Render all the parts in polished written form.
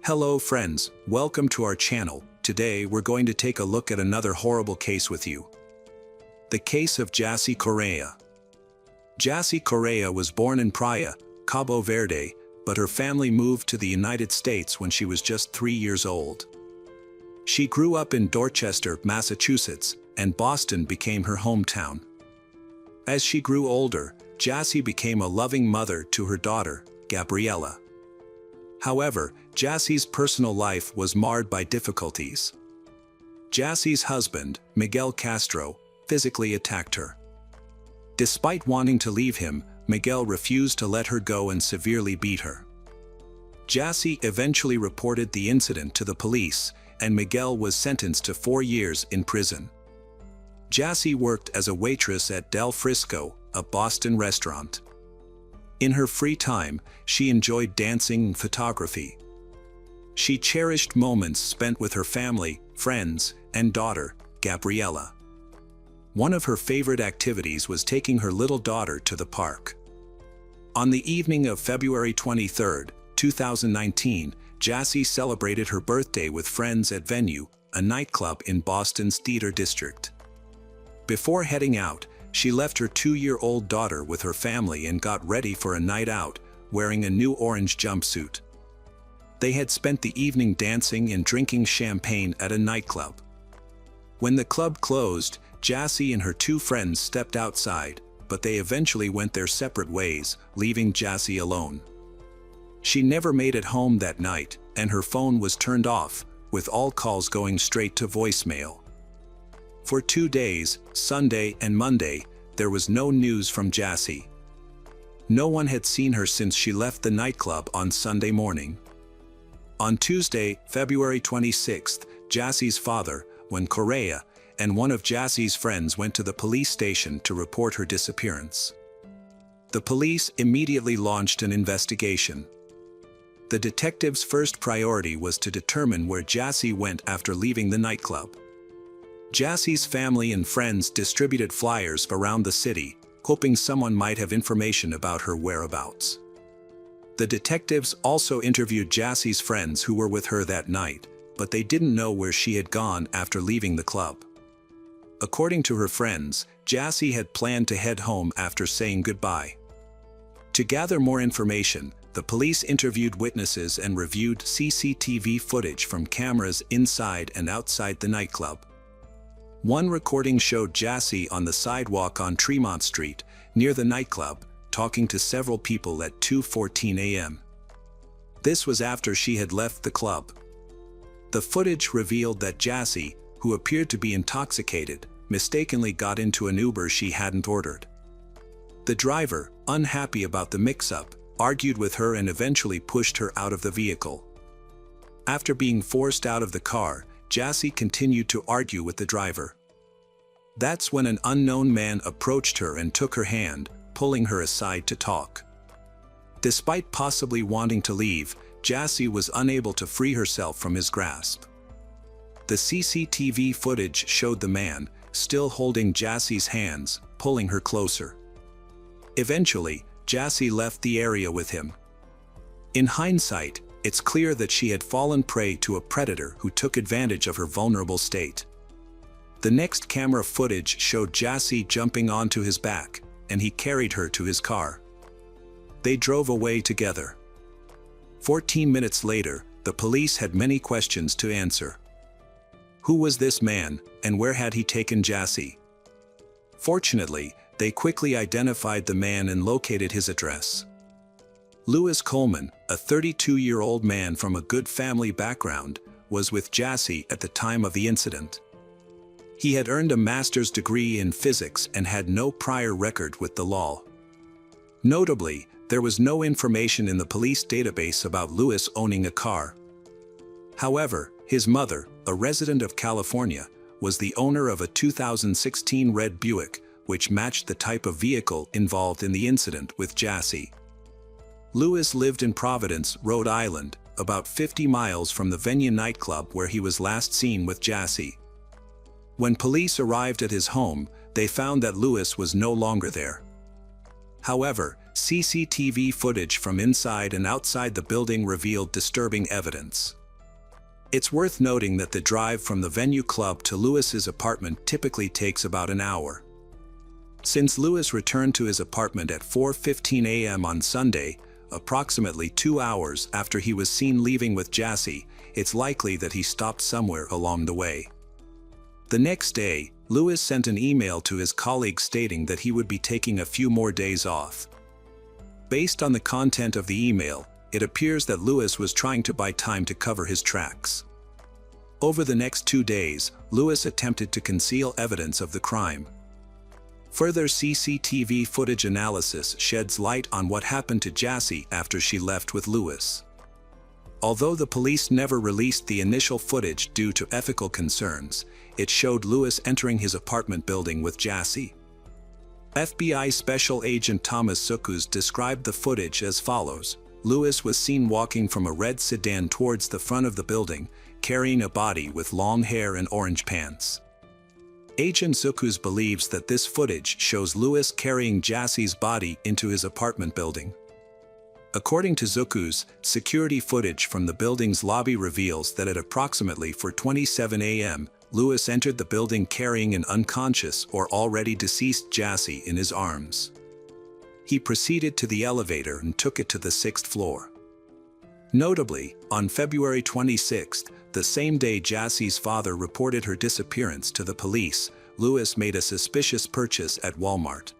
Hello friends, welcome to our channel. Today we're going to take a look at another horrible case with you. The case of Jassy Correia. Jassy Correia was born in Praia, Cabo Verde, but her family moved to the United States when she was just 3 years old. She grew up in Dorchester, Massachusetts, and Boston became her hometown. As she grew older, Jassy became a loving mother to her daughter, Gabriella. However, Jassy's personal life was marred by difficulties. Jassy's husband, Miguel Castro, physically attacked her. Despite wanting to leave him, Miguel refused to let her go and severely beat her. Jassy eventually reported the incident to the police, and Miguel was sentenced to 4 years in prison. Jassy worked as a waitress at Del Frisco, a Boston restaurant. In her free time, she enjoyed dancing and photography. She cherished moments spent with her family, friends, and daughter, Gabriella. One of her favorite activities was taking her little daughter to the park. On the evening of February 23, 2019, Jassy celebrated her birthday with friends at Venue, a nightclub in Boston's Theater District. Before heading out, she left her 2-year-old daughter with her family and got ready for a night out, wearing a new orange jumpsuit. They had spent the evening dancing and drinking champagne at a nightclub. When the club closed, Jassy and her 2 friends stepped outside, but they eventually went their separate ways, leaving Jassy alone. She never made it home that night, and her phone was turned off, with all calls going straight to voicemail. For 2 days, Sunday and Monday, there was no news from Jassy. No one had seen her since she left the nightclub on Sunday morning. On Tuesday, February 26th, Jassy's father, Jassy Correia, and one of Jassy's friends went to the police station to report her disappearance. The police immediately launched an investigation. The detectives' first priority was to determine where Jassy went after leaving the nightclub. Jassy's family and friends distributed flyers around the city, hoping someone might have information about her whereabouts. The detectives also interviewed Jassy's friends who were with her that night, but they didn't know where she had gone after leaving the club. According to her friends, Jassy had planned to head home after saying goodbye. To gather more information, the police interviewed witnesses and reviewed CCTV footage from cameras inside and outside the nightclub. One recording showed Jassy on the sidewalk on Tremont Street, near the nightclub, talking to several people at 2:14 a.m. This was after she had left the club. The footage revealed that Jassy, who appeared to be intoxicated, mistakenly got into an Uber she hadn't ordered. The driver, unhappy about the mix-up, argued with her and eventually pushed her out of the vehicle. After being forced out of the car, Jassy continued to argue with the driver. That's when an unknown man approached her and took her hand, pulling her aside to talk. Despite possibly wanting to leave, Jassy was unable to free herself from his grasp. The CCTV footage showed the man, still holding Jassy's hands, pulling her closer. Eventually, Jassy left the area with him. In hindsight, it's clear that she had fallen prey to a predator who took advantage of her vulnerable state. The next camera footage showed Jassy jumping onto his back, and he carried her to his car. They drove away together. 14 minutes later, the police had many questions to answer. Who was this man, and where had he taken Jassy? Fortunately, they quickly identified the man and located his address. Louis Coleman, a 32-year-old man from a good family background, was with Jassy at the time of the incident. He had earned a master's degree in physics and had no prior record with the law. Notably, there was no information in the police database about Louis owning a car. However, his mother, a resident of California, was the owner of a 2016 red Buick, which matched the type of vehicle involved in the incident with Jassy. Louis lived in Providence, Rhode Island, about 50 miles from the Venue nightclub where he was last seen with Jassy. When police arrived at his home, they found that Louis was no longer there. However, CCTV footage from inside and outside the building revealed disturbing evidence. It's worth noting that the drive from the venue club to Lewis's apartment typically takes about an hour. Since Lewis returned to his apartment at 4:15 a.m. on Sunday, approximately 2 hours after he was seen leaving with Jassy, it's likely that he stopped somewhere along the way. The next day, Lewis sent an email to his colleague stating that he would be taking a few more days off. Based on the content of the email, it appears that Lewis was trying to buy time to cover his tracks. Over the next 2 days, Lewis attempted to conceal evidence of the crime. Further CCTV footage analysis sheds light on what happened to Jassy after she left with Lewis. Although the police never released the initial footage due to ethical concerns, it showed Lewis entering his apartment building with Jassy. FBI Special Agent Thomas Sukus described the footage as follows. Lewis was seen walking from a red sedan towards the front of the building, carrying a body with long hair and orange pants. Agent Sukus believes that this footage shows Lewis carrying Jassy's body into his apartment building. According to Sukus, security footage from the building's lobby reveals that at approximately 4:27 a.m., Lewis entered the building carrying an unconscious or already deceased Jassy in his arms. He proceeded to the elevator and took it to the 6th floor. Notably, on February 26, the same day Jassy's father reported her disappearance to the police, Lewis made a suspicious purchase at Walmart.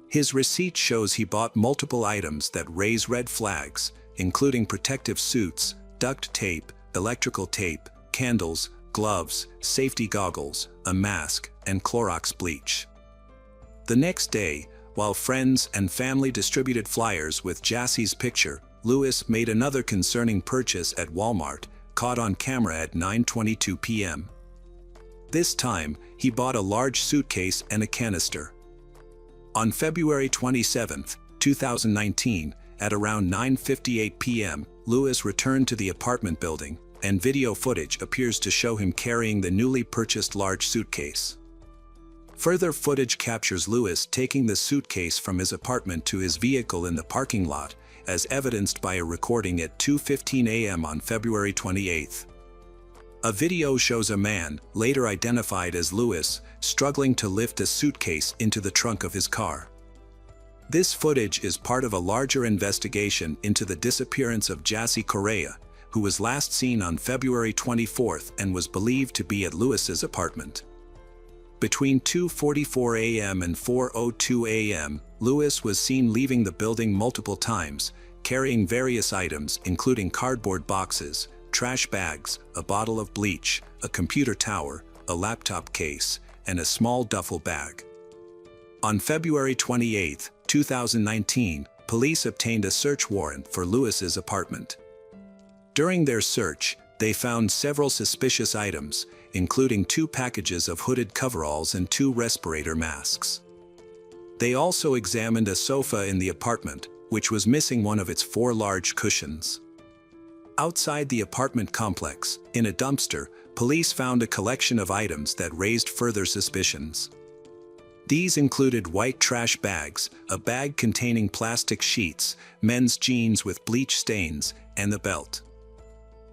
His receipt shows he bought multiple items that raise red flags, including protective suits, duct tape, electrical tape, candles, gloves, safety goggles, a mask, and Clorox bleach. The next day, while friends and family distributed flyers with Jassy's picture, Lewis made another concerning purchase at Walmart, caught on camera at 9:22 p.m. This time, he bought a large suitcase and a canister. On February 27, 2019, at around 9:58 p.m., Lewis returned to the apartment building, and video footage appears to show him carrying the newly purchased large suitcase. Further footage captures Lewis taking the suitcase from his apartment to his vehicle in the parking lot, as evidenced by a recording at 2:15 a.m. on February 28. A video shows a man, later identified as Lewis, struggling to lift a suitcase into the trunk of his car. This footage is part of a larger investigation into the disappearance of Jassy Correia, who was last seen on February 24 and was believed to be at Lewis's apartment. Between 2:44 a.m. and 4:02 a.m., Lewis was seen leaving the building multiple times, carrying various items including cardboard boxes, trash bags, a bottle of bleach, a computer tower, a laptop case, and a small duffel bag. On February 28, 2019, police obtained a search warrant for Lewis's apartment. During their search, they found several suspicious items, including 2 packages of hooded coveralls and 2 respirator masks. They also examined a sofa in the apartment, which was missing one of its 4 large cushions. Outside the apartment complex, in a dumpster, police found a collection of items that raised further suspicions. These included white trash bags, a bag containing plastic sheets, men's jeans with bleach stains, and the belt.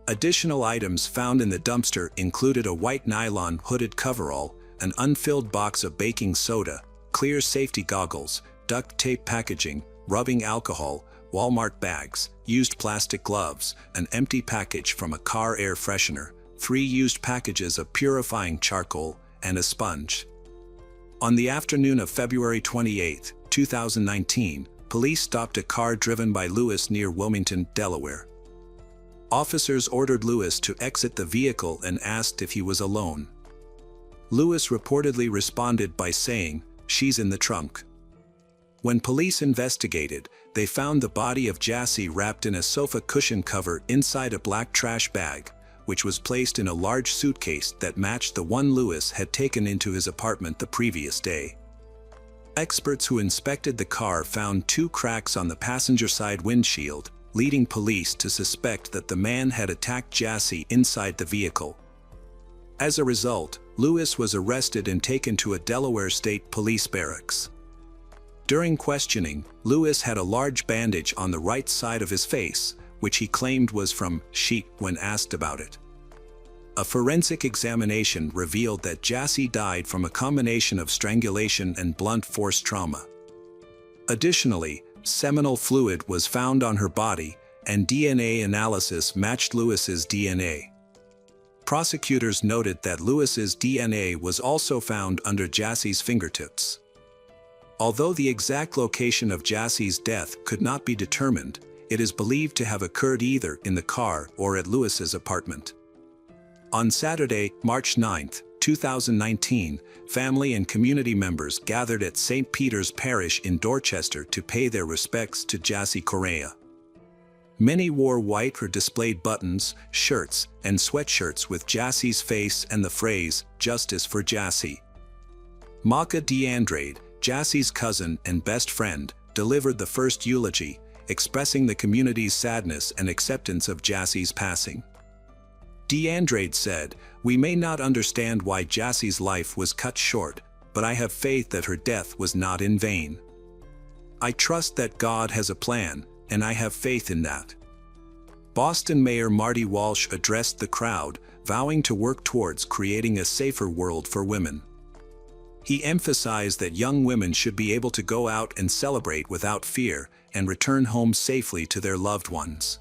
Additional items found in the dumpster included a white nylon hooded coverall, an unfilled box of baking soda, clear safety goggles, duct tape packaging, rubbing alcohol, Walmart bags, used plastic gloves, an empty package from a car air freshener, 3 used packages of purifying charcoal, and a sponge. On the afternoon of February 28, 2019, police stopped a car driven by Lewis near Wilmington, Delaware. Officers ordered Lewis to exit the vehicle and asked if he was alone. Lewis reportedly responded by saying, "She's in the trunk." When police investigated, they found the body of Jassy wrapped in a sofa cushion cover inside a black trash bag, which was placed in a large suitcase that matched the one Lewis had taken into his apartment the previous day. Experts who inspected the car found 2 cracks on the passenger side windshield, leading police to suspect that the man had attacked Jassy inside the vehicle. As a result, Lewis was arrested and taken to a Delaware State Police barracks. During questioning, Lewis had a large bandage on the right side of his face, which he claimed was from sheet when asked about it. A forensic examination revealed that Jassy died from a combination of strangulation and blunt force trauma. Additionally, seminal fluid was found on her body, and DNA analysis matched Lewis's DNA. Prosecutors noted that Lewis's DNA was also found under Jassy's fingertips. Although the exact location of Jassy's death could not be determined, it is believed to have occurred either in the car or at Lewis's apartment. On Saturday, March 9, 2019, family and community members gathered at St. Peter's Parish in Dorchester to pay their respects to Jassy Correia. Many wore white or displayed buttons, shirts, and sweatshirts with Jassy's face and the phrase, "Justice for Jassy." Maka DeAndrade, Jassy's cousin and best friend, delivered the first eulogy, expressing the community's sadness and acceptance of Jassy's passing. DeAndrade said, "We may not understand why Jassy's life was cut short, but I have faith that her death was not in vain. I trust that God has a plan, and I have faith in that." Boston Mayor Marty Walsh addressed the crowd, vowing to work towards creating a safer world for women. He emphasized that young women should be able to go out and celebrate without fear and return home safely to their loved ones.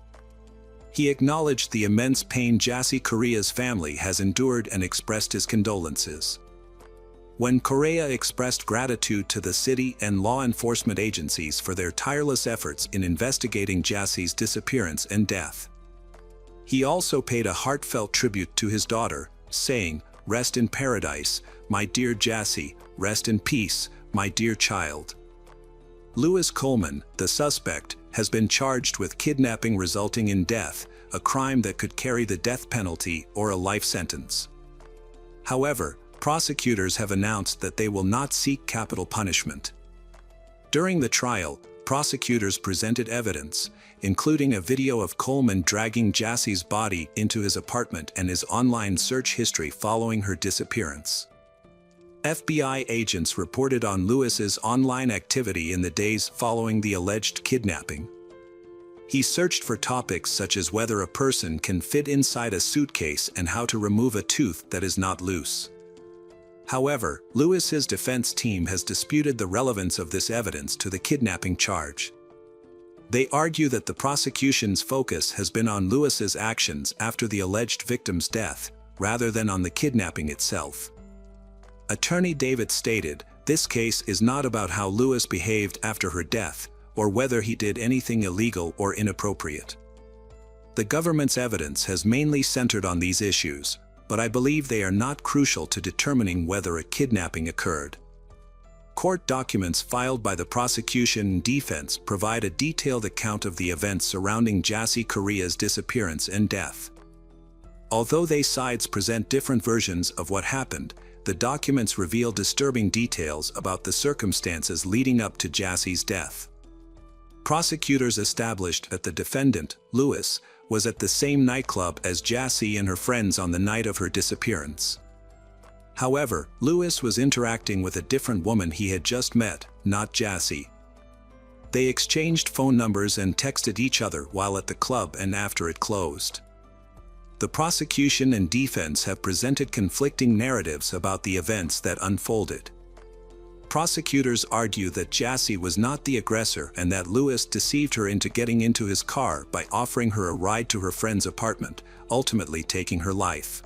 He acknowledged the immense pain Jassy Correia's family has endured and expressed his condolences. When Correia expressed gratitude to the city and law enforcement agencies for their tireless efforts in investigating Jassy's disappearance and death. He also paid a heartfelt tribute to his daughter, saying, "Rest in paradise, my dear Jassy, rest in peace, my dear child." Lewis Coleman, the suspect, has been charged with kidnapping resulting in death, a crime that could carry the death penalty or a life sentence. However, prosecutors have announced that they will not seek capital punishment. During the trial, prosecutors presented evidence, including a video of Coleman dragging Jassy's body into his apartment and his online search history following her disappearance. FBI agents reported on Lewis's online activity in the days following the alleged kidnapping. He searched for topics such as whether a person can fit inside a suitcase and how to remove a tooth that is not loose. However, Lewis's defense team has disputed the relevance of this evidence to the kidnapping charge. They argue that the prosecution's focus has been on Lewis's actions after the alleged victim's death, rather than on the kidnapping itself. Attorney David stated, "This case is not about how Lewis behaved after her death, or whether he did anything illegal or inappropriate. The government's evidence has mainly centered on these issues, but I believe they are not crucial to determining whether a kidnapping occurred." Court documents filed by the prosecution and defense provide a detailed account of the events surrounding Jassy Correia's disappearance and death. Although they sides present different versions of what happened, the documents reveal disturbing details about the circumstances leading up to Jassy's death. Prosecutors established that the defendant, Lewis, was at the same nightclub as Jassy and her friends on the night of her disappearance. However, Lewis was interacting with a different woman he had just met, not Jassy. They exchanged phone numbers and texted each other while at the club and after it closed. The prosecution and defense have presented conflicting narratives about the events that unfolded. Prosecutors argue that Jassy was not the aggressor and that Lewis deceived her into getting into his car by offering her a ride to her friend's apartment, ultimately taking her life.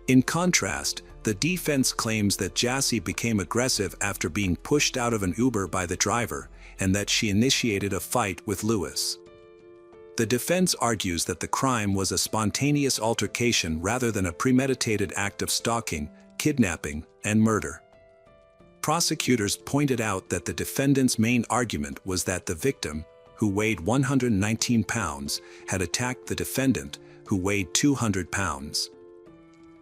In contrast, the defense claims that Jassy became aggressive after being pushed out of an Uber by the driver, and that she initiated a fight with Lewis. The defense argues that the crime was a spontaneous altercation rather than a premeditated act of stalking, kidnapping, and murder. Prosecutors pointed out that the defendant's main argument was that the victim, who weighed 119 pounds, had attacked the defendant, who weighed 200 pounds.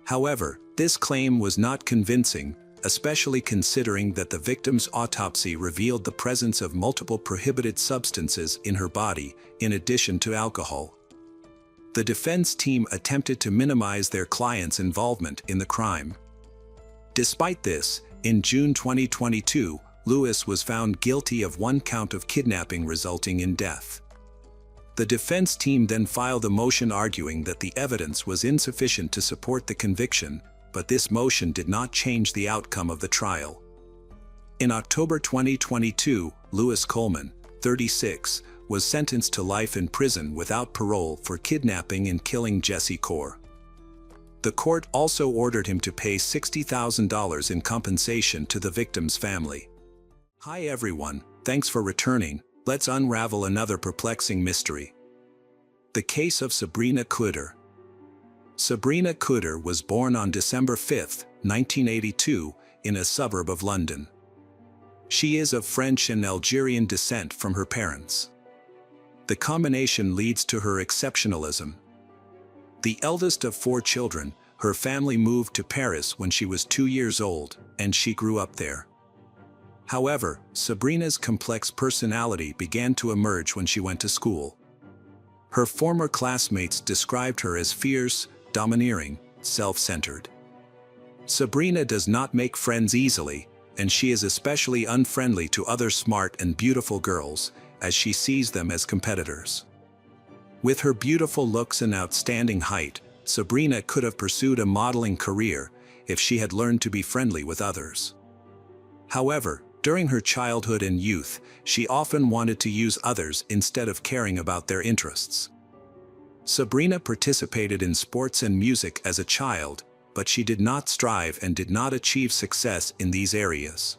However, this claim was not convincing, especially considering that the victim's autopsy revealed the presence of multiple prohibited substances in her body, in addition to alcohol. The defense team attempted to minimize their client's involvement in the crime. Despite this, in June 2022, Lewis was found guilty of one count of kidnapping resulting in death. The defense team then filed a motion arguing that the evidence was insufficient to support the conviction, but this motion did not change the outcome of the trial. In October 2022, Louis Coleman, 36, was sentenced to life in prison without parole for kidnapping and killing Jassy Correia. The court also ordered him to pay $60,000 in compensation to the victim's family. Hi everyone, thanks for returning. Let's unravel another perplexing mystery. The case of Sabrina Couder. Sabrina Couder was born on December 5, 1982, in a suburb of London. She is of French and Algerian descent from her parents. The combination leads to her exceptionalism. The eldest of 4 children, her family moved to Paris when she was 2 years old, and she grew up there. However, Sabrina's complex personality began to emerge when she went to school. Her former classmates described her as fierce, domineering, self-centered. Sabrina does not make friends easily, and she is especially unfriendly to other smart and beautiful girls, as she sees them as competitors. With her beautiful looks and outstanding height, Sabrina could have pursued a modeling career if she had learned to be friendly with others. However, during her childhood and youth, she often wanted to use others instead of caring about their interests. Sabrina participated in sports and music as a child, but she did not strive and did not achieve success in these areas.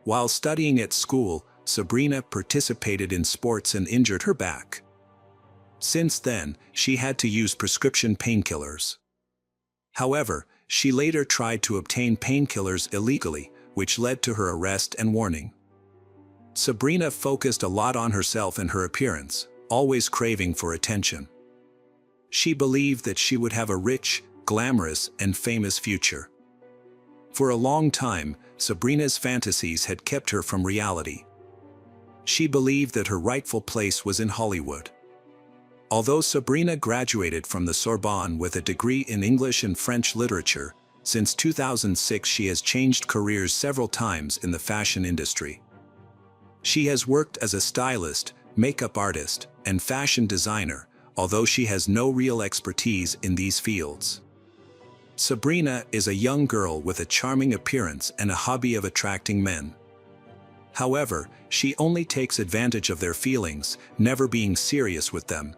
While studying at school, Sabrina participated in sports and injured her back. Since then, she had to use prescription painkillers. However, she later tried to obtain painkillers illegally, which led to her arrest and warning. Sabrina focused a lot on herself and her appearance, always craving for attention. She believed that she would have a rich, glamorous, and famous future. For a long time, Sabrina's fantasies had kept her from reality. She believed that her rightful place was in Hollywood. Although Sabrina graduated from the Sorbonne with a degree in English and French literature, since 2006 she has changed careers several times in the fashion industry. She has worked as a stylist, makeup artist, and fashion designer, although she has no real expertise in these fields. Sabrina is a young girl with a charming appearance and a hobby of attracting men. However, she only takes advantage of their feelings, never being serious with them.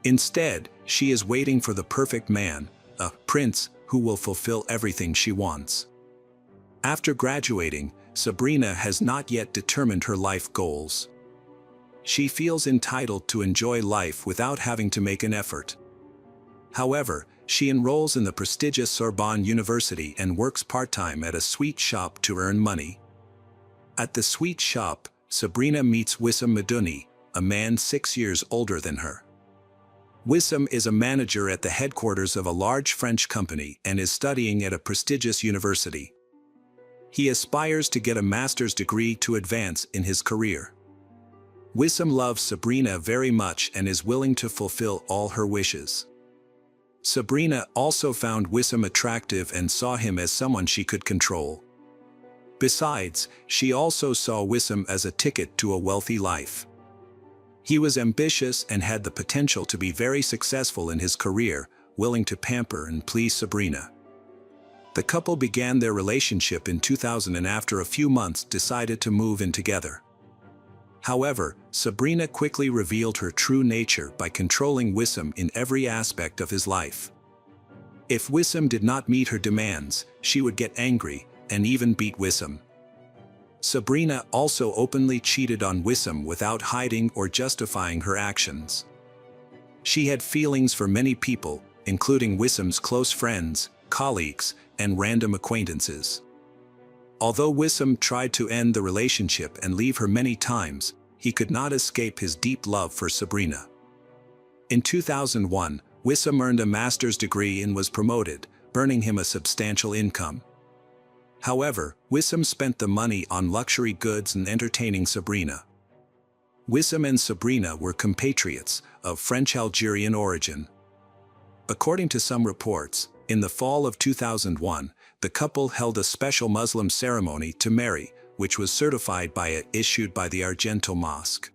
Instead, she is waiting for the perfect man, a prince, who will fulfill everything she wants. After graduating, Sabrina has not yet determined her life goals. She feels entitled to enjoy life without having to make an effort. However, she enrolls in the prestigious Sorbonne University and works part-time at a sweet shop to earn money. At the sweet shop, Sabrina meets Wissam Madouni, a man 6 years older than her. Wissam is a manager at the headquarters of a large French company and is studying at a prestigious university. He aspires to get a master's degree to advance in his career. Wissam loves Sabrina very much and is willing to fulfill all her wishes. Sabrina also found Wissam attractive and saw him as someone she could control. Besides, she also saw Wissam as a ticket to a wealthy life. He was ambitious and had the potential to be very successful in his career, willing to pamper and please Sabrina. The couple began their relationship in 2000 and after a few months decided to move in together. However, Sabrina quickly revealed her true nature by controlling Wissam in every aspect of his life. If Wissam did not meet her demands, she would get angry and even beat Wissam. Sabrina also openly cheated on Wissam without hiding or justifying her actions. She had feelings for many people, including Wissam's close friends, colleagues, and random acquaintances. Although Wissam tried to end the relationship and leave her many times, he could not escape his deep love for Sabrina. In 2001, Wissam earned a master's degree and was promoted, earning him a substantial income. However, Wissam spent the money on luxury goods and entertaining Sabrina. Wissam and Sabrina were compatriots of French-Algerian origin. According to some reports, in the fall of 2001, the couple held a special Muslim ceremony to marry, which was certified by issued by the Argento Mosque.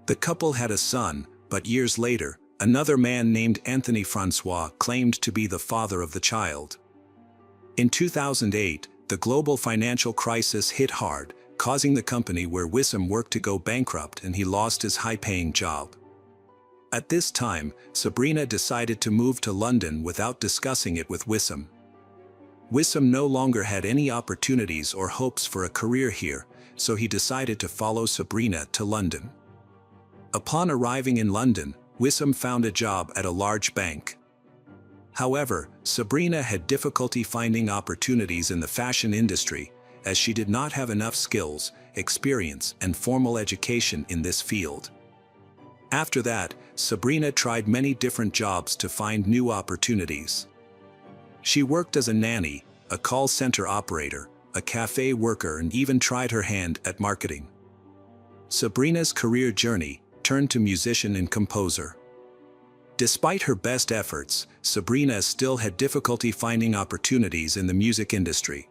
The couple had a son, but years later, another man named Anthony Francois claimed to be the father of the child. In 2008, the global financial crisis hit hard, causing the company where Wissam worked to go bankrupt, and he lost his high-paying job. At this time, Sabrina decided to move to London without discussing it with Wissam. Wissam no longer had any opportunities or hopes for a career here, so he decided to follow Sabrina to London. Upon arriving in London, Wissam found a job at a large bank. However, Sabrina had difficulty finding opportunities in the fashion industry, as she did not have enough skills, experience, and formal education in this field. After that, Sabrina tried many different jobs to find new opportunities. She worked as a nanny, a call center operator, a cafe worker, and even tried her hand at marketing. Sabrina's career journey turned to musician and composer. Despite her best efforts, Sabrina still had difficulty finding opportunities in the music industry.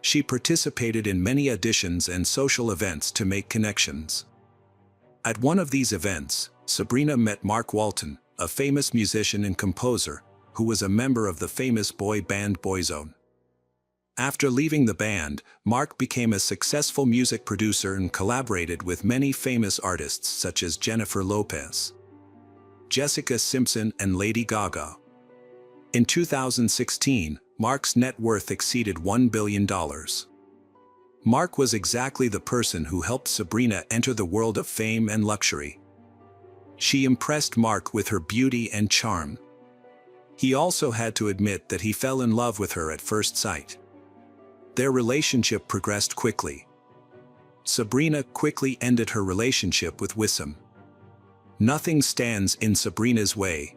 She participated in many auditions and social events to make connections. At one of these events, Sabrina met Mark Walton, a famous musician and composer, who was a member of the famous boy band Boyzone. After leaving the band, Mark became a successful music producer and collaborated with many famous artists such as Jennifer Lopez, Jessica Simpson, and Lady Gaga. In 2016, Mark's net worth exceeded $1 billion. Mark was exactly the person who helped Sabrina enter the world of fame and luxury. She impressed Mark with her beauty and charm. He also had to admit that he fell in love with her at first sight. Their relationship progressed quickly. Sabrina quickly ended her relationship with Wissam. Nothing stands in Sabrina's way.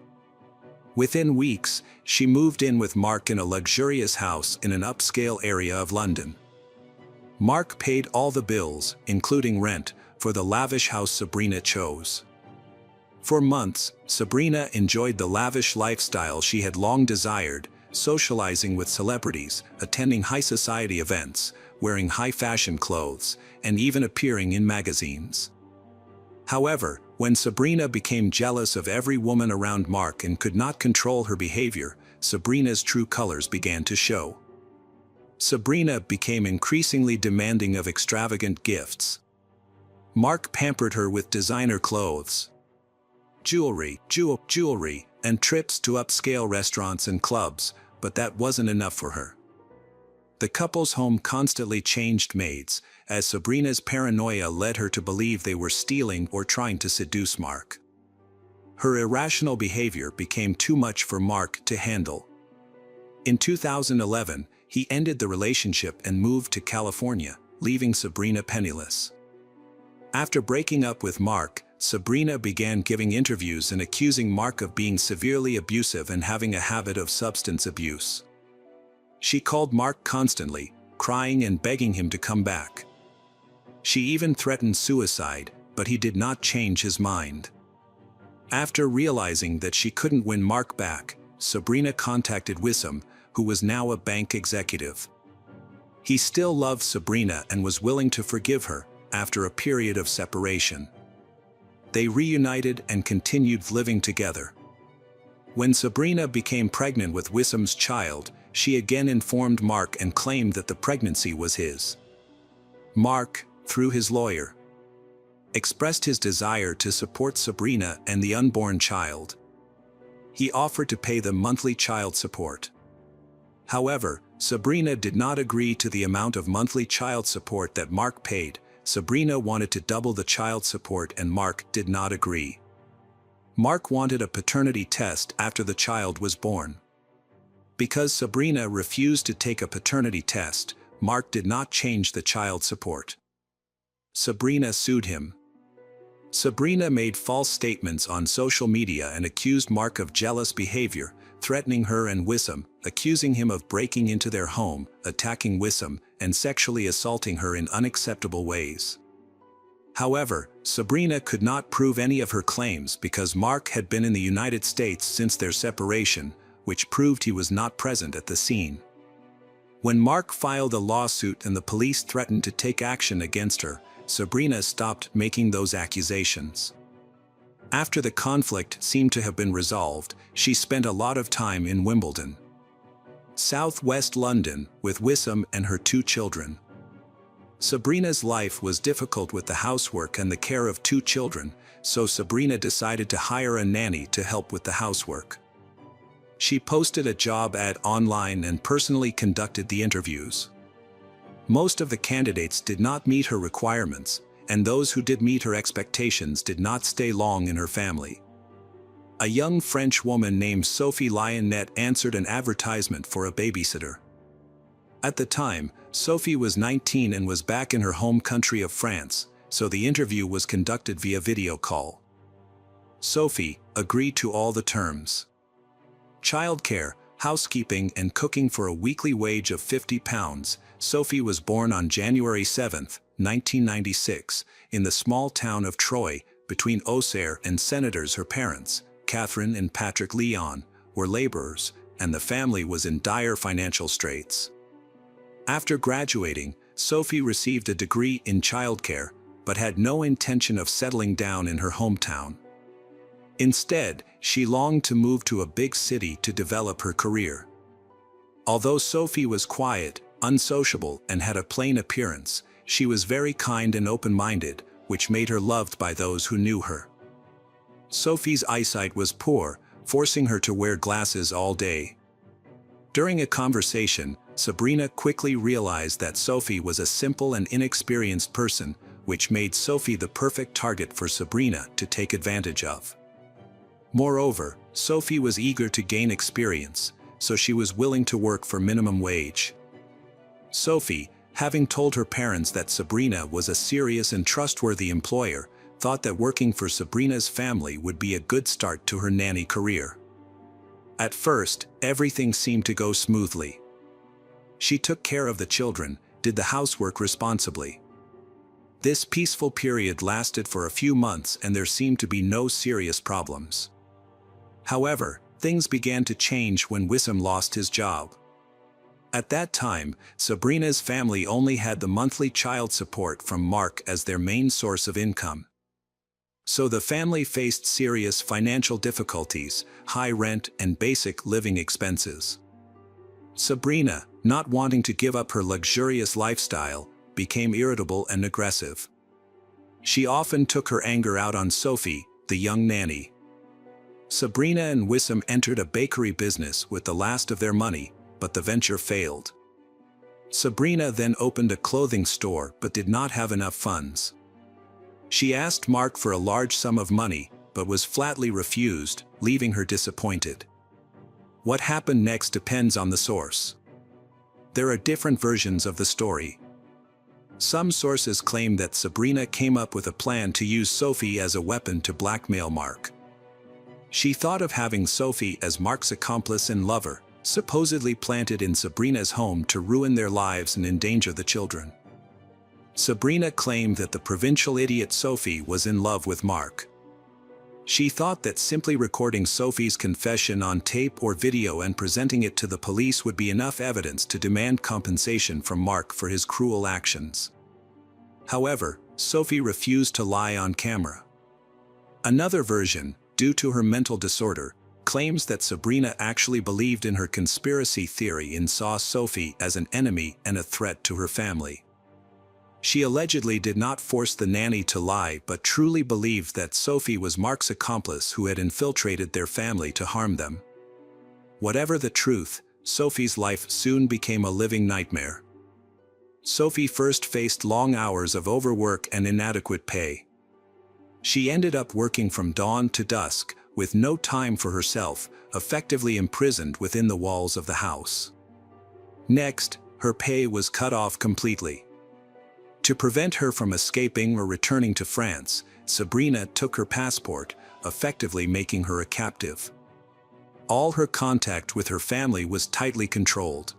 Within weeks, she moved in with Mark in a luxurious house in an upscale area of London. Mark paid all the bills, including rent, for the lavish house Sabrina chose. For months, Sabrina enjoyed the lavish lifestyle she had long desired, socializing with celebrities, attending high society events, wearing high-fashion clothes, and even appearing in magazines. However, when Sabrina became jealous of every woman around Mark and could not control her behavior, Sabrina's true colors began to show. Sabrina became increasingly demanding of extravagant gifts. Mark pampered her with designer clothes, jewelry, and trips to upscale restaurants and clubs, but that wasn't enough for her. The couple's home constantly changed maids, as Sabrina's paranoia led her to believe they were stealing or trying to seduce Mark. Her irrational behavior became too much for Mark to handle. In 2011, he ended the relationship and moved to California, leaving Sabrina penniless. After breaking up with Mark, Sabrina began giving interviews and accusing Mark of being severely abusive and having a habit of substance abuse. She called Mark constantly, crying and begging him to come back. She even threatened suicide, but he did not change his mind. After realizing that she couldn't win Mark back, Sabrina contacted Wissam, who was now a bank executive. He still loved Sabrina and was willing to forgive her after a period of separation. They reunited and continued living together. When Sabrina became pregnant with Wissam's child, she again informed Mark and claimed that the pregnancy was his. Mark, through his lawyer, expressed his desire to support Sabrina and the unborn child. He offered to pay them monthly child support. However, Sabrina did not agree to the amount of monthly child support that Mark paid. Sabrina wanted to double the child support and Mark did not agree. Mark wanted a paternity test after the child was born. Because Sabrina refused to take a paternity test, Mark did not change the child support. Sabrina sued him. Sabrina made false statements on social media and accused Mark of jealous behavior, threatening her and Wissam, accusing him of breaking into their home, attacking Wissam, and sexually assaulting her in unacceptable ways. However, Sabrina could not prove any of her claims because Mark had been in the United States since their separation, which proved he was not present at the scene. When Mark filed a lawsuit and the police threatened to take action against her, Sabrina stopped making those accusations. After the conflict seemed to have been resolved, she spent a lot of time in Wimbledon, southwest London, with Wissam and her 2 children. Sabrina's life was difficult with the housework and the care of 2 children, so Sabrina decided to hire a nanny to help with the housework. She posted a job ad online and personally conducted the interviews. Most of the candidates did not meet her requirements, and those who did meet her expectations did not stay long in her family. A young French woman named Sophie Lionnet answered an advertisement for a babysitter. At the time, Sophie was 19 and was back in her home country of France, so the interview was conducted via video call. Sophie agreed to all the terms. Childcare, housekeeping and cooking for a weekly wage of £50. Sophie was born on January 7, 1996, in the small town of Troyes, between Auxerre and Senators. Her parents, Catherine and Patrick Leon, were laborers, and the family was in dire financial straits. After graduating, Sophie received a degree in childcare, but had no intention of settling down in her hometown. Instead, she longed to move to a big city to develop her career. Although Sophie was quiet, unsociable, and had a plain appearance, she was very kind and open-minded, which made her loved by those who knew her. Sophie's eyesight was poor, forcing her to wear glasses all day. During a conversation, Sabrina quickly realized that Sophie was a simple and inexperienced person, which made Sophie the perfect target for Sabrina to take advantage of. Moreover, Sophie was eager to gain experience, so she was willing to work for minimum wage. Sophie, having told her parents that Sabrina was a serious and trustworthy employer, thought that working for Sabrina's family would be a good start to her nanny career. At first, everything seemed to go smoothly. She took care of the children, did the housework responsibly. This peaceful period lasted for a few months and there seemed to be no serious problems. However, things began to change when Wissam lost his job. At that time, Sabrina's family only had the monthly child support from Mark as their main source of income. So the family faced serious financial difficulties, high rent and basic living expenses. Sabrina, not wanting to give up her luxurious lifestyle, became irritable and aggressive. She often took her anger out on Sophie, the young nanny. Sabrina and Wissam entered a bakery business with the last of their money, but the venture failed. Sabrina then opened a clothing store but did not have enough funds. She asked Mark for a large sum of money, but was flatly refused, leaving her disappointed. What happened next depends on the source. There are different versions of the story. Some sources claim that Sabrina came up with a plan to use Sophie as a weapon to blackmail Mark. She thought of having Sophie as Mark's accomplice and lover, supposedly planted in Sabrina's home to ruin their lives and endanger the children. Sabrina claimed that the provincial idiot Sophie was in love with Mark. She thought that simply recording Sophie's confession on tape or video and presenting it to the police would be enough evidence to demand compensation from Mark for his cruel actions. However, Sophie refused to lie on camera. Another version, due to her mental disorder, claims that Sabrina actually believed in her conspiracy theory and saw Sophie as an enemy and a threat to her family. She allegedly did not force the nanny to lie but truly believed that Sophie was Mark's accomplice who had infiltrated their family to harm them. Whatever the truth, Sophie's life soon became a living nightmare. Sophie first faced long hours of overwork and inadequate pay. She ended up working from dawn to dusk, with no time for herself, effectively imprisoned within the walls of the house. Next, her pay was cut off completely. To prevent her from escaping or returning to France, Sabrina took her passport, effectively making her a captive. All her contact with her family was tightly controlled.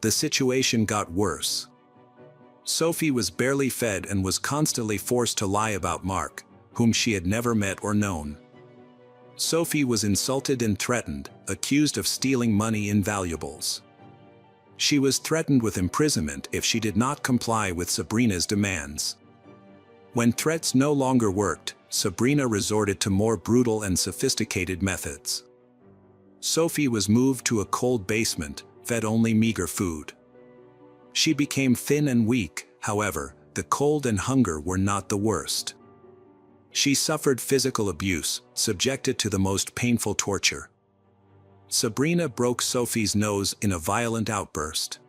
The situation got worse. Sophie was barely fed and was constantly forced to lie about Mark, whom she had never met or known. Sophie was insulted and threatened, accused of stealing money and valuables. She was threatened with imprisonment if she did not comply with Sabrina's demands. When threats no longer worked, Sabrina resorted to more brutal and sophisticated methods. Sophie was moved to a cold basement, fed only meager food. She became thin and weak. However, the cold and hunger were not the worst. She suffered physical abuse, subjected to the most painful torture. Sabrina broke Sophie's nose in a violent outburst.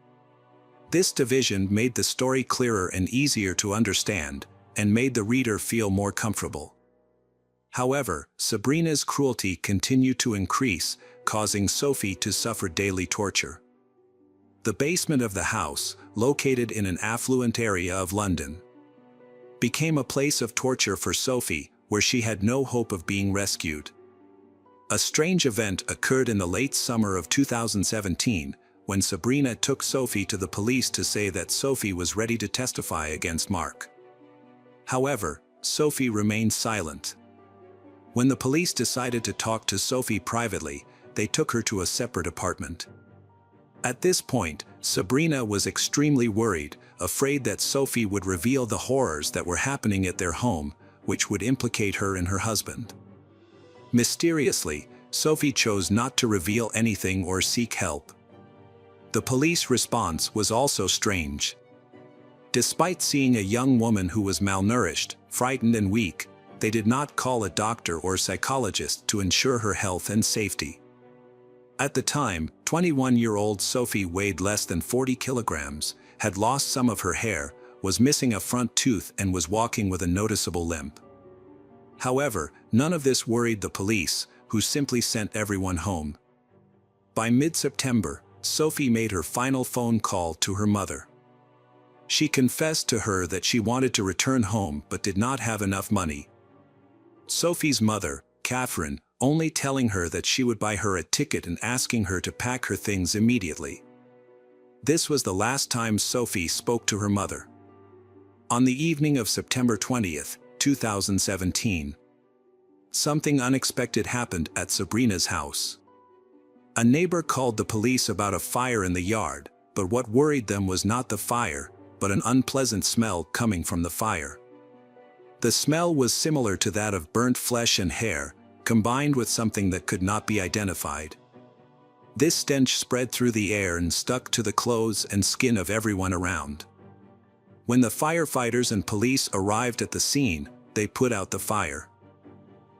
This division made the story clearer and easier to understand, and made the reader feel more comfortable. However, Sabrina's cruelty continued to increase, causing Sophie to suffer daily torture. The basement of the house, located in an affluent area of London, became a place of torture for Sophie, where she had no hope of being rescued. A strange event occurred in the late summer of 2017, when Sabrina took Sophie to the police to say that Sophie was ready to testify against Mark. However, Sophie remained silent. When the police decided to talk to Sophie privately, they took her to a separate apartment. At this point, Sabrina was extremely worried, afraid that Sophie would reveal the horrors that were happening at their home, which would implicate her and her husband. Mysteriously, Sophie chose not to reveal anything or seek help. The police response was also strange. Despite seeing a young woman who was malnourished, frightened and weak, they did not call a doctor or psychologist to ensure her health and safety. At the time, 21-year-old Sophie weighed less than 40 kilograms, had lost some of her hair, was missing a front tooth and was walking with a noticeable limp. However, none of this worried the police, who simply sent everyone home. By mid-September, Sophie made her final phone call to her mother. She confessed to her that she wanted to return home but did not have enough money. Sophie's mother, Catherine, only telling her that she would buy her a ticket and asking her to pack her things immediately. This was the last time Sophie spoke to her mother. On the evening of September 20th, 2017, something unexpected happened at Sabrina's house. A neighbor called the police about a fire in the yard, but what worried them was not the fire, but an unpleasant smell coming from the fire. The smell was similar to that of burnt flesh and hair, combined with something that could not be identified. This stench spread through the air and stuck to the clothes and skin of everyone around. When the firefighters and police arrived at the scene, they put out the fire.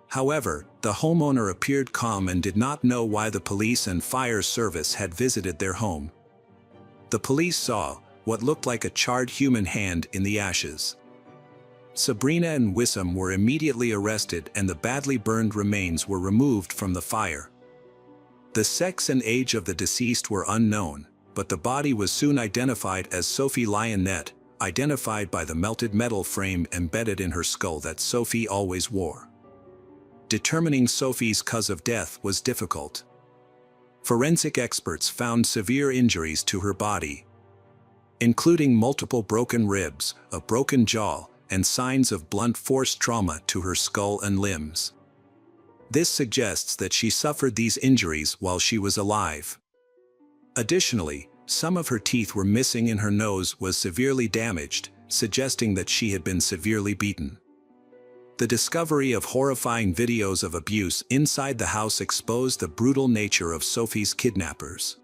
However, the homeowner appeared calm and did not know why the police and fire service had visited their home. The police saw what looked like a charred human hand in the ashes. Sabrina and Wissam were immediately arrested and the badly burned remains were removed from the fire. The sex and age of the deceased were unknown, but the body was soon identified as Sophie Lionnet, identified by the melted metal frame embedded in her skull that Sophie always wore. Determining Sophie's cause of death was difficult. Forensic experts found severe injuries to her body, including multiple broken ribs, a broken jaw, and signs of blunt force trauma to her skull and limbs. This suggests that she suffered these injuries while she was alive. Additionally, some of her teeth were missing and her nose was severely damaged, suggesting that she had been severely beaten. The discovery of horrifying videos of abuse inside the house exposed the brutal nature of Sophie's kidnappers.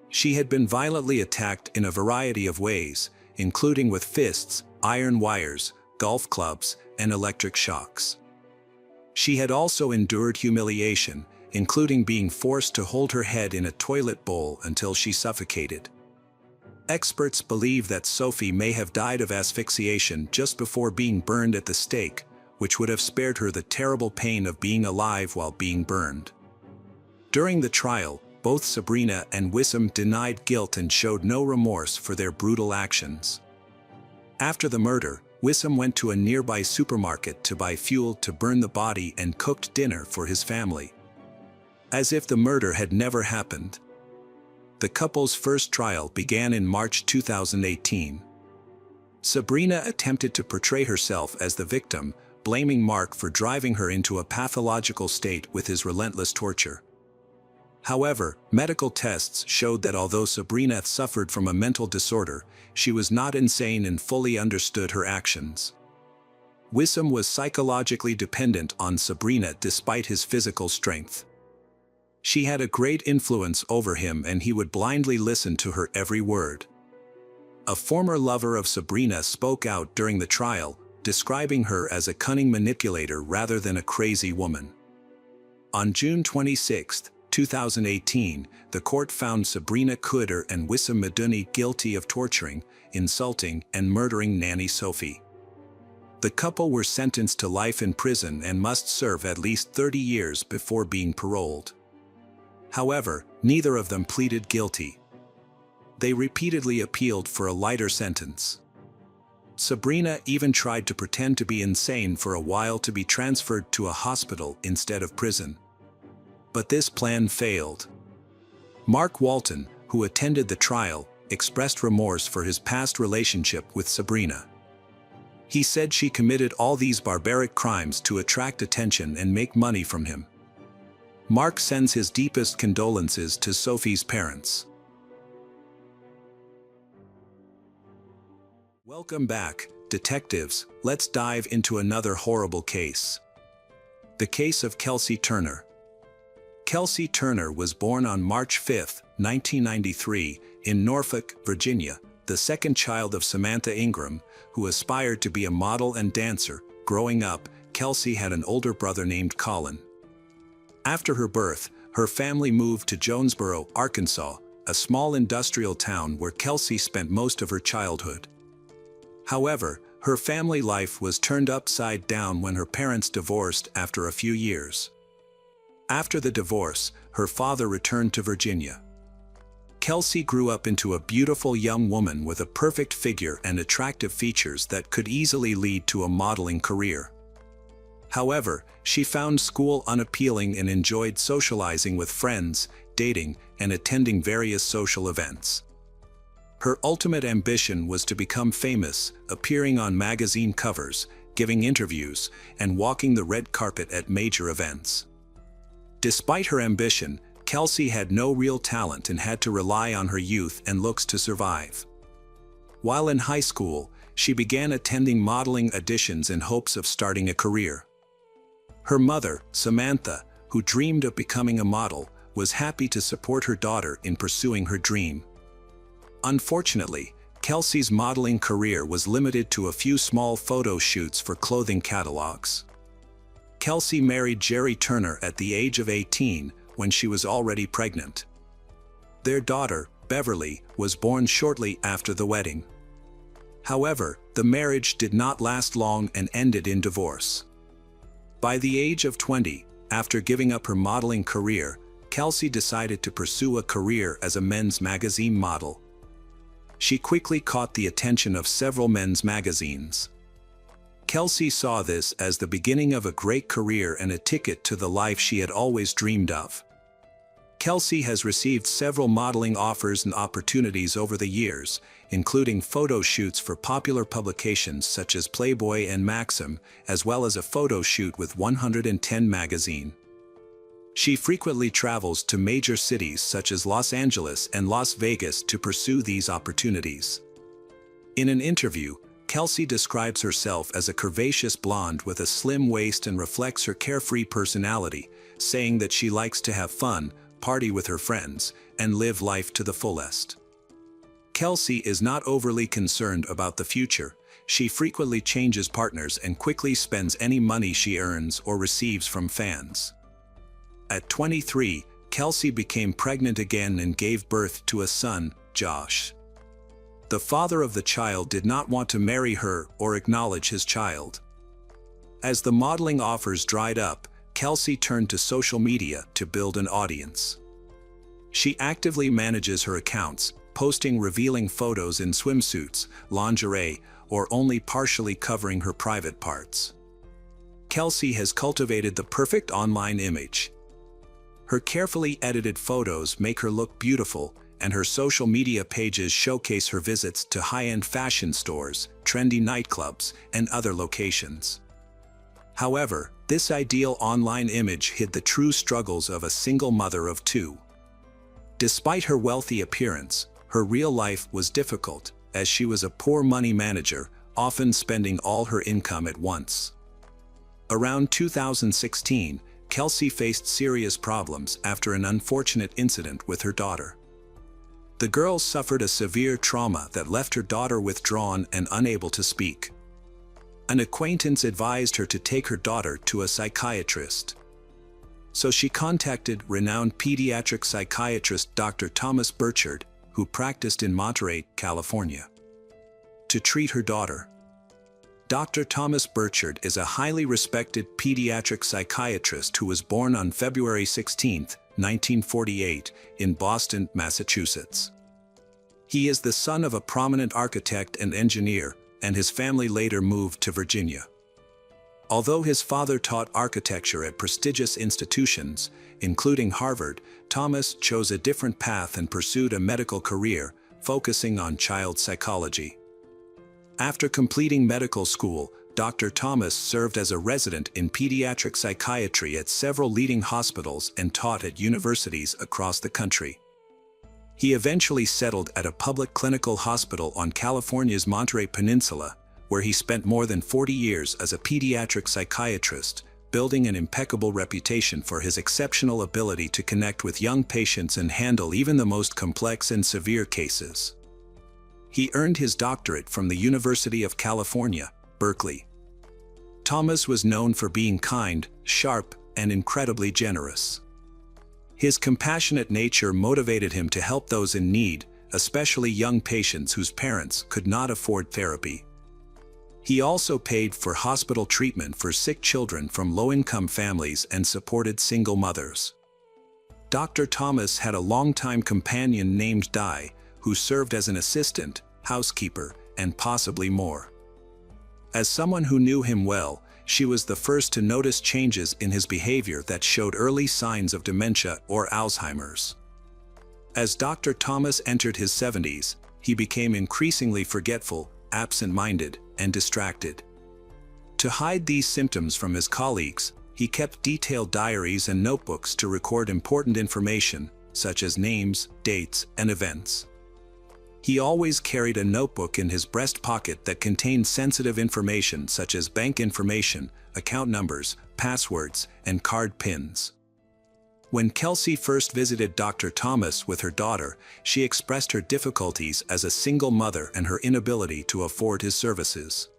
She had been violently attacked in a variety of ways, including with fists, iron wires, golf clubs, and electric shocks. She had also endured humiliation, including being forced to hold her head in a toilet bowl until she suffocated. Experts believe that Sophie may have died of asphyxiation just before being burned at the stake, which would have spared her the terrible pain of being alive while being burned. During the trial, both Sabrina and Wissam denied guilt and showed no remorse for their brutal actions. After the murder, Wissam went to a nearby supermarket to buy fuel to burn the body and cooked dinner for his family, as if the murder had never happened. The couple's first trial began in March 2018. Sabrina attempted to portray herself as the victim, blaming Mark for driving her into a pathological state with his relentless torture. However, medical tests showed that although Sabrina suffered from a mental disorder, she was not insane and fully understood her actions. Wissam was psychologically dependent on Sabrina despite his physical strength. She had a great influence over him and he would blindly listen to her every word. A former lover of Sabrina spoke out during the trial, describing her as a cunning manipulator rather than a crazy woman. On June 26, 2018, the court found Sabrina Khudr and Wissam Maduni guilty of torturing, insulting, and murdering Nanny Sophie. The couple were sentenced to life in prison and must serve at least 30 years before being paroled. However, neither of them pleaded guilty. They repeatedly appealed for a lighter sentence. Sabrina even tried to pretend to be insane for a while to be transferred to a hospital instead of prison. But this plan failed. Mark Walton, who attended the trial, expressed remorse for his past relationship with Sabrina. He said she committed all these barbaric crimes to attract attention and make money from him. Mark sends his deepest condolences to Sophie's parents. Welcome back, detectives. Let's dive into another horrible case. The case of Kelsey Turner. Kelsey Turner was born on March 5, 1993, in Norfolk, Virginia, the second child of Samantha Ingram, who aspired to be a model and dancer. Growing up, Kelsey had an older brother named Colin. After her birth, her family moved to Jonesboro, Arkansas, a small industrial town where Kelsey spent most of her childhood. However, her family life was turned upside down when her parents divorced after a few years. After the divorce, her father returned to Virginia. Kelsey grew up into a beautiful young woman with a perfect figure and attractive features that could easily lead to a modeling career. However, she found school unappealing and enjoyed socializing with friends, dating, and attending various social events. Her ultimate ambition was to become famous, appearing on magazine covers, giving interviews, and walking the red carpet at major events. Despite her ambition, Kelsey had no real talent and had to rely on her youth and looks to survive. While in high school, she began attending modeling auditions in hopes of starting a career. Her mother, Samantha, who dreamed of becoming a model, was happy to support her daughter in pursuing her dream. Unfortunately, Kelsey's modeling career was limited to a few small photo shoots for clothing catalogs. Kelsey married Jerry Turner at the age of 18, when she was already pregnant. Their daughter, Beverly, was born shortly after the wedding. However, the marriage did not last long and ended in divorce. By the age of 20, after giving up her modeling career, Kelsey decided to pursue a career as a men's magazine model. She quickly caught the attention of several men's magazines. Kelsey saw this as the beginning of a great career and a ticket to the life she had always dreamed of. Kelsey has received several modeling offers and opportunities over the years, including photo shoots for popular publications such as Playboy and Maxim, as well as a photo shoot with 110 magazine. She frequently travels to major cities such as Los Angeles and Las Vegas to pursue these opportunities. In an interview, Kelsey describes herself as a curvaceous blonde with a slim waist and reflects her carefree personality, saying that she likes to have fun, party with her friends, and live life to the fullest. Kelsey is not overly concerned about the future. She frequently changes partners and quickly spends any money she earns or receives from fans. At 23, Kelsey became pregnant again and gave birth to a son, Josh. The father of the child did not want to marry her or acknowledge his child. As the modeling offers dried up, Kelsey turned to social media to build an audience. She actively manages her accounts, posting revealing photos in swimsuits, lingerie, or only partially covering her private parts. Kelsey has cultivated the perfect online image. Her carefully edited photos make her look beautiful, and her social media pages showcase her visits to high-end fashion stores, trendy nightclubs, and other locations. However, this ideal online image hid the true struggles of a single mother of two. Despite her wealthy appearance, her real life was difficult, as she was a poor money manager, often spending all her income at once. Around 2016, Kelsey faced serious problems after an unfortunate incident with her daughter. The girl suffered a severe trauma that left her daughter withdrawn and unable to speak. An acquaintance advised her to take her daughter to a psychiatrist. So she contacted renowned pediatric psychiatrist Dr. Thomas Burchard, who practiced in Monterey, California, to treat her daughter. Dr. Thomas Burchard is a highly respected pediatric psychiatrist who was born on February 16, 1948, in Boston, Massachusetts. He is the son of a prominent architect and engineer, and his family later moved to Virginia. Although his father taught architecture at prestigious institutions, including Harvard, Thomas chose a different path and pursued a medical career, focusing on child psychology. After completing medical school, Dr. Thomas served as a resident in pediatric psychiatry at several leading hospitals and taught at universities across the country. He eventually settled at a public clinical hospital on California's Monterey Peninsula, where he spent more than 40 years as a pediatric psychiatrist, building an impeccable reputation for his exceptional ability to connect with young patients and handle even the most complex and severe cases. He earned his doctorate from the University of California, Berkeley. Thomas was known for being kind, sharp, and incredibly generous. His compassionate nature motivated him to help those in need, especially young patients whose parents could not afford therapy. He also paid for hospital treatment for sick children from low-income families and supported single mothers. Dr. Thomas had a longtime companion named Di, who served as an assistant, housekeeper, and possibly more. As someone who knew him well, she was the first to notice changes in his behavior that showed early signs of dementia or Alzheimer's. As Dr. Thomas entered his 70s, he became increasingly forgetful, absent-minded, and distracted. To hide these symptoms from his colleagues, he kept detailed diaries and notebooks to record important information, such as names, dates, and events. He always carried a notebook in his breast pocket that contained sensitive information such as bank information, account numbers, passwords, and card PINs. When Kelsey first visited Dr. Thomas with her daughter, she expressed her difficulties as a single mother and her inability to afford his services.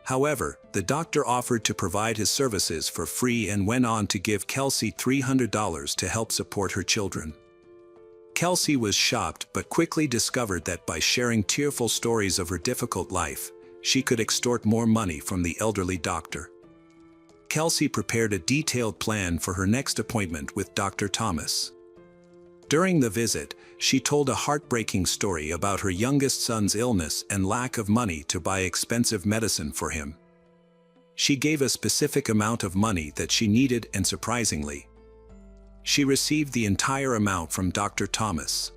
However, the doctor offered to provide his services for free and went on to give Kelsey $300 to help support her children. Kelsey was shocked but quickly discovered that by sharing tearful stories of her difficult life, she could extort more money from the elderly doctor. Kelsey prepared a detailed plan for her next appointment with Dr. Thomas. During the visit, she told a heartbreaking story about her youngest son's illness and lack of money to buy expensive medicine for him. She gave a specific amount of money that she needed, and surprisingly, she received the entire amount from Dr. Thomas.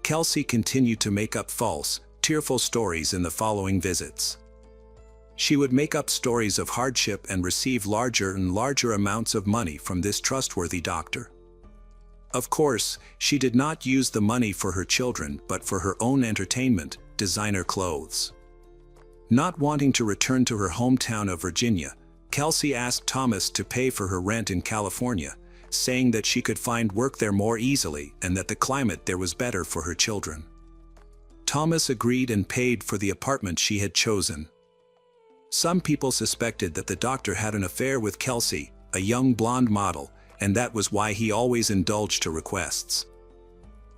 Kelsey continued to make up false, tearful stories in the following visits. She would make up stories of hardship and receive larger and larger amounts of money from this trustworthy doctor. Of course, she did not use the money for her children but for her own entertainment, designer clothes. Not wanting to return to her hometown of Virginia, Kelsey asked Thomas to pay for her rent in California, saying that she could find work there more easily and that the climate there was better for her children. Thomas agreed and paid for the apartment she had chosen. Some people suspected that the doctor had an affair with Kelsey, a young blonde model, and that was why he always indulged her requests.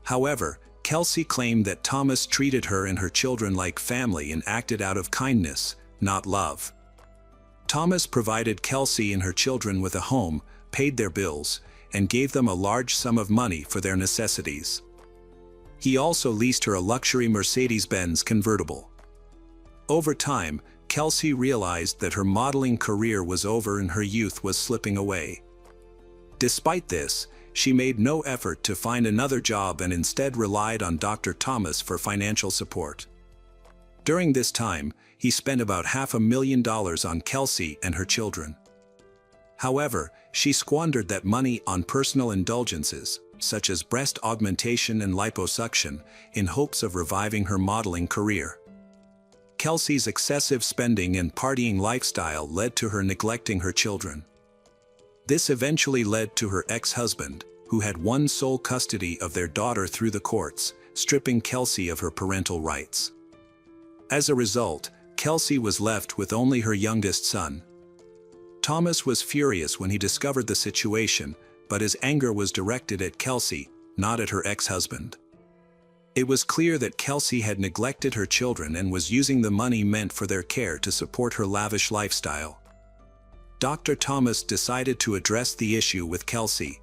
However, Kelsey claimed that Thomas treated her and her children like family and acted out of kindness, not love. Thomas provided Kelsey and her children with a home, paid their bills, and gave them a large sum of money for their necessities. He also leased her a luxury Mercedes-Benz convertible. Over time, Kelsey realized that her modeling career was over and her youth was slipping away. Despite this, she made no effort to find another job and instead relied on Dr. Thomas for financial support. During this time, he spent about $500,000 on Kelsey and her children. However, she squandered that money on personal indulgences, such as breast augmentation and liposuction, in hopes of reviving her modeling career. Kelsey's excessive spending and partying lifestyle led to her neglecting her children. This eventually led to her ex-husband, who had won sole custody of their daughter through the courts, stripping Kelsey of her parental rights. As a result, Kelsey was left with only her youngest son. Thomas was furious when he discovered the situation, but his anger was directed at Kelsey, not at her ex-husband. It was clear that Kelsey had neglected her children and was using the money meant for their care to support her lavish lifestyle. Dr. Thomas decided to address the issue with Kelsey,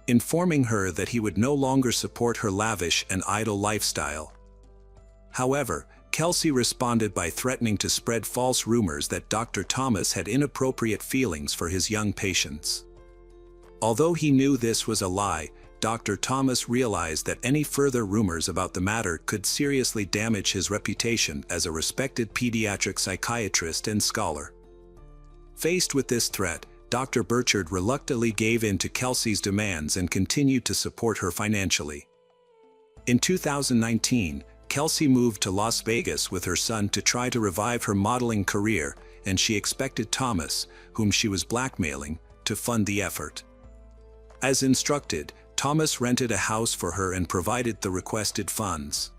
informing her that he would no longer support her lavish and idle lifestyle. However, Kelsey responded by threatening to spread false rumors that Dr. Thomas had inappropriate feelings for his young patients. Although he knew this was a lie, Dr. Thomas realized that any further rumors about the matter could seriously damage his reputation as a respected pediatric psychiatrist and scholar. Faced with this threat, Dr. Burchard reluctantly gave in to Kelsey's demands and continued to support her financially. In 2019, Kelsey moved to Las Vegas with her son to try to revive her modeling career, and she expected Thomas, whom she was blackmailing, to fund the effort. As instructed, Thomas rented a house for her and provided the requested funds.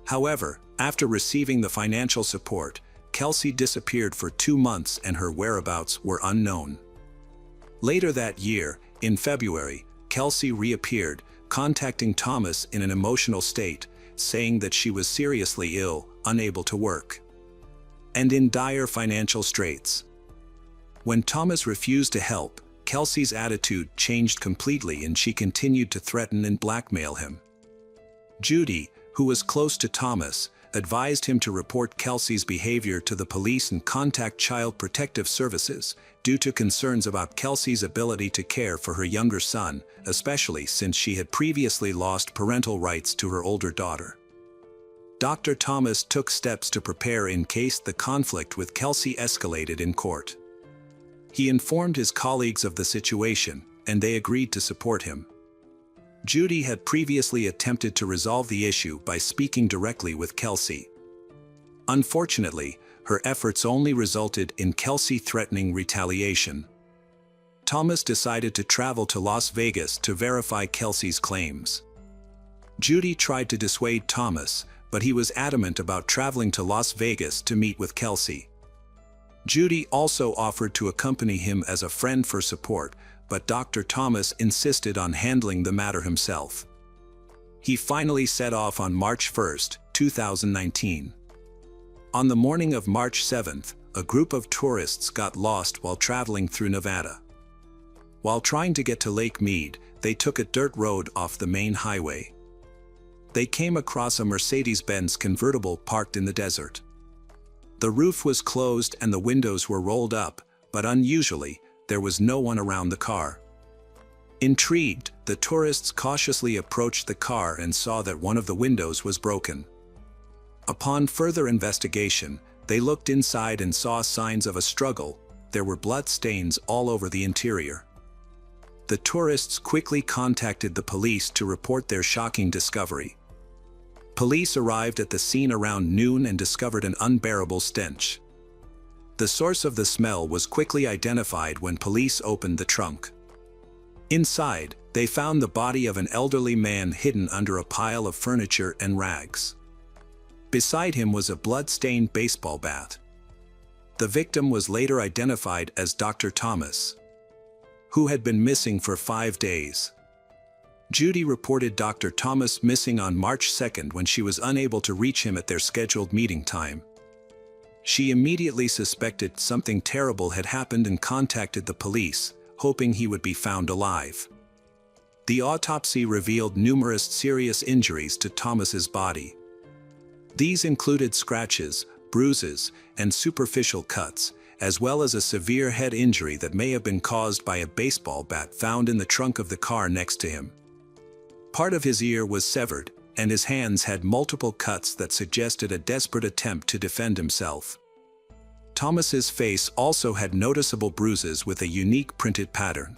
However, after receiving the financial support, Kelsey disappeared for 2 months and her whereabouts were unknown. Later that year, in February, Kelsey reappeared, contacting Thomas in an emotional state, saying that she was seriously ill, unable to work, and in dire financial straits. When Thomas refused to help, Kelsey's attitude changed completely and she continued to threaten and blackmail him. Judy, who was close to Thomas, advised him to report Kelsey's behavior to the police and contact Child Protective Services, due to concerns about Kelsey's ability to care for her younger son, especially since she had previously lost parental rights to her older daughter. Dr. Thomas took steps to prepare in case the conflict with Kelsey escalated in court. He informed his colleagues of the situation, and they agreed to support him. Judy had previously attempted to resolve the issue by speaking directly with Kelsey. Unfortunately, her efforts only resulted in Kelsey threatening retaliation. Thomas decided to travel to Las Vegas to verify Kelsey's claims. Judy tried to dissuade Thomas, but he was adamant about traveling to Las Vegas to meet with Kelsey. Judy also offered to accompany him as a friend for support, but Dr. Thomas insisted on handling the matter himself. He finally set off on March 1, 2019. On the morning of March 7th, a group of tourists got lost while traveling through Nevada. While trying to get to Lake Mead, they took a dirt road off the main highway. They came across a Mercedes-Benz convertible parked in the desert. The roof was closed and the windows were rolled up, but unusually, there was no one around the car. Intrigued, the tourists cautiously approached the car and saw that one of the windows was broken. Upon further investigation, they looked inside and saw signs of a struggle. There were blood stains all over the interior. The tourists quickly contacted the police to report their shocking discovery. Police arrived at the scene around noon and discovered an unbearable stench. The source of the smell was quickly identified when police opened the trunk. Inside, they found the body of an elderly man hidden under a pile of furniture and rags. Beside him was a blood-stained baseball bat. The victim was later identified as Dr. Thomas, who had been missing for 5 days. Judy reported Dr. Thomas missing on March 2nd when she was unable to reach him at their scheduled meeting time. She immediately suspected something terrible had happened and contacted the police, hoping he would be found alive. The autopsy revealed numerous serious injuries to Thomas's body. These included scratches, bruises, and superficial cuts, as well as a severe head injury that may have been caused by a baseball bat found in the trunk of the car next to him. Part of his ear was severed, and his hands had multiple cuts that suggested a desperate attempt to defend himself. Thomas's face also had noticeable bruises with a unique printed pattern.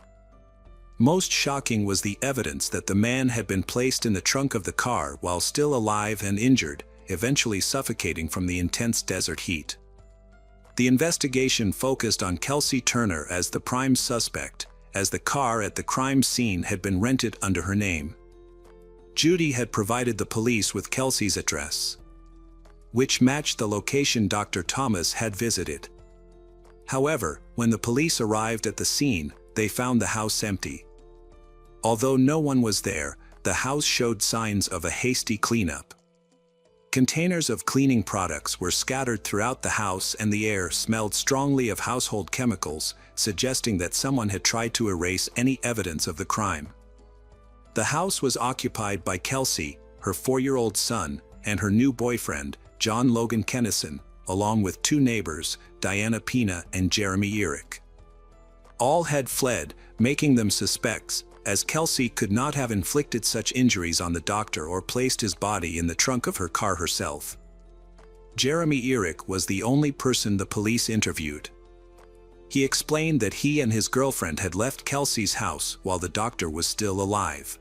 Most shocking was the evidence that the man had been placed in the trunk of the car while still alive and injured, eventually suffocating from the intense desert heat. The investigation focused on Kelsey Turner as the prime suspect, as the car at the crime scene had been rented under her name. Judy had provided the police with Kelsey's address, which matched the location Dr. Thomas had visited. However, when the police arrived at the scene, they found the house empty. Although no one was there, the house showed signs of a hasty cleanup. Containers of cleaning products were scattered throughout the house and the air smelled strongly of household chemicals, suggesting that someone had tried to erase any evidence of the crime. The house was occupied by Kelsey, her 4-year-old son, and her new boyfriend, John Logan Kennison, along with 2 neighbors, Diana Pina and Jeremy Eric. All had fled, making them suspects, as Kelsey could not have inflicted such injuries on the doctor or placed his body in the trunk of her car herself. Jeremy Eric was the only person the police interviewed. He explained that he and his girlfriend had left Kelsey's house while the doctor was still alive.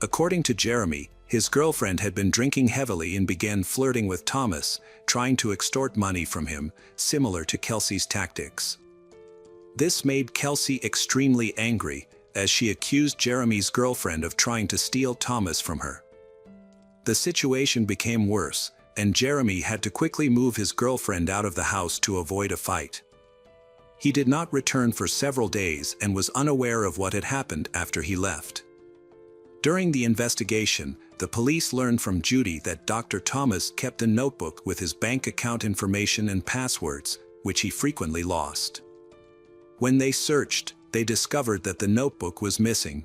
According to Jeremy, his girlfriend had been drinking heavily and began flirting with Thomas, trying to extort money from him, similar to Kelsey's tactics. This made Kelsey extremely angry, as she accused Jeremy's girlfriend of trying to steal Thomas from her. The situation became worse, and Jeremy had to quickly move his girlfriend out of the house to avoid a fight. He did not return for several days and was unaware of what had happened after he left. During the investigation, the police learned from Judy that Dr. Thomas kept a notebook with his bank account information and passwords, which he frequently lost. When they searched, they discovered that the notebook was missing.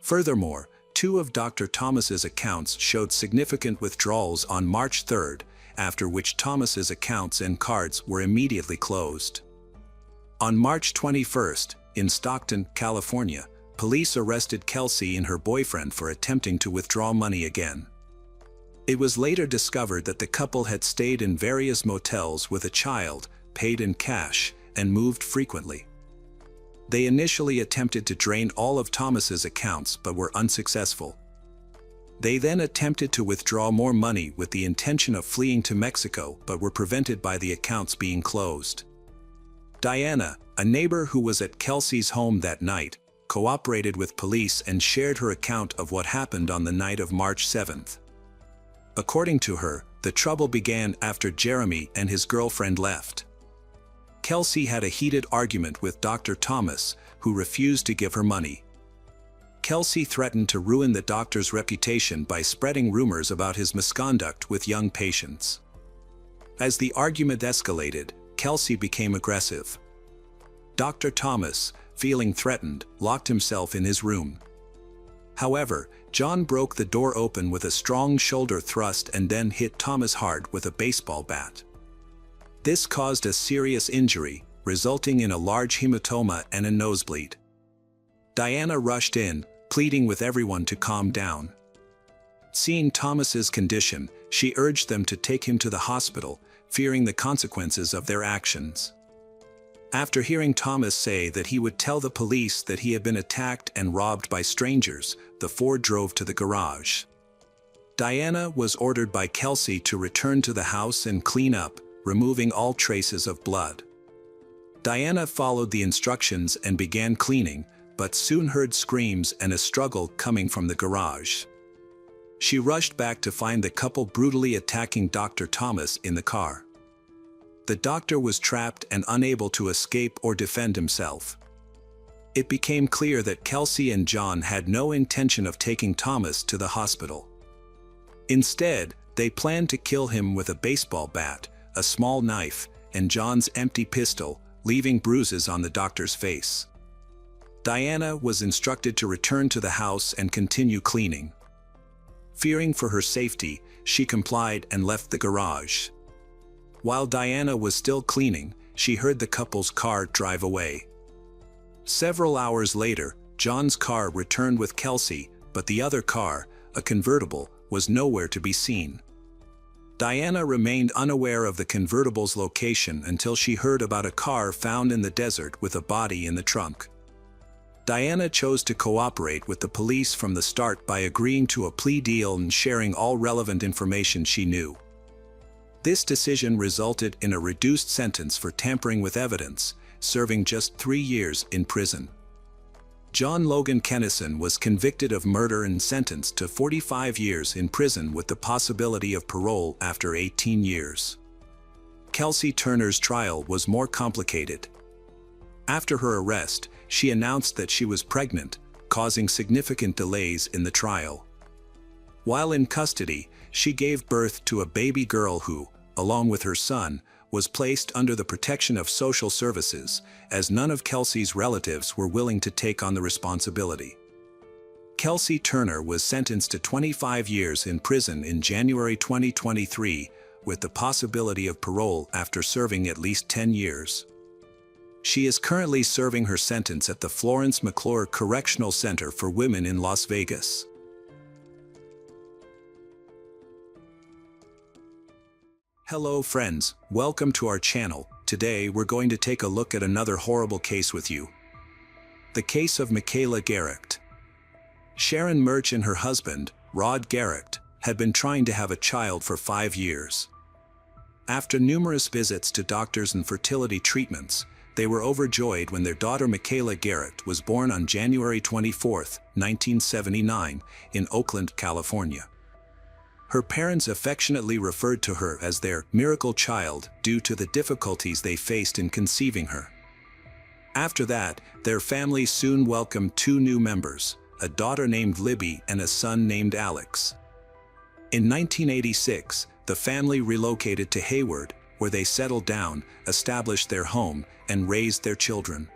Furthermore, 2 of Dr. Thomas's accounts showed significant withdrawals on March 3rd, after which Thomas's accounts and cards were immediately closed. On March 21st, in Stockton, California, police arrested Kelsey and her boyfriend for attempting to withdraw money again. It was later discovered that the couple had stayed in various motels with a child, paid in cash, and moved frequently. They initially attempted to drain all of Thomas's accounts but were unsuccessful. They then attempted to withdraw more money with the intention of fleeing to Mexico but were prevented by the accounts being closed. Diana, a neighbor who was at Kelsey's home that night, cooperated with police and shared her account of what happened on the night of March 7th. According to her, the trouble began after Jeremy and his girlfriend left. Kelsey had a heated argument with Dr. Thomas, who refused to give her money. Kelsey threatened to ruin the doctor's reputation by spreading rumors about his misconduct with young patients. As the argument escalated, Kelsey became aggressive. Dr. Thomas, feeling threatened, locked himself in his room. However, John broke the door open with a strong shoulder thrust and then hit Thomas hard with a baseball bat. This caused a serious injury, resulting in a large hematoma and a nosebleed. Diana rushed in, pleading with everyone to calm down. Seeing Thomas's condition, she urged them to take him to the hospital, fearing the consequences of their actions. After hearing Thomas say that he would tell the police that he had been attacked and robbed by strangers, the 4 drove to the garage. Diana was ordered by Kelsey to return to the house and clean up, removing all traces of blood. Diana followed the instructions and began cleaning, but soon heard screams and a struggle coming from the garage. She rushed back to find the couple brutally attacking Dr. Thomas in the car. The doctor was trapped and unable to escape or defend himself. It became clear that Kelsey and John had no intention of taking Thomas to the hospital. Instead, they planned to kill him with a baseball bat, a small knife, and John's empty pistol, leaving bruises on the doctor's face. Diana was instructed to return to the house and continue cleaning. Fearing for her safety, she complied and left the garage. While Diana was still cleaning, she heard the couple's car drive away. Several hours later, John's car returned with Kelsey, but the other car, a convertible, was nowhere to be seen. Diana remained unaware of the convertible's location until she heard about a car found in the desert with a body in the trunk. Diana chose to cooperate with the police from the start by agreeing to a plea deal and sharing all relevant information she knew. This decision resulted in a reduced sentence for tampering with evidence, serving just 3 years in prison. John Logan Kennison was convicted of murder and sentenced to 45 years in prison with the possibility of parole after 18 years. Kelsey Turner's trial was more complicated. After her arrest, she announced that she was pregnant, causing significant delays in the trial. While in custody, she gave birth to a baby girl who, along with her son, was placed under the protection of social services, as none of Kelsey's relatives were willing to take on the responsibility. Kelsey Turner was sentenced to 25 years in prison in January 2023, with the possibility of parole after serving at least 10 years. She is currently serving her sentence at the Florence McClure Correctional Center for Women in Las Vegas. Hello friends, welcome to our channel. Today we're going to take a look at another horrible case with you. The case of Michaela Garrecht. Sharon Murch and her husband, Rod Garrecht, had been trying to have a child for 5 years. After numerous visits to doctors and fertility treatments, they were overjoyed when their daughter Michaela Garrecht was born on January 24, 1979, in Oakland, California. Her parents affectionately referred to her as their miracle child due to the difficulties they faced in conceiving her. After that, their family soon welcomed 2 new members, a daughter named Libby and a son named Alex. In 1986, the family relocated to Hayward, where they settled down, established their home, and raised their children.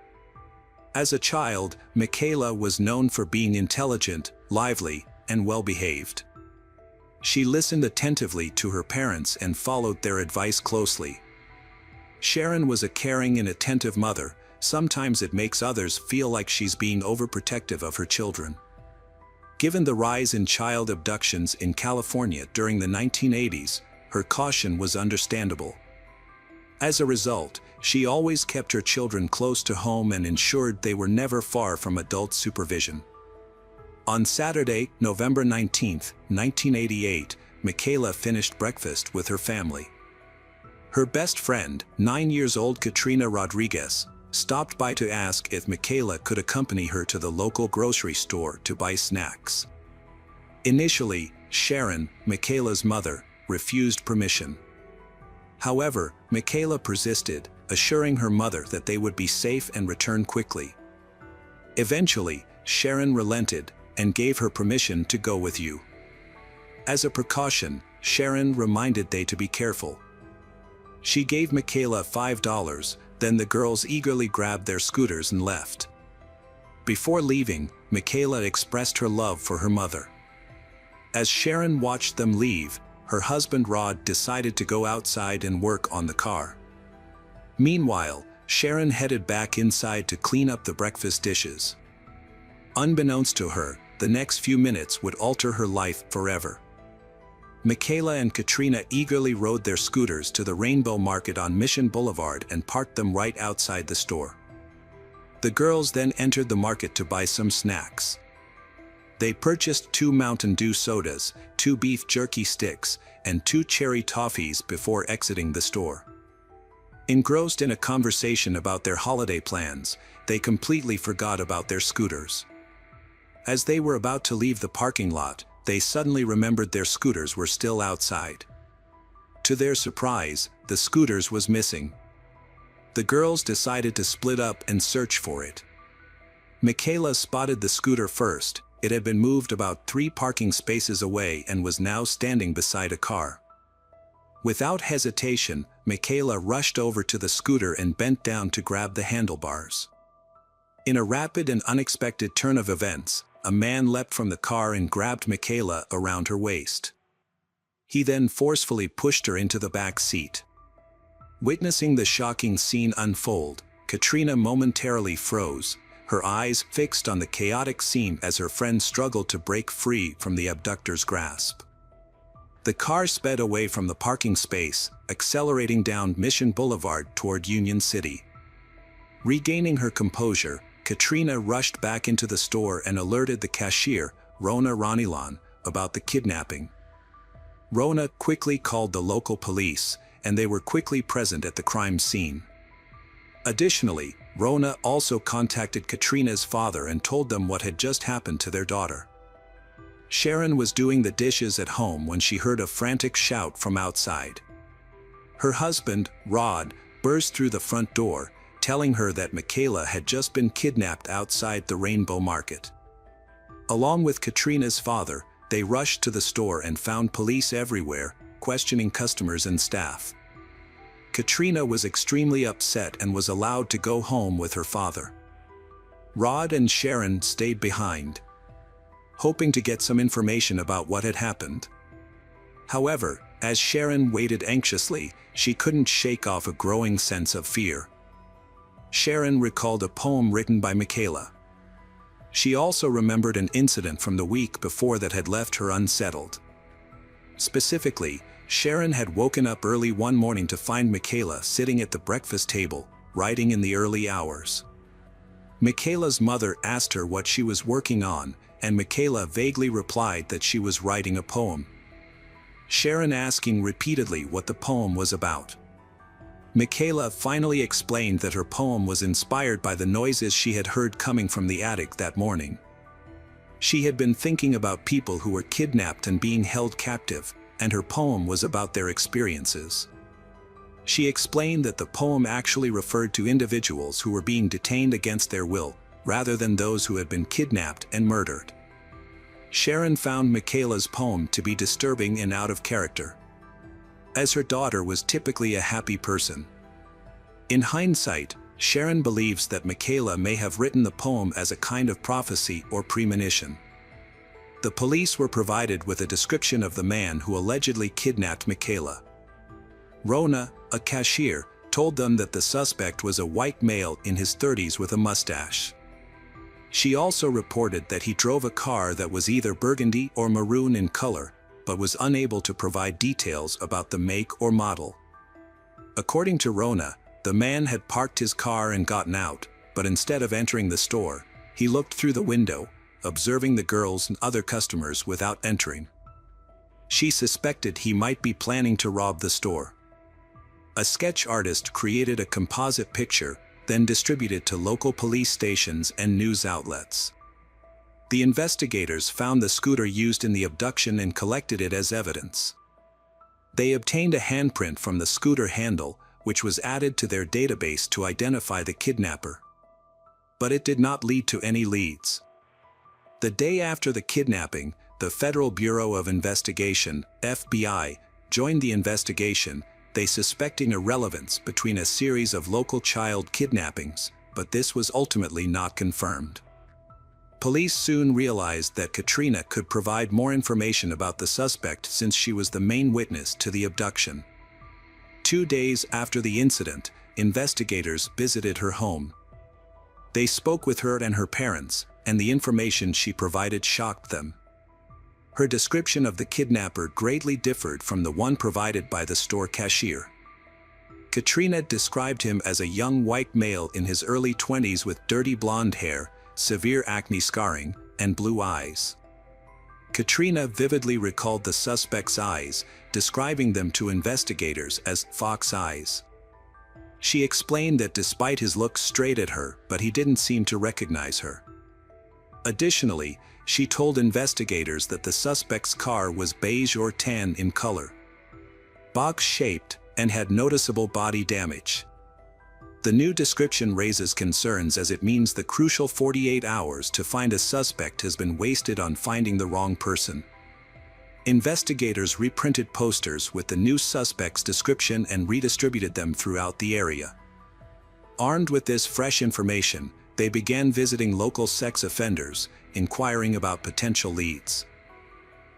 As a child, Michaela was known for being intelligent, lively, and well-behaved. She listened attentively to her parents and followed their advice closely. Sharon was a caring and attentive mother. Sometimes it makes others feel like she's being overprotective of her children. Given the rise in child abductions in California during the 1980s, her caution was understandable. As a result, she always kept her children close to home and ensured they were never far from adult supervision. On Saturday, November 19, 1988, Michaela finished breakfast with her family. Her best friend, 9-year-old Katrina Rodriguez, stopped by to ask if Michaela could accompany her to the local grocery store to buy snacks. Initially, Sharon, Michaela's mother, refused permission. However, Michaela persisted, assuring her mother that they would be safe and return quickly. Eventually, Sharon relented and gave her permission to go with you. As a precaution, Sharon reminded they to be careful. She gave Michaela $5, then the girls eagerly grabbed their scooters and left. Before leaving, Michaela expressed her love for her mother. As Sharon watched them leave, her husband Rod decided to go outside and work on the car. Meanwhile, Sharon headed back inside to clean up the breakfast dishes. Unbeknownst to her, the next few minutes would alter her life forever. Michaela and Katrina eagerly rode their scooters to the Rainbow Market on Mission Boulevard and parked them right outside the store. The girls then entered the market to buy some snacks. They purchased 2 Mountain Dew sodas, 2 beef jerky sticks, and 2 cherry toffees before exiting the store. Engrossed in a conversation about their holiday plans, they completely forgot about their scooters. As they were about to leave the parking lot, they suddenly remembered their scooters were still outside. To their surprise, the scooters was missing. The girls decided to split up and search for it. Michaela spotted the scooter first. It had been moved about 3 parking spaces away and was now standing beside a car. Without hesitation, Michaela rushed over to the scooter and bent down to grab the handlebars. In a rapid and unexpected turn of events, a man leapt from the car and grabbed Michaela around her waist. He then forcefully pushed her into the back seat. Witnessing the shocking scene unfold, Katrina momentarily froze, her eyes fixed on the chaotic scene as her friend struggled to break free from the abductor's grasp. The car sped away from the parking space, accelerating down Mission Boulevard toward Union City. Regaining her composure, Katrina rushed back into the store and alerted the cashier, Rona Ranilan, about the kidnapping. Rona quickly called the local police, and they were quickly present at the crime scene. Additionally, Rona also contacted Katrina's father and told them what had just happened to their daughter. Sharon was doing the dishes at home when she heard a frantic shout from outside. Her husband, Rod, burst through the front door, telling her that Michaela had just been kidnapped outside the Rainbow Market. Along with Katrina's father, they rushed to the store and found police everywhere, questioning customers and staff. Katrina was extremely upset and was allowed to go home with her father. Rod and Sharon stayed behind, hoping to get some information about what had happened. However, as Sharon waited anxiously, she couldn't shake off a growing sense of fear. Sharon recalled a poem written by Michaela. She also remembered an incident from the week before that had left her unsettled. Specifically, Sharon had woken up early one morning to find Michaela sitting at the breakfast table, writing in the early hours. Michaela's mother asked her what she was working on, and Michaela vaguely replied that she was writing a poem. Sharon asking repeatedly what the poem was about. Michaela finally explained that her poem was inspired by the noises she had heard coming from the attic that morning. She had been thinking about people who were kidnapped and being held captive, and her poem was about their experiences. She explained that the poem actually referred to individuals who were being detained against their will, rather than those who had been kidnapped and murdered. Sharon found Michaela's poem to be disturbing and out of character, as her daughter was typically a happy person. In hindsight, Sharon believes that Michaela may have written the poem as a kind of prophecy or premonition. The police were provided with a description of the man who allegedly kidnapped Michaela. Rona, a cashier, told them that the suspect was a white male in his 30s with a mustache. She also reported that he drove a car that was either burgundy or maroon in color, but was unable to provide details about the make or model. According to Rona, the man had parked his car and gotten out, but instead of entering the store, he looked through the window, observing the girls and other customers without entering. She suspected he might be planning to rob the store. A sketch artist created a composite picture, then distributed to local police stations and news outlets. The investigators found the scooter used in the abduction and collected it as evidence. They obtained a handprint from the scooter handle, which was added to their database to identify the kidnapper. But it did not lead to any leads. The day after the kidnapping, the Federal Bureau of Investigation, FBI, joined the investigation, they suspecting a relevance between a series of local child kidnappings, but this was ultimately not confirmed. Police soon realized that Katrina could provide more information about the suspect since she was the main witness to the abduction. 2 days after the incident, investigators visited her home. They spoke with her and her parents, and the information she provided shocked them. Her description of the kidnapper greatly differed from the one provided by the store cashier. Katrina described him as a young white male in his early 20s with dirty blonde hair, severe acne scarring, and blue eyes. Katrina vividly recalled the suspect's eyes, describing them to investigators as fox eyes. She explained that despite his look straight at her, but he didn't seem to recognize her. Additionally, she told investigators that the suspect's car was beige or tan in color, box-shaped, and had noticeable body damage. The new description raises concerns as it means the crucial 48 hours to find a suspect has been wasted on finding the wrong person. Investigators reprinted posters with the new suspect's description and redistributed them throughout the area. Armed with this fresh information, they began visiting local sex offenders, inquiring about potential leads.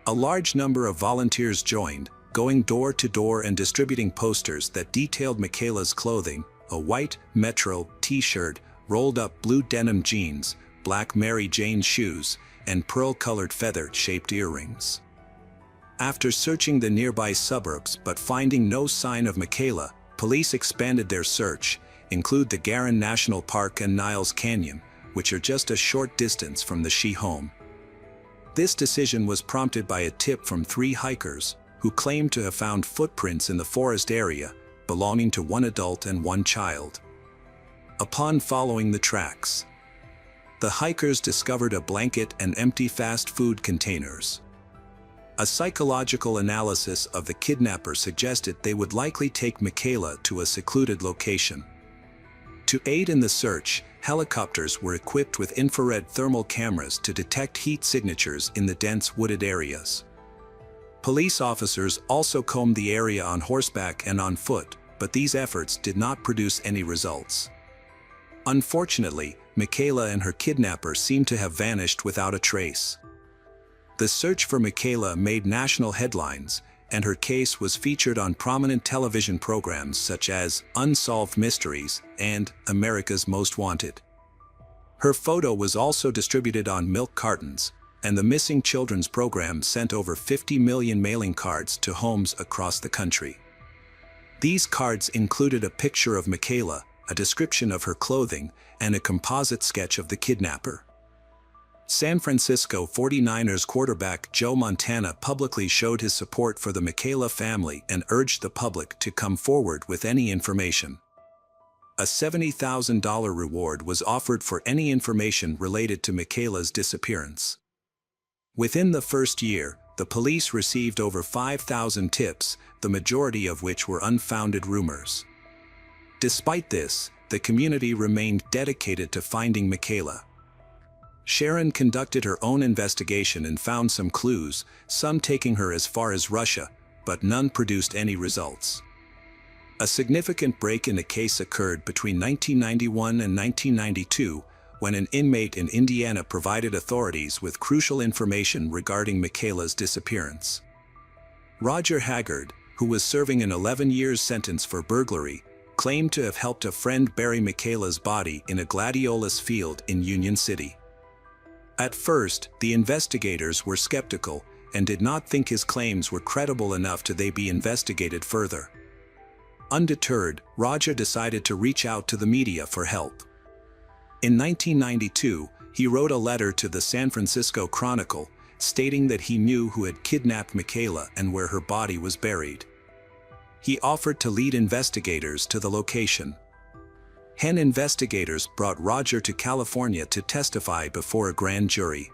A large number of volunteers joined, going door to door and distributing posters that detailed Michaela's clothing: a white Metro t-shirt, rolled-up blue denim jeans, black Mary Jane shoes, and pearl-colored feather-shaped earrings. After searching the nearby suburbs but finding no sign of Michaela, police expanded their search, include the Garin National Park and Niles Canyon, which are just a short distance from the She home. This decision was prompted by a tip from 3 hikers, who claimed to have found footprints in the forest area, belonging to 1 adult and 1 child. Upon following the tracks, the hikers discovered a blanket and empty fast food containers. A psychological analysis of the kidnapper suggested they would likely take Michaela to a secluded location. To aid in the search, helicopters were equipped with infrared thermal cameras to detect heat signatures in the dense wooded areas. Police officers also combed the area on horseback and on foot, but these efforts did not produce any results. Unfortunately, Michaela and her kidnapper seemed to have vanished without a trace. The search for Michaela made national headlines, and her case was featured on prominent television programs such as Unsolved Mysteries and America's Most Wanted. Her photo was also distributed on milk cartons, and the Missing Children's program sent over 50 million mailing cards to homes across the country. These cards included a picture of Michaela, a description of her clothing, and a composite sketch of the kidnapper. San Francisco 49ers quarterback Joe Montana publicly showed his support for the Michaela family and urged the public to come forward with any information. A $70,000 reward was offered for any information related to Michaela's disappearance. Within the first year, the police received over 5,000 tips, the majority of which were unfounded rumors. Despite this, the community remained dedicated to finding Michaela. Sharon conducted her own investigation and found some clues, some taking her as far as Russia, but none produced any results. A significant break in the case occurred between 1991 and 1992, when an inmate in Indiana provided authorities with crucial information regarding Michaela's disappearance. Roger Haggard, who was serving an 11-year sentence for burglary, claimed to have helped a friend bury Michaela's body in a gladiolus field in Union City. At first, the investigators were skeptical and did not think his claims were credible enough to they be investigated further. Undeterred, Roger decided to reach out to the media for help. In 1992, he wrote a letter to the San Francisco Chronicle, stating that he knew who had kidnapped Michaela and where her body was buried. He offered to lead investigators to the location. Hen investigators brought Roger to California to testify before a grand jury.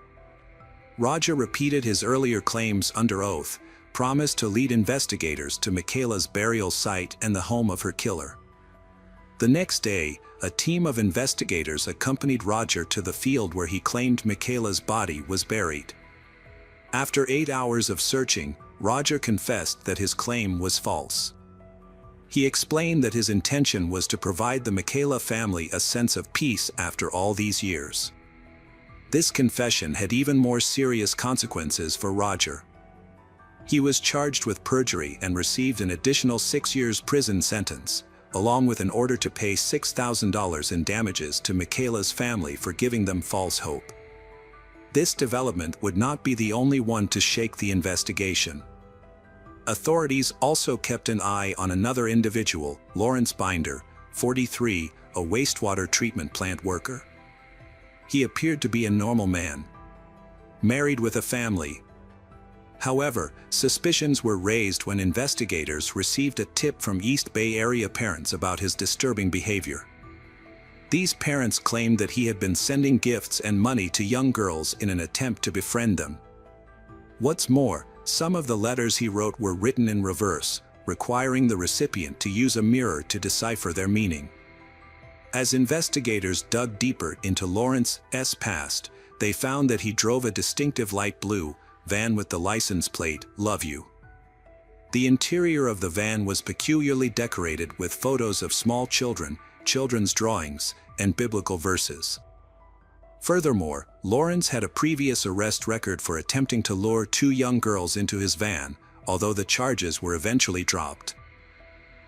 Roger repeated his earlier claims under oath, promised to lead investigators to Michaela's burial site and the home of her killer. The next day, a team of investigators accompanied Roger to the field where he claimed Michaela's body was buried. After 8 hours of searching, Roger confessed that his claim was false. He explained that his intention was to provide the Michaela family a sense of peace after all these years. This confession had even more serious consequences for Roger. He was charged with perjury and received an additional 6 years prison sentence, along with an order to pay $6,000 in damages to Michaela's family for giving them false hope. This development would not be the only one to shake the investigation. Authorities also kept an eye on another individual, Lawrence Binder, 43, a wastewater treatment plant worker. He appeared to be a normal man, married with a family. However, suspicions were raised when investigators received a tip from East Bay Area parents about his disturbing behavior. These parents claimed that he had been sending gifts and money to young girls in an attempt to befriend them. What's more, some of the letters he wrote were written in reverse, requiring the recipient to use a mirror to decipher their meaning. As investigators dug deeper into Lawrence's past, they found that he drove a distinctive light blue van with the license plate, "Love You." The interior of the van was peculiarly decorated with photos of small children, children's drawings, and biblical verses. Furthermore, Lawrence had a previous arrest record for attempting to lure 2 young girls into his van, although the charges were eventually dropped.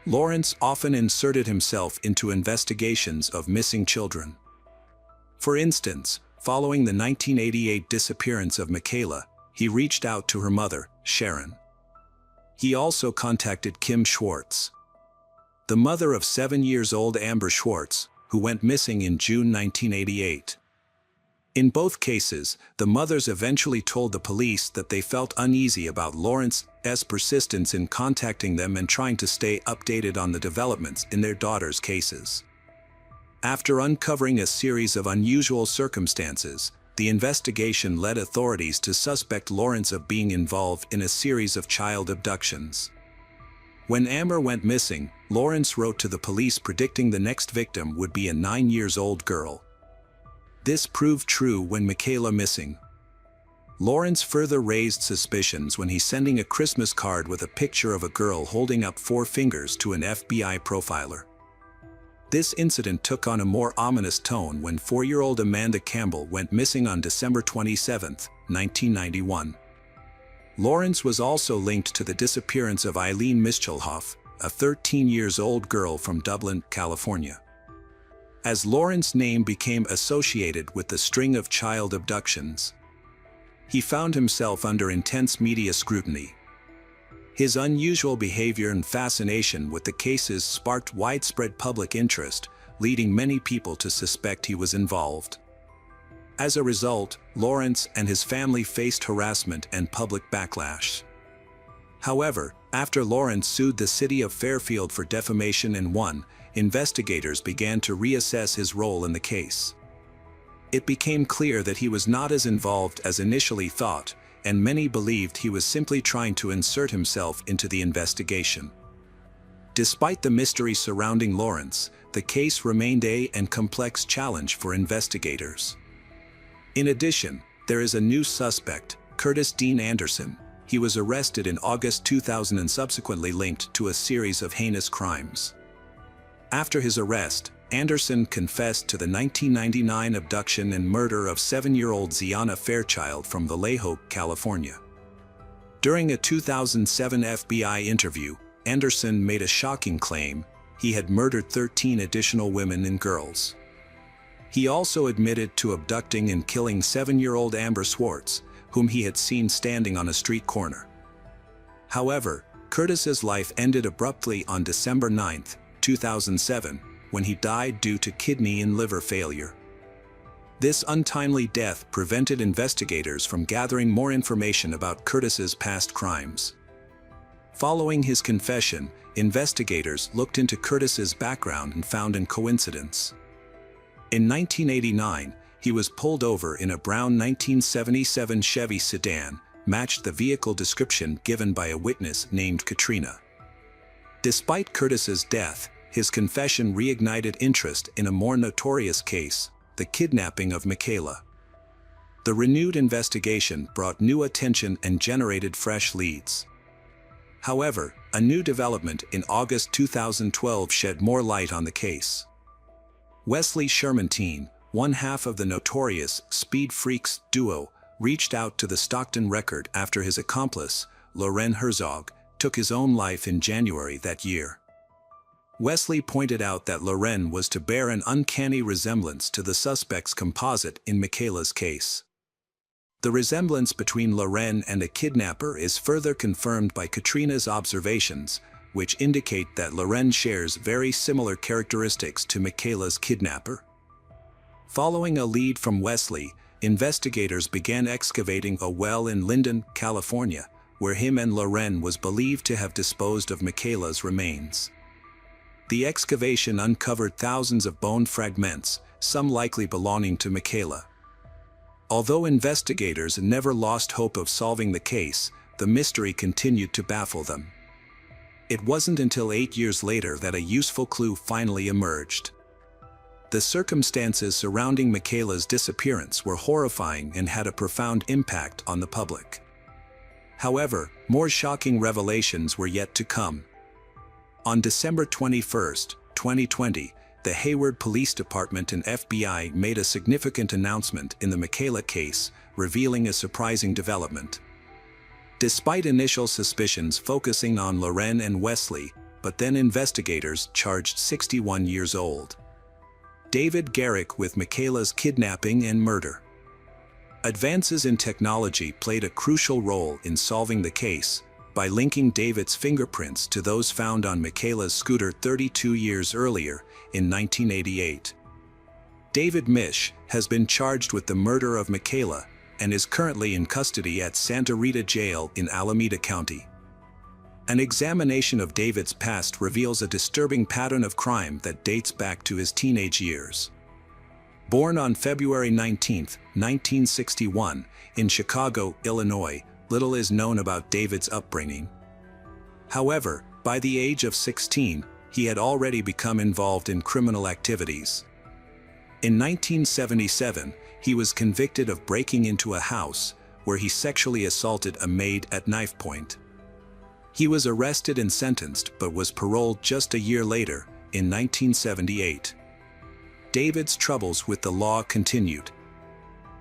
Lawrence often inserted himself into investigations of missing children. For instance, following the 1988 disappearance of Michaela, he reached out to her mother, Sharon. He also contacted Kim Schwartz, the mother of 7-year-old Amber Schwartz, who went missing in June 1988. In both cases, the mothers eventually told the police that they felt uneasy about Lawrence's persistence in contacting them and trying to stay updated on the developments in their daughters' cases. After uncovering a series of unusual circumstances, the investigation led authorities to suspect Lawrence of being involved in a series of child abductions. When Amber went missing, Lawrence wrote to the police predicting the next victim would be a 9-year-old girl. This proved true when Michaela missing. Lawrence further raised suspicions when he sending a Christmas card with a picture of a girl holding up 4 fingers to an FBI profiler. This incident took on a more ominous tone when 4-year-old Amanda Campbell went missing on December 27, 1991. Lawrence was also linked to the disappearance of Eileen Mischelhoff, a 13-year-old girl from Dublin, California. As Lawrence's name became associated with the string of child abductions, he found himself under intense media scrutiny. His unusual behavior and fascination with the cases sparked widespread public interest, leading many people to suspect he was involved. As a result, Lawrence and his family faced harassment and public backlash. However, after Lawrence sued the city of Fairfield for defamation and won, investigators began to reassess his role in the case. It became clear that he was not as involved as initially thought, and many believed he was simply trying to insert himself into the investigation. Despite the mystery surrounding Lawrence, the case remained a complex challenge for investigators. In addition, there is a new suspect, Curtis Dean Anderson. He was arrested in August 2000 and subsequently linked to a series of heinous crimes. After his arrest, Anderson confessed to the 1999 abduction and murder of 7-year-old Ziana Fairchild from Vallejo, California. During a 2007 FBI interview, Anderson made a shocking claim: he had murdered 13 additional women and girls. He also admitted to abducting and killing 7-year-old Amber Swartz, whom he had seen standing on a street corner. However, Curtis's life ended abruptly on December 9, 2007, when he died due to kidney and liver failure. This untimely death prevented investigators from gathering more information about Curtis's past crimes. Following his confession, investigators looked into Curtis's background and found a coincidence. In 1989, he was pulled over in a brown 1977 Chevy sedan, matched the vehicle description given by a witness named Katrina. Despite Curtis's death, his confession reignited interest in a more notorious case, the kidnapping of Michaela. The renewed investigation brought new attention and generated fresh leads. However, a new development in August 2012 shed more light on the case. Wesley Sherman, one half of the notorious Speed Freaks duo, reached out to the Stockton Record after his accomplice, Loren Herzog, took his own life in January that year. Wesley pointed out that Loren was to bear an uncanny resemblance to the suspect's composite in Michaela's case. The resemblance between Loren and the kidnapper is further confirmed by Katrina's observations, which indicate that Loren shares very similar characteristics to Michaela's kidnapper. Following a lead from Wesley, investigators began excavating a well in Linden, California, where him and Loren was believed to have disposed of Michaela's remains. The excavation uncovered thousands of bone fragments, some likely belonging to Michaela. Although investigators never lost hope of solving the case, the mystery continued to baffle them. It wasn't until 8 years later that a useful clue finally emerged. The circumstances surrounding Michaela's disappearance were horrifying and had a profound impact on the public. However, more shocking revelations were yet to come. On December 21, 2020, the Hayward Police Department and FBI made a significant announcement in the Michaela case, revealing a surprising development. Despite initial suspicions focusing on Loren and Wesley, but then investigators charged 61-year-old David Garrick with Michaela's kidnapping and murder. Advances in technology played a crucial role in solving the case, by linking David's fingerprints to those found on Michaela's scooter 32 years earlier, in 1988. David Mish has been charged with the murder of Michaela and is currently in custody at Santa Rita Jail in Alameda County. An examination of David's past reveals a disturbing pattern of crime that dates back to his teenage years. Born on February 19, 1961, in Chicago, Illinois, little is known about David's upbringing. However, by the age of 16, he had already become involved in criminal activities. In 1977, he was convicted of breaking into a house where he sexually assaulted a maid at knife point. He was arrested and sentenced but was paroled just a year later, in 1978. David's troubles with the law continued.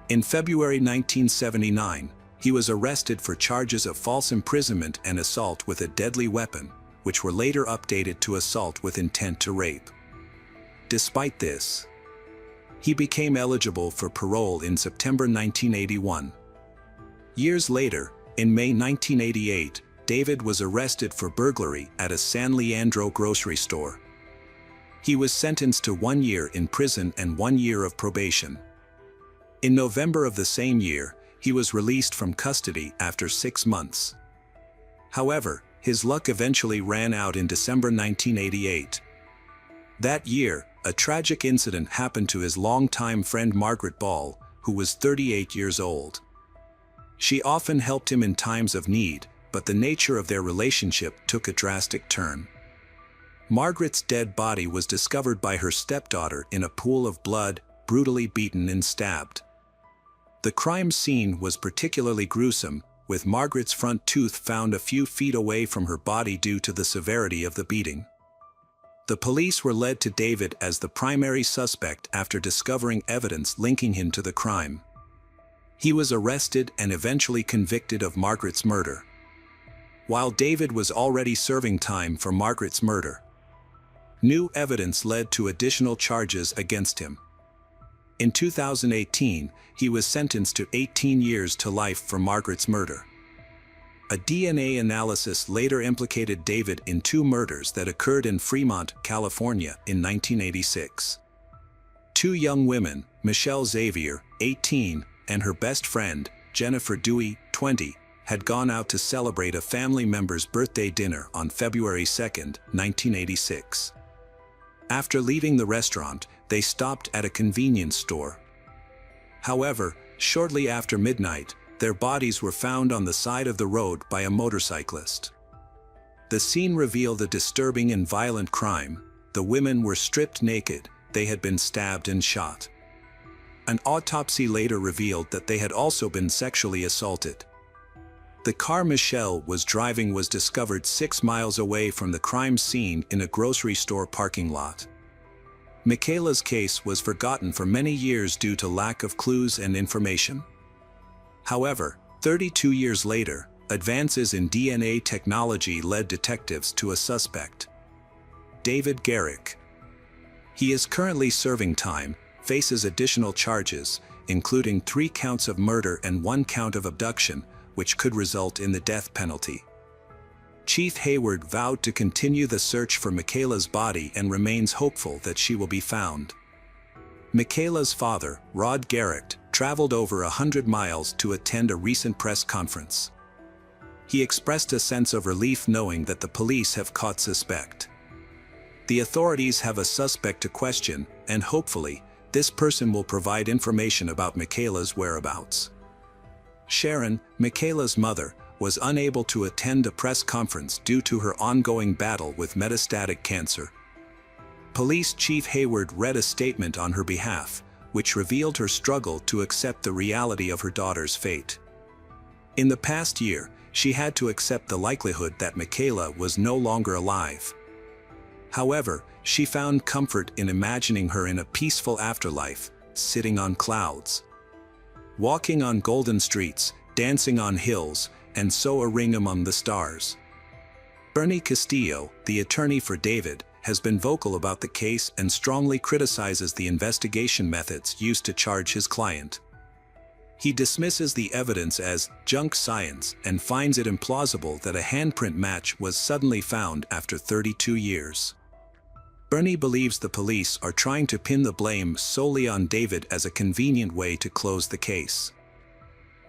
In February 1979, he was arrested for charges of false imprisonment and assault with a deadly weapon, which were later updated to assault with intent to rape. Despite this, he became eligible for parole in September 1981. Years later, in May 1988, David was arrested for burglary at a San Leandro grocery store. He was sentenced to 1 year in prison and 1 year of probation. In November of the same year, he was released from custody after 6 months. However, his luck eventually ran out in December 1988. That year, a tragic incident happened to his longtime friend Margaret Ball, who was 38 years old. She often helped him in times of need, but the nature of their relationship took a drastic turn. Margaret's dead body was discovered by her stepdaughter in a pool of blood, brutally beaten and stabbed. The crime scene was particularly gruesome, with Margaret's front tooth found a few feet away from her body due to the severity of the beating. The police were led to David as the primary suspect after discovering evidence linking him to the crime. He was arrested and eventually convicted of Margaret's murder, while David was already serving time for Margaret's murder. New evidence led to additional charges against him. In 2018, he was sentenced to 18 years to life for Margaret's murder. A DNA analysis later implicated David in 2 murders that occurred in Fremont, California, in 1986. 2 young women, Michelle Xavier, 18, and her best friend, Jennifer Dewey, 20, had gone out to celebrate a family member's birthday dinner on February 2, 1986. After leaving the restaurant, they stopped at a convenience store. However, shortly after midnight, their bodies were found on the side of the road by a motorcyclist. The scene revealed a disturbing and violent crime. The women were stripped naked, they had been stabbed and shot. An autopsy later revealed that they had also been sexually assaulted. The car Michelle was driving was discovered 6 miles away from the crime scene in a grocery store parking lot. Michaela's case was forgotten for many years due to lack of clues and information. However, 32 years later, advances in DNA technology led detectives to a suspect, David Garrick. He is currently serving time, faces additional charges, including 3 counts of murder and 1 count of abduction, which could result in the death penalty. Chief Hayward vowed to continue the search for Michaela's body and remains hopeful that she will be found. Michaela's father, Rod Garrick, traveled over 100 miles to attend a recent press conference. He expressed a sense of relief knowing that the police have caught suspect. The authorities have a suspect to question, and hopefully, this person will provide information about Michaela's whereabouts. Sharon, Michaela's mother, was unable to attend a press conference due to her ongoing battle with metastatic cancer. Police Chief Hayward read a statement on her behalf, which revealed her struggle to accept the reality of her daughter's fate. In the past year, she had to accept the likelihood that Michaela was no longer alive. However, she found comfort in imagining her in a peaceful afterlife, sitting on clouds, walking on golden streets, dancing on hills, and soaring among the stars. Bernie Castillo, the attorney for David, has been vocal about the case and strongly criticizes the investigation methods used to charge his client. He dismisses the evidence as junk science and finds it implausible that a handprint match was suddenly found after 32 years. Bernie believes the police are trying to pin the blame solely on David as a convenient way to close the case.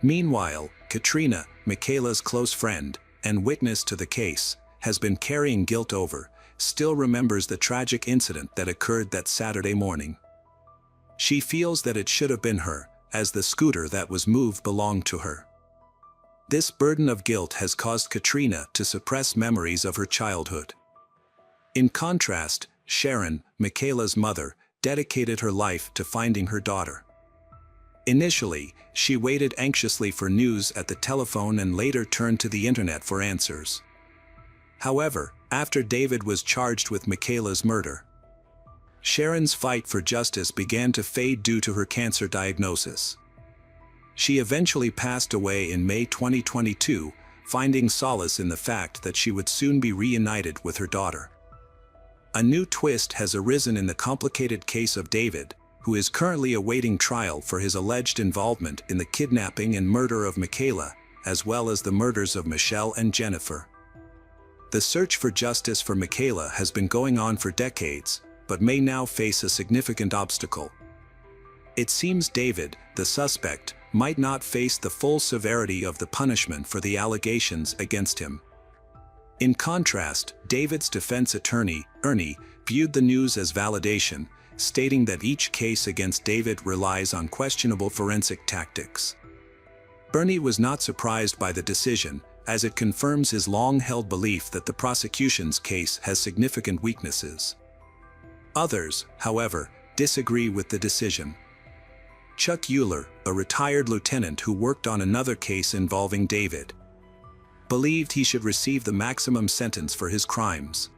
Meanwhile, Katrina, Michaela's close friend and witness to the case, has been carrying guilt over, still remembers the tragic incident that occurred that Saturday morning. She feels that it should have been her, as the scooter that was moved belonged to her. This burden of guilt has caused Katrina to suppress memories of her childhood. In contrast, Sharon, Michaela's mother, dedicated her life to finding her daughter. Initially, she waited anxiously for news at the telephone and later turned to the internet for answers. However, after David was charged with Michaela's murder, Sharon's fight for justice began to fade due to her cancer diagnosis. She eventually passed away in May 2022, finding solace in the fact that she would soon be reunited with her daughter. A new twist has arisen in the complicated case of David, who is currently awaiting trial for his alleged involvement in the kidnapping and murder of Michaela, as well as the murders of Michelle and Jennifer. The search for justice for Michaela has been going on for decades, but may now face a significant obstacle. It seems David, the suspect, might not face the full severity of the punishment for the allegations against him. In contrast, David's defense attorney, Ernie, viewed the news as validation, stating that each case against David relies on questionable forensic tactics. Bernie was not surprised by the decision, as it confirms his long-held belief that the prosecution's case has significant weaknesses. Others, however, disagree with the decision. Chuck Euler, a retired lieutenant who worked on another case involving David, believed he should receive the maximum sentence for his crimes.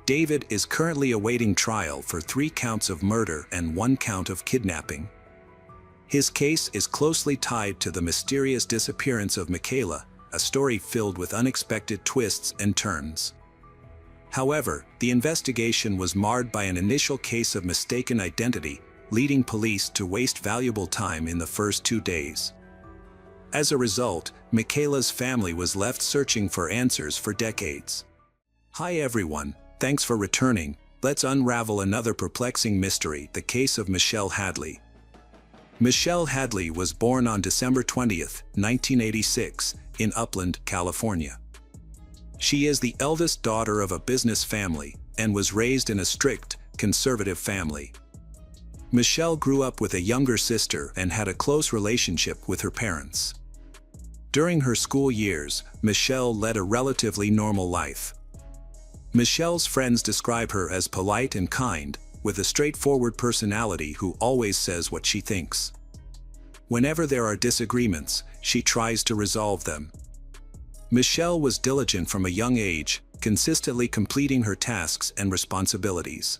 David is currently awaiting trial for 3 counts of murder and 1 count of kidnapping. His case is closely tied to the mysterious disappearance of Michaela, a story filled with unexpected twists and turns. However, the investigation was marred by an initial case of mistaken identity, leading police to waste valuable time in the first 2 days. As a result, Michaela's family was left searching for answers for decades. Hi everyone, thanks for returning. Let's unravel another perplexing mystery, the case of Michelle Hadley. Michelle Hadley was born on December 20, 1986, in Upland, California. She is the eldest daughter of a business family and was raised in a strict, conservative family. Michelle grew up with a younger sister and had a close relationship with her parents. During her school years, Michelle led a relatively normal life. Michelle's friends describe her as polite and kind, with a straightforward personality who always says what she thinks. Whenever there are disagreements, she tries to resolve them. Michelle was diligent from a young age, consistently completing her tasks and responsibilities.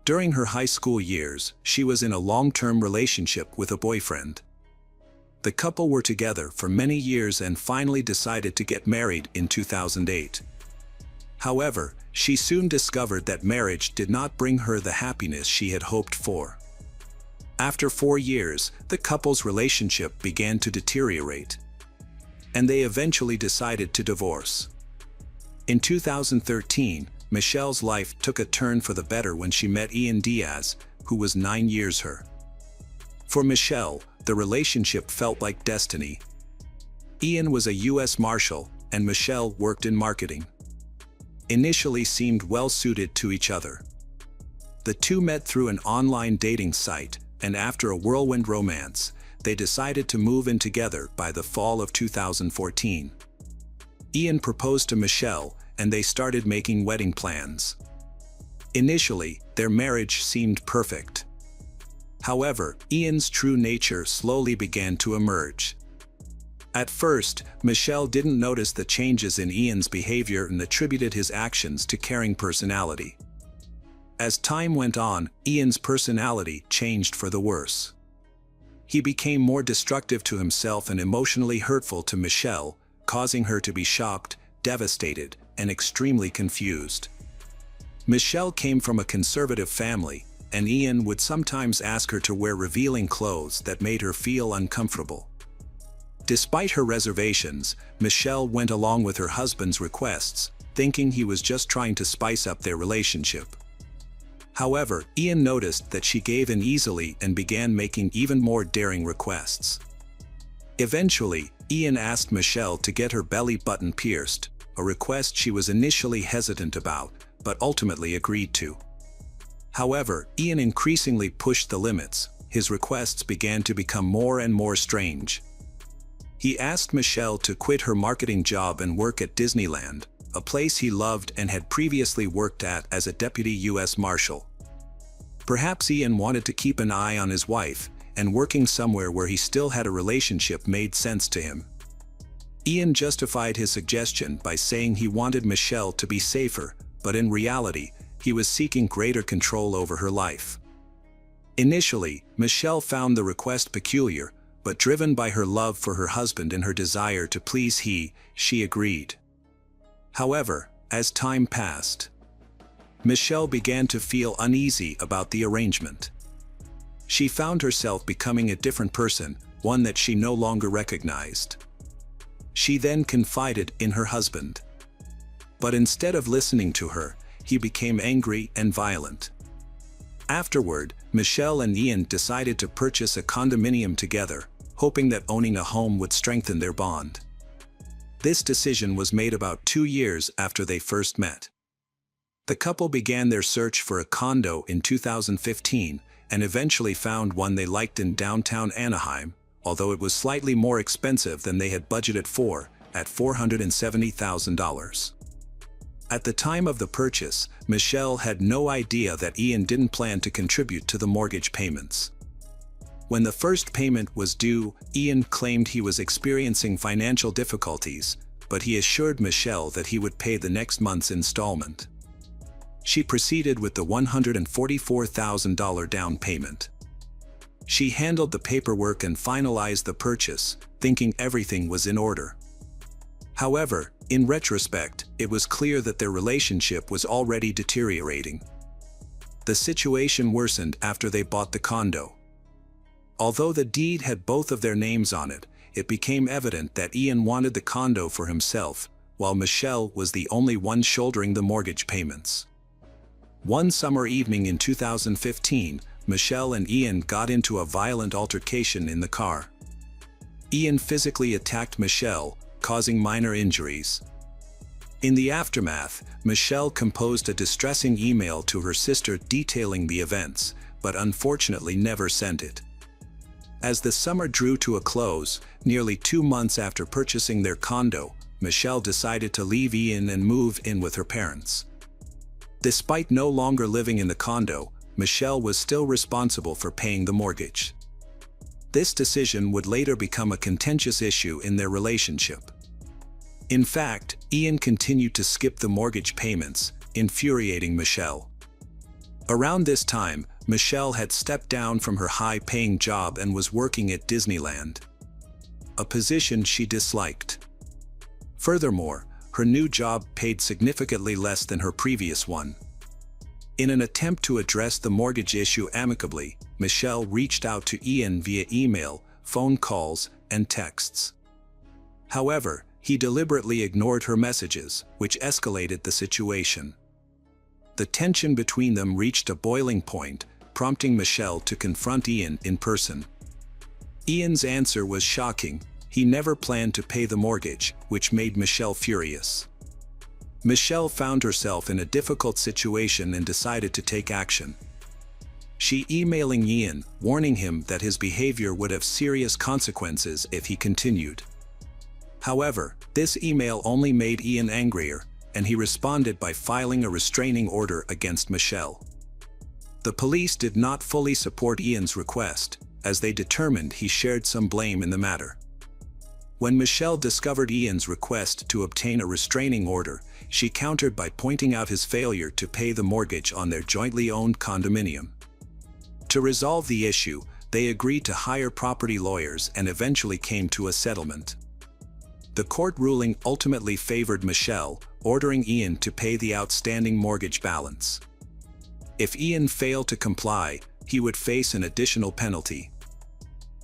During her high school years, she was in a long-term relationship with a boyfriend. The couple were together for many years and finally decided to get married in 2008. However, she soon discovered that marriage did not bring her the happiness she had hoped for. After 4 years, the couple's relationship began to deteriorate, and they eventually decided to divorce. In 2013, Michelle's life took a turn for the better when she met Ian Diaz, who was 9 years her. For Michelle, the relationship felt like destiny. Ian was a U.S. Marshal, and Michelle worked in marketing. Initially seemed well suited to each other. The two met through an online dating site, and after a whirlwind romance, they decided to move in together by the fall of 2014. Ian proposed to Michelle, and they started making wedding plans. Initially, their marriage seemed perfect. However, Ian's true nature slowly began to emerge. At first, Michelle didn't notice the changes in Ian's behavior and attributed his actions to caring personality. As time went on, Ian's personality changed for the worse. He became more destructive to himself and emotionally hurtful to Michelle, causing her to be shocked, devastated, and extremely confused. Michelle came from a conservative family, and Ian would sometimes ask her to wear revealing clothes that made her feel uncomfortable. Despite her reservations, Michelle went along with her husband's requests, thinking he was just trying to spice up their relationship. However, Ian noticed that she gave in easily and began making even more daring requests. Eventually, Ian asked Michelle to get her belly button pierced, a request she was initially hesitant about, but ultimately agreed to. However, Ian increasingly pushed the limits. His requests began to become more and more strange. He asked Michelle to quit her marketing job and work at Disneyland, a place he loved and had previously worked at as a deputy U.S. Marshal. Perhaps Ian wanted to keep an eye on his wife, and working somewhere where he still had a relationship made sense to him. Ian justified his suggestion by saying he wanted Michelle to be safer, but in reality, he was seeking greater control over her life. Initially, Michelle found the request peculiar, but driven by her love for her husband and her desire to please she agreed. However, as time passed, Michelle began to feel uneasy about the arrangement. She found herself becoming a different person, one that she no longer recognized. She then confided in her husband. But instead of listening to her, he became angry and violent. Afterward, Michelle and Ian decided to purchase a condominium together, hoping that owning a home would strengthen their bond. This decision was made about 2 years after they first met. The couple began their search for a condo in 2015 and eventually found one they liked in downtown Anaheim, although it was slightly more expensive than they had budgeted for, at $470,000. At the time of the purchase, Michelle had no idea that Ian didn't plan to contribute to the mortgage payments. When the first payment was due, Ian claimed he was experiencing financial difficulties, but he assured Michelle that he would pay the next month's installment. She proceeded with the $144,000 down payment. She handled the paperwork and finalized the purchase, thinking everything was in order. However, in retrospect, it was clear that their relationship was already deteriorating. The situation worsened after they bought the condo. Although the deed had both of their names on it, it became evident that Ian wanted the condo for himself, while Michelle was the only one shouldering the mortgage payments. One summer evening in 2015, Michelle and Ian got into a violent altercation in the car. Ian physically attacked Michelle, causing minor injuries. In the aftermath, Michelle composed a distressing email to her sister detailing the events, but unfortunately never sent it. As the summer drew to a close, nearly 2 months after purchasing their condo, Michelle decided to leave Ian and move in with her parents. Despite no longer living in the condo, Michelle was still responsible for paying the mortgage. This decision would later become a contentious issue in their relationship. In fact, Ian continued to skip the mortgage payments, infuriating Michelle. Around this time, Michelle had stepped down from her high-paying job and was working at Disneyland, a position she disliked. Furthermore, her new job paid significantly less than her previous one. In an attempt to address the mortgage issue amicably, Michelle reached out to Ian via email, phone calls, and texts. However, he deliberately ignored her messages, which escalated the situation. The tension between them reached a boiling point, prompting Michelle to confront Ian in person. Ian's answer was shocking. He never planned to pay the mortgage, which made Michelle furious. Michelle found herself in a difficult situation and decided to take action. She emailed Ian, warning him that his behavior would have serious consequences if he continued. However, this email only made Ian angrier, and he responded by filing a restraining order against Michelle. The police did not fully support Ian's request, as they determined he shared some blame in the matter. When Michelle discovered Ian's request to obtain a restraining order, she countered by pointing out his failure to pay the mortgage on their jointly owned condominium. To resolve the issue, they agreed to hire property lawyers and eventually came to a settlement. The court ruling ultimately favored Michelle, ordering Ian to pay the outstanding mortgage balance. If Ian failed to comply, he would face an additional penalty.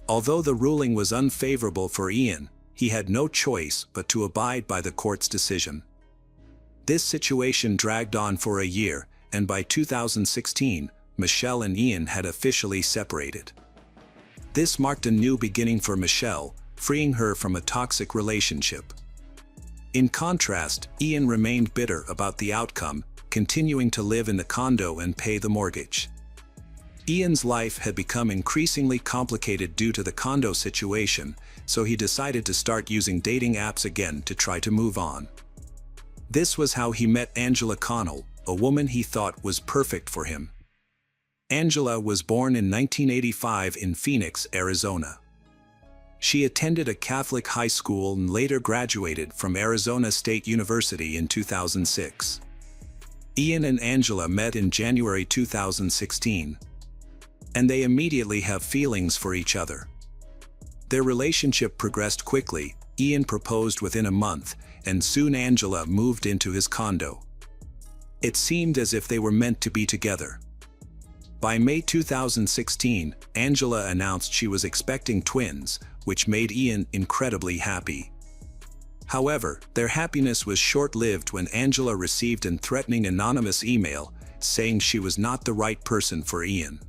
Although the ruling was unfavorable for Ian, he had no choice but to abide by the court's decision. This situation dragged on for a year, and by 2016, Michelle and Ian had officially separated. This marked a new beginning for Michelle, freeing her from a toxic relationship. In contrast, Ian remained bitter about the outcome, continuing to live in the condo and pay the mortgage. Ian's life had become increasingly complicated due to the condo situation, so he decided to start using dating apps again to try to move on. This was how he met Angela Connell, a woman he thought was perfect for him. Angela was born in 1985 in Phoenix, Arizona. She attended a Catholic high school and later graduated from Arizona State University in 2006. Ian and Angela met in January 2016. And they immediately have feelings for each other. Their relationship progressed quickly. Ian proposed within a month, and soon Angela moved into his condo. It seemed as if they were meant to be together. By May 2016, Angela announced she was expecting twins, which made Ian incredibly happy. However, their happiness was short-lived when Angela received a threatening anonymous email saying she was not the right person for Ian.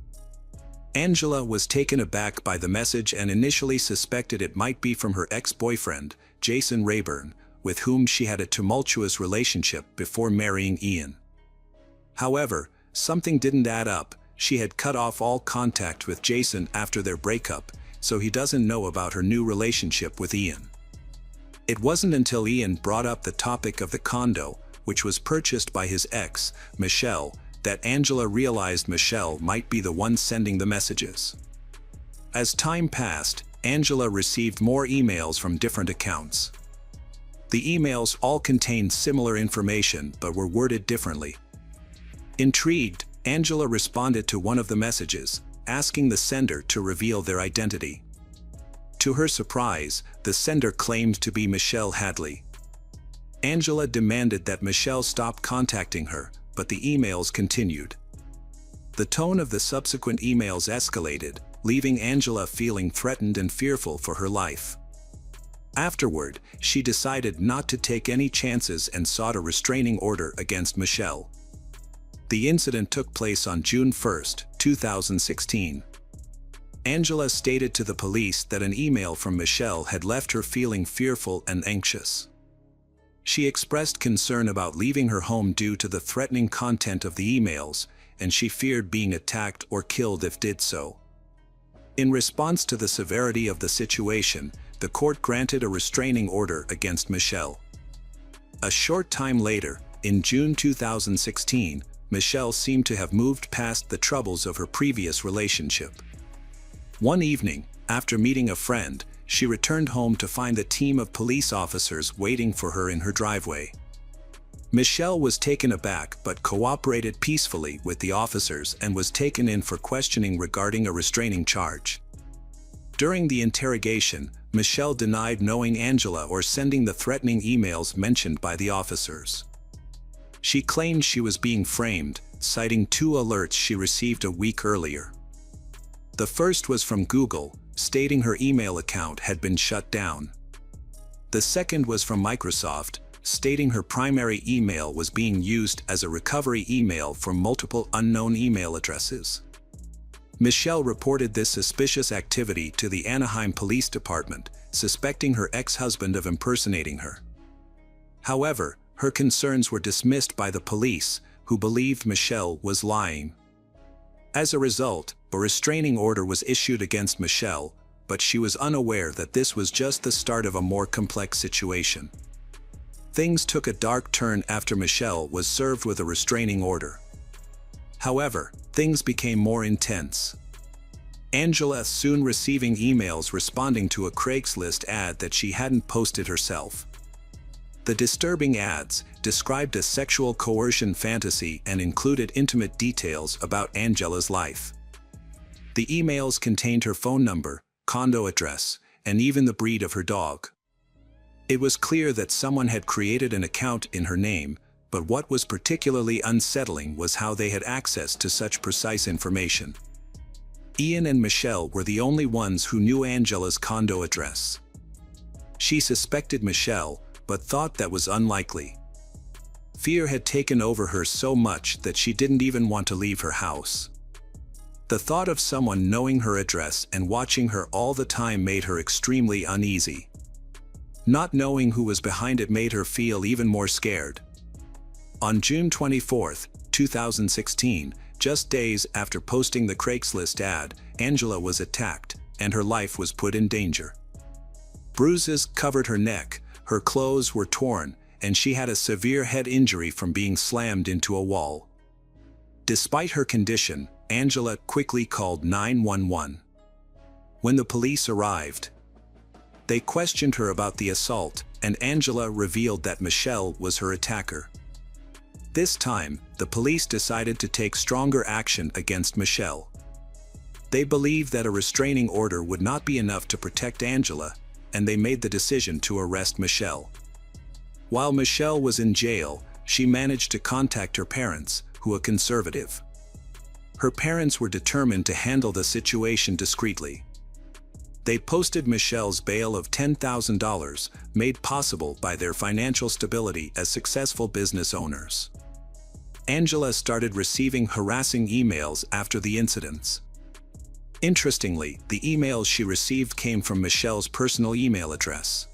Angela was taken aback by the message and initially suspected it might be from her ex-boyfriend, Jason Rayburn, with whom she had a tumultuous relationship before marrying Ian. However, something didn't add up. She had cut off all contact with Jason after their breakup, so he doesn't know about her new relationship with Ian. It wasn't until Ian brought up the topic of the condo, which was purchased by his ex, Michelle, that Angela realized Michelle might be the one sending the messages. As time passed, Angela received more emails from different accounts. The emails all contained similar information but were worded differently. Intrigued, Angela responded to one of the messages, asking the sender to reveal their identity. To her surprise, the sender claimed to be Michelle Hadley. Angela demanded that Michelle stop contacting her, but the emails continued. The tone of the subsequent emails escalated, leaving Angela feeling threatened and fearful for her life. Afterward, she decided not to take any chances and sought a restraining order against Michelle. The incident took place on June 1, 2016. Angela stated to the police that an email from Michelle had left her feeling fearful and anxious. She expressed concern about leaving her home due to the threatening content of the emails, and she feared being attacked or killed if did so. In response to the severity of the situation, the court granted a restraining order against Michelle. A short time later, in June 2016, Michelle seemed to have moved past the troubles of her previous relationship. One evening, after meeting a friend, she returned home to find a team of police officers waiting for her in her driveway. Michelle was taken aback but cooperated peacefully with the officers and was taken in for questioning regarding a restraining charge. During the interrogation, Michelle denied knowing Angela or sending the threatening emails mentioned by the officers. She claimed she was being framed, citing two alerts she received a week earlier. The first was from Google, stating her email account had been shut down. The second was from Microsoft, stating her primary email was being used as a recovery email for multiple unknown email addresses. Michelle reported this suspicious activity to the Anaheim Police Department, suspecting her ex-husband of impersonating her. However, her concerns were dismissed by the police, who believed Michelle was lying. As a result, a restraining order was issued against Michelle, but she was unaware that this was just the start of a more complex situation. Things took a dark turn after Michelle was served with a restraining order. However, things became more intense. Angela soon receiving emails responding to a Craigslist ad that she hadn't posted herself. The disturbing ads described a sexual coercion fantasy and included intimate details about Angela's life. The emails contained her phone number, condo address, and even the breed of her dog. It was clear that someone had created an account in her name, but what was particularly unsettling was how they had access to such precise information. Ian and Michelle were the only ones who knew Angela's condo address. She suspected Michelle, but thought that was unlikely. Fear had taken over her so much that she didn't even want to leave her house. The thought of someone knowing her address and watching her all the time made her extremely uneasy. Not knowing who was behind it made her feel even more scared. On June 24, 2016, just days after posting the Craigslist ad, Angela was attacked, and her life was put in danger. Bruises covered her neck, her clothes were torn, and she had a severe head injury from being slammed into a wall. Despite her condition, Angela quickly called 911. When the police arrived, they questioned her about the assault, and Angela revealed that Michelle was her attacker. This time, the police decided to take stronger action against Michelle. They believed that a restraining order would not be enough to protect Angela, and they made the decision to arrest Michelle. While Michelle was in jail, she managed to contact her parents, who are conservative. Her parents were determined to handle the situation discreetly. They posted Michelle's bail of $10,000, made possible by their financial stability as successful business owners. Angela started receiving harassing emails after the incidents. Interestingly, the emails she received came from Michelle's personal email address.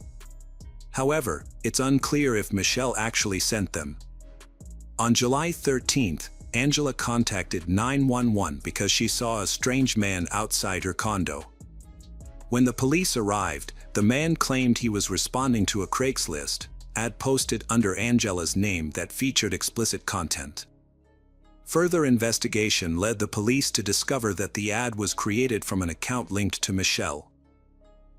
However, it's unclear if Michelle actually sent them. On July 13, Angela contacted 911 because she saw a strange man outside her condo. When the police arrived, the man claimed he was responding to a Craigslist ad posted under Angela's name that featured explicit content. Further investigation led the police to discover that the ad was created from an account linked to Michelle.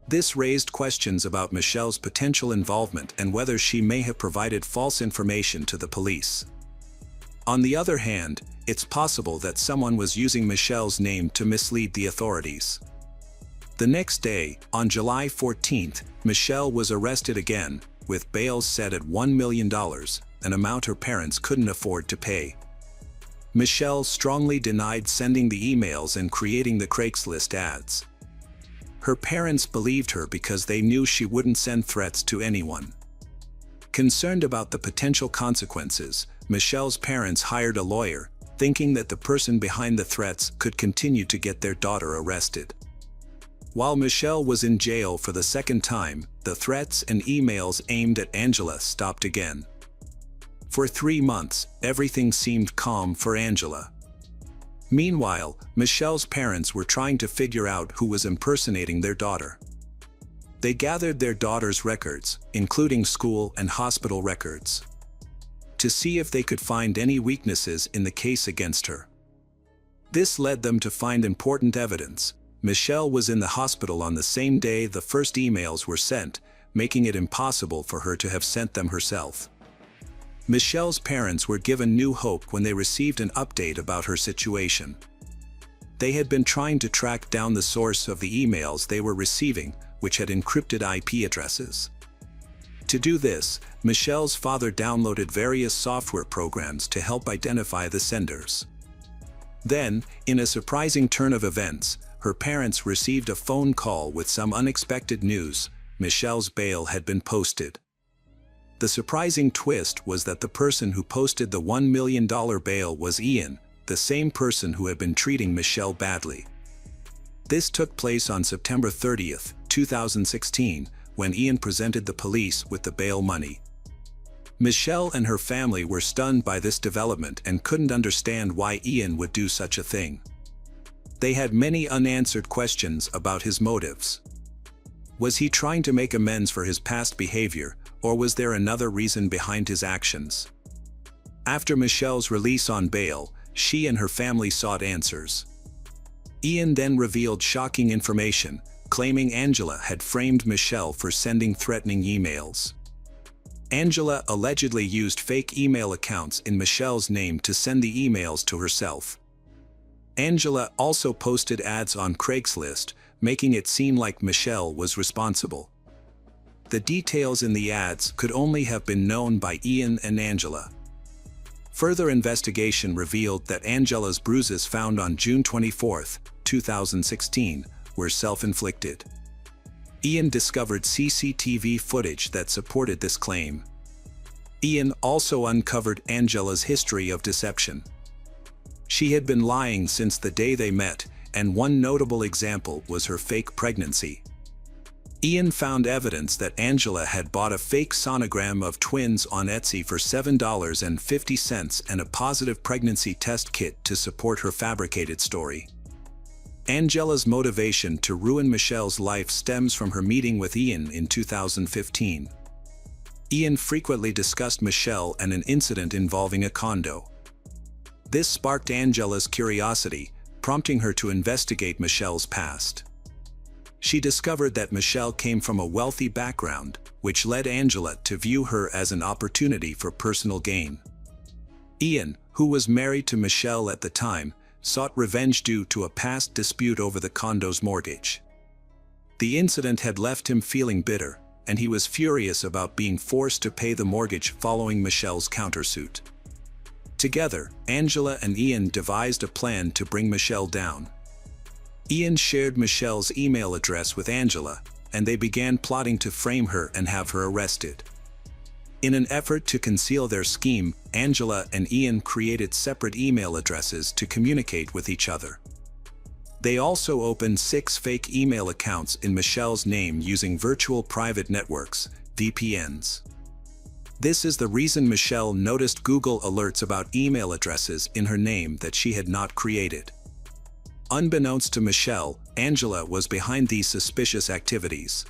This raised questions about Michelle's potential involvement and whether she may have provided false information to the police. On the other hand, it's possible that someone was using Michelle's name to mislead the authorities. The next day, on July 14, Michelle was arrested again, with bail set at $1 million, an amount her parents couldn't afford to pay. Michelle strongly denied sending the emails and creating the Craigslist ads. Her parents believed her because they knew she wouldn't send threats to anyone. Concerned about the potential consequences, Michelle's parents hired a lawyer, thinking that the person behind the threats could continue to get their daughter arrested. While Michelle was in jail for the second time, the threats and emails aimed at Angela stopped again. For 3 months, everything seemed calm for Angela. Meanwhile, Michelle's parents were trying to figure out who was impersonating their daughter. They gathered their daughter's records, including school and hospital records, to see if they could find any weaknesses in the case against her. This led them to find important evidence. Michelle was in the hospital on the same day the first emails were sent, making it impossible for her to have sent them herself. Michelle's parents were given new hope when they received an update about her situation. They had been trying to track down the source of the emails they were receiving, which had encrypted IP addresses. To do this, Michelle's father downloaded various software programs to help identify the senders. Then, in a surprising turn of events, her parents received a phone call with some unexpected news: Michelle's bail had been posted. The surprising twist was that the person who posted the $1 million bail was Ian, the same person who had been treating Michelle badly. This took place on September 30, 2016, when Ian presented the police with the bail money. Michelle and her family were stunned by this development and couldn't understand why Ian would do such a thing. They had many unanswered questions about his motives. Was he trying to make amends for his past behavior, or was there another reason behind his actions? After Michelle's release on bail, she and her family sought answers. Ian then revealed shocking information, claiming Angela had framed Michelle for sending threatening emails. Angela allegedly used fake email accounts in Michelle's name to send the emails to herself. Angela also posted ads on Craigslist, making it seem like Michelle was responsible. The details in the ads could only have been known by Ian and Angela. Further investigation revealed that Angela's bruises found on June 24, 2016, were self-inflicted. Ian discovered CCTV footage that supported this claim. Ian also uncovered Angela's history of deception. She had been lying since the day they met, and one notable example was her fake pregnancy. Ian found evidence that Angela had bought a fake sonogram of twins on Etsy for $7.50 and a positive pregnancy test kit to support her fabricated story. Angela's motivation to ruin Michelle's life stems from her meeting with Ian in 2015. Ian frequently discussed Michelle and an incident involving a condo. This sparked Angela's curiosity, prompting her to investigate Michelle's past. She discovered that Michelle came from a wealthy background, which led Angela to view her as an opportunity for personal gain. Ian, who was married to Michelle at the time, sought revenge due to a past dispute over the condo's mortgage. The incident had left him feeling bitter, and he was furious about being forced to pay the mortgage following Michelle's countersuit. Together, Angela and Ian devised a plan to bring Michelle down. Ian shared Michelle's email address with Angela, and they began plotting to frame her and have her arrested. In an effort to conceal their scheme, Angela and Ian created separate email addresses to communicate with each other. They also opened 6 fake email accounts in Michelle's name using virtual private networks, VPNs. This is the reason Michelle noticed Google alerts about email addresses in her name that she had not created. Unbeknownst to Michelle, Angela was behind these suspicious activities.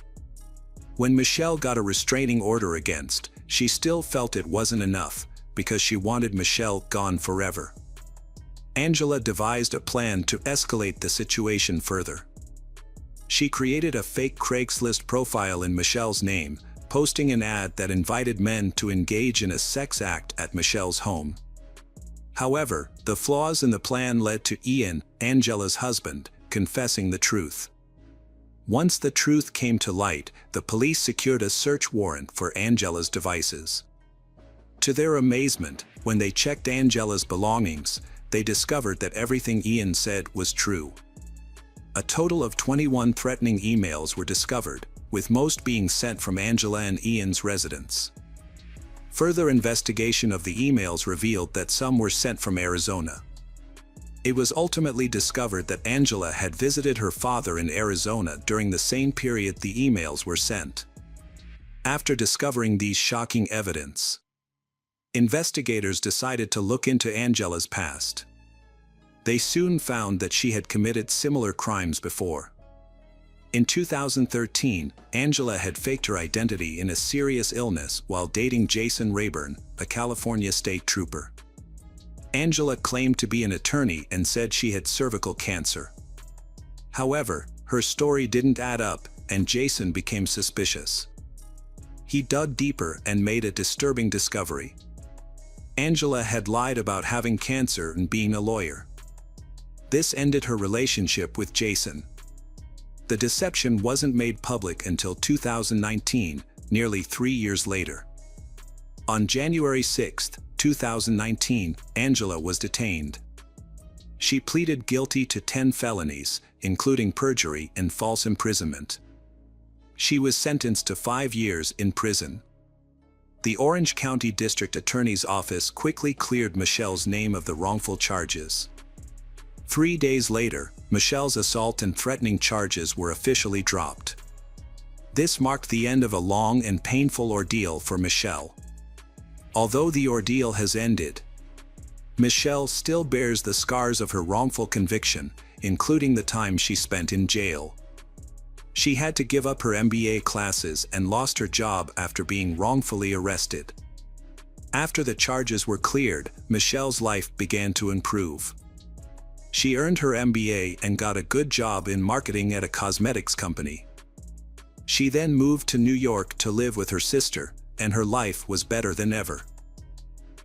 When Michelle got a restraining order against, she still felt it wasn't enough, because she wanted Michelle gone forever. Angela devised a plan to escalate the situation further. She created a fake Craigslist profile in Michelle's name, posting an ad that invited men to engage in a sex act at Michelle's home. However, the flaws in the plan led to Ian, Angela's husband, confessing the truth. Once the truth came to light, the police secured a search warrant for Angela's devices. To their amazement, when they checked Angela's belongings, they discovered that everything Ian said was true. A total of 21 threatening emails were discovered, with most being sent from Angela and Ian's residence. Further investigation of the emails revealed that some were sent from Arizona. It was ultimately discovered that Angela had visited her father in Arizona during the same period the emails were sent. After discovering these shocking evidence, investigators decided to look into Angela's past. They soon found that she had committed similar crimes before. In 2013, Angela had faked her identity in a serious illness while dating Jason Rayburn, a California state trooper. Angela claimed to be an attorney and said she had cervical cancer. However, her story didn't add up, and Jason became suspicious. He dug deeper and made a disturbing discovery. Angela had lied about having cancer and being a lawyer. This ended her relationship with Jason. The deception wasn't made public until 2019, nearly 3 years later. On January 6, 2019, Angela was detained. She pleaded guilty to 10 felonies, including perjury and false imprisonment. She was sentenced to 5 years in prison. The Orange County District Attorney's Office quickly cleared Michelle's name of the wrongful charges. 3 days later, Michelle's assault and threatening charges were officially dropped. This marked the end of a long and painful ordeal for Michelle. Although the ordeal has ended, Michelle still bears the scars of her wrongful conviction, including the time she spent in jail. She had to give up her MBA classes and lost her job after being wrongfully arrested. After the charges were cleared, Michelle's life began to improve. She earned her MBA and got a good job in marketing at a cosmetics company. She then moved to New York to live with her sister, and her life was better than ever.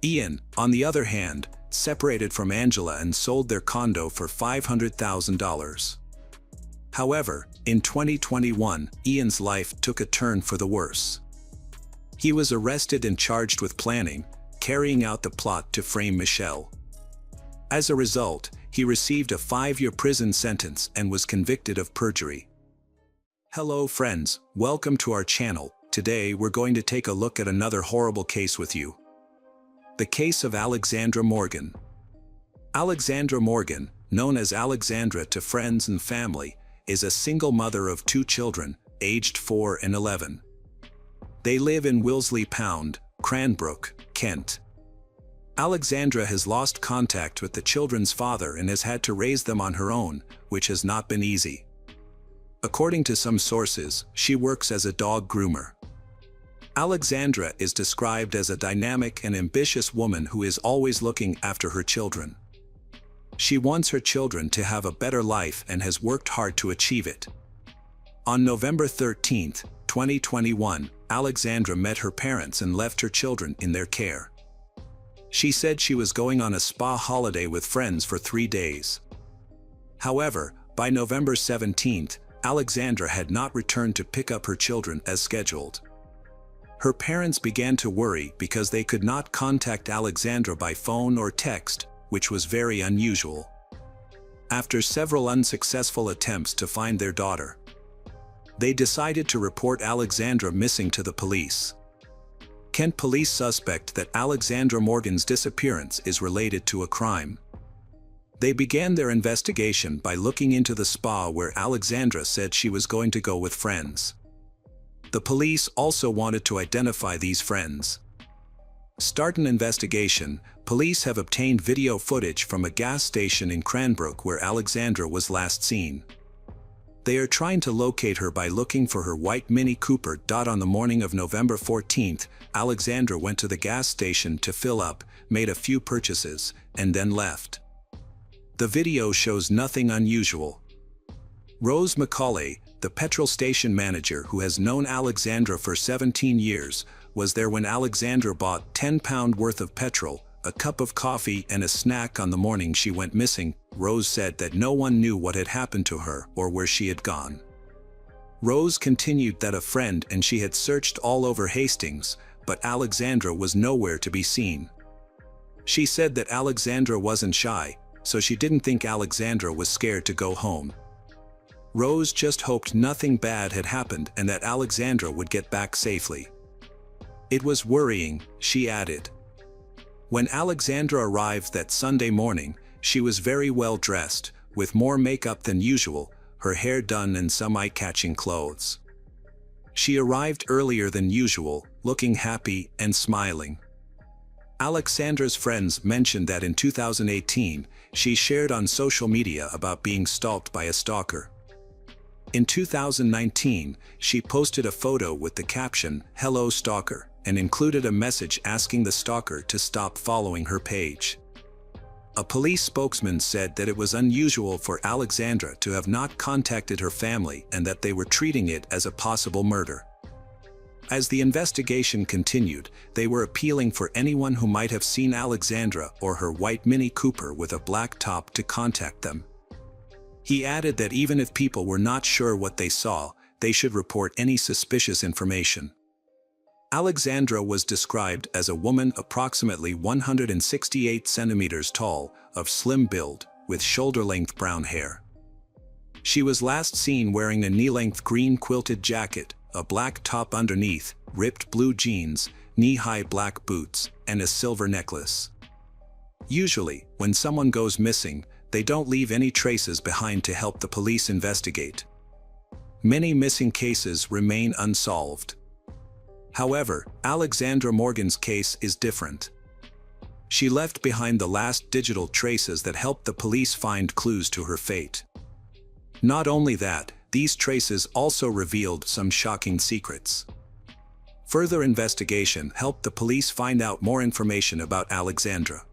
Ian, on the other hand, separated from Angela and sold their condo for $500,000. However, in 2021, Ian's life took a turn for the worse. He was arrested and charged with planning, carrying out the plot to frame Michelle. As a result, he received a 5-year prison sentence and was convicted of perjury. Hello friends, welcome to our channel, Today we're going to take a look at another horrible case with you. The case of Alexandra Morgan. Alexandra Morgan, known as Alexandra to friends and family, is a single mother of 2 children, aged 4 and 11. They live in Wilsley Pound, Cranbrook, Kent. Alexandra has lost contact with the children's father and has had to raise them on her own, which has not been easy. According to some sources, she works as a dog groomer. Alexandra is described as a dynamic and ambitious woman who is always looking after her children. She wants her children to have a better life and has worked hard to achieve it. On November 13, 2021, Alexandra met her parents and left her children in their care. She said she was going on a spa holiday with friends for 3 days. However, by November 17, Alexandra had not returned to pick up her children as scheduled. Her parents began to worry because they could not contact Alexandra by phone or text, which was very unusual. After several unsuccessful attempts to find their daughter, they decided to report Alexandra missing to the police. Kent police suspect that Alexandra Morgan's disappearance is related to a crime. They began their investigation by looking into the spa where Alexandra said she was going to go with friends. The police also wanted to identify these friends. Start an investigation. Police have obtained video footage from a gas station in Cranbrook where Alexandra was last seen. They are trying to locate her by looking for her white Mini Cooper. On the morning of November 14th, Alexandra went to the gas station to fill up, made a few purchases, and then left. The video shows nothing unusual. Rose McCauley, the petrol station manager who has known Alexandra for 17 years, was there when Alexandra bought £10 worth of petrol, a cup of coffee and a snack on the morning she went missing. Rose said that no one knew what had happened to her or where she had gone. Rose continued that a friend and she had searched all over Hastings, but Alexandra was nowhere to be seen. She said that Alexandra wasn't shy, so she didn't think Alexandra was scared to go home. Rose just hoped nothing bad had happened and that Alexandra would get back safely. It was worrying, she added. When Alexandra arrived that Sunday morning, she was very well dressed, with more makeup than usual, her hair done and some eye-catching clothes. She arrived earlier than usual, looking happy and smiling. Alexandra's friends mentioned that in 2018, she shared on social media about being stalked by a stalker. In 2019, she posted a photo with the caption, "Hello Stalker," and included a message asking the stalker to stop following her page. A police spokesman said that it was unusual for Alexandra to have not contacted her family and that they were treating it as a possible murder. As the investigation continued, they were appealing for anyone who might have seen Alexandra or her white Mini Cooper with a black top to contact them. He added that even if people were not sure what they saw, they should report any suspicious information. Alexandra was described as a woman approximately 168 centimeters tall, of slim build, with shoulder-length brown hair. She was last seen wearing a knee-length green quilted jacket, a black top underneath, ripped blue jeans, knee-high black boots, and a silver necklace. Usually, when someone goes missing, they don't leave any traces behind to help the police investigate. Many missing cases remain unsolved. However, Alexandra Morgan's case is different. She left behind the last digital traces that helped the police find clues to her fate. Not only that, these traces also revealed some shocking secrets. Further investigation helped the police find out more information about Alexandra.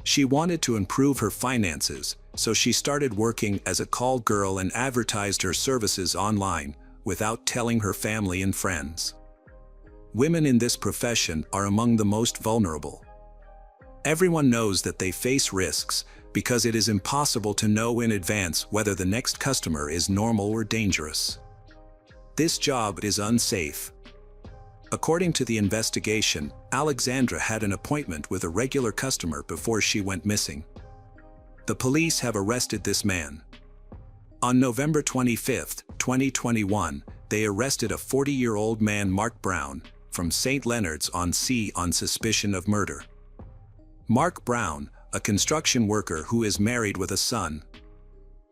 She wanted to improve her finances, so she started working as a call girl and advertised her services online, without telling her family and friends. Women in this profession are among the most vulnerable. Everyone knows that they face risks, because it is impossible to know in advance whether the next customer is normal or dangerous. This job is unsafe. According to the investigation, Alexandra had an appointment with a regular customer before she went missing. The police have arrested this man. On November 25, 2021, they arrested a 40-year-old man, Mark Brown, from St. Leonards-on-Sea on suspicion of murder. Mark Brown, a construction worker who is married with a son.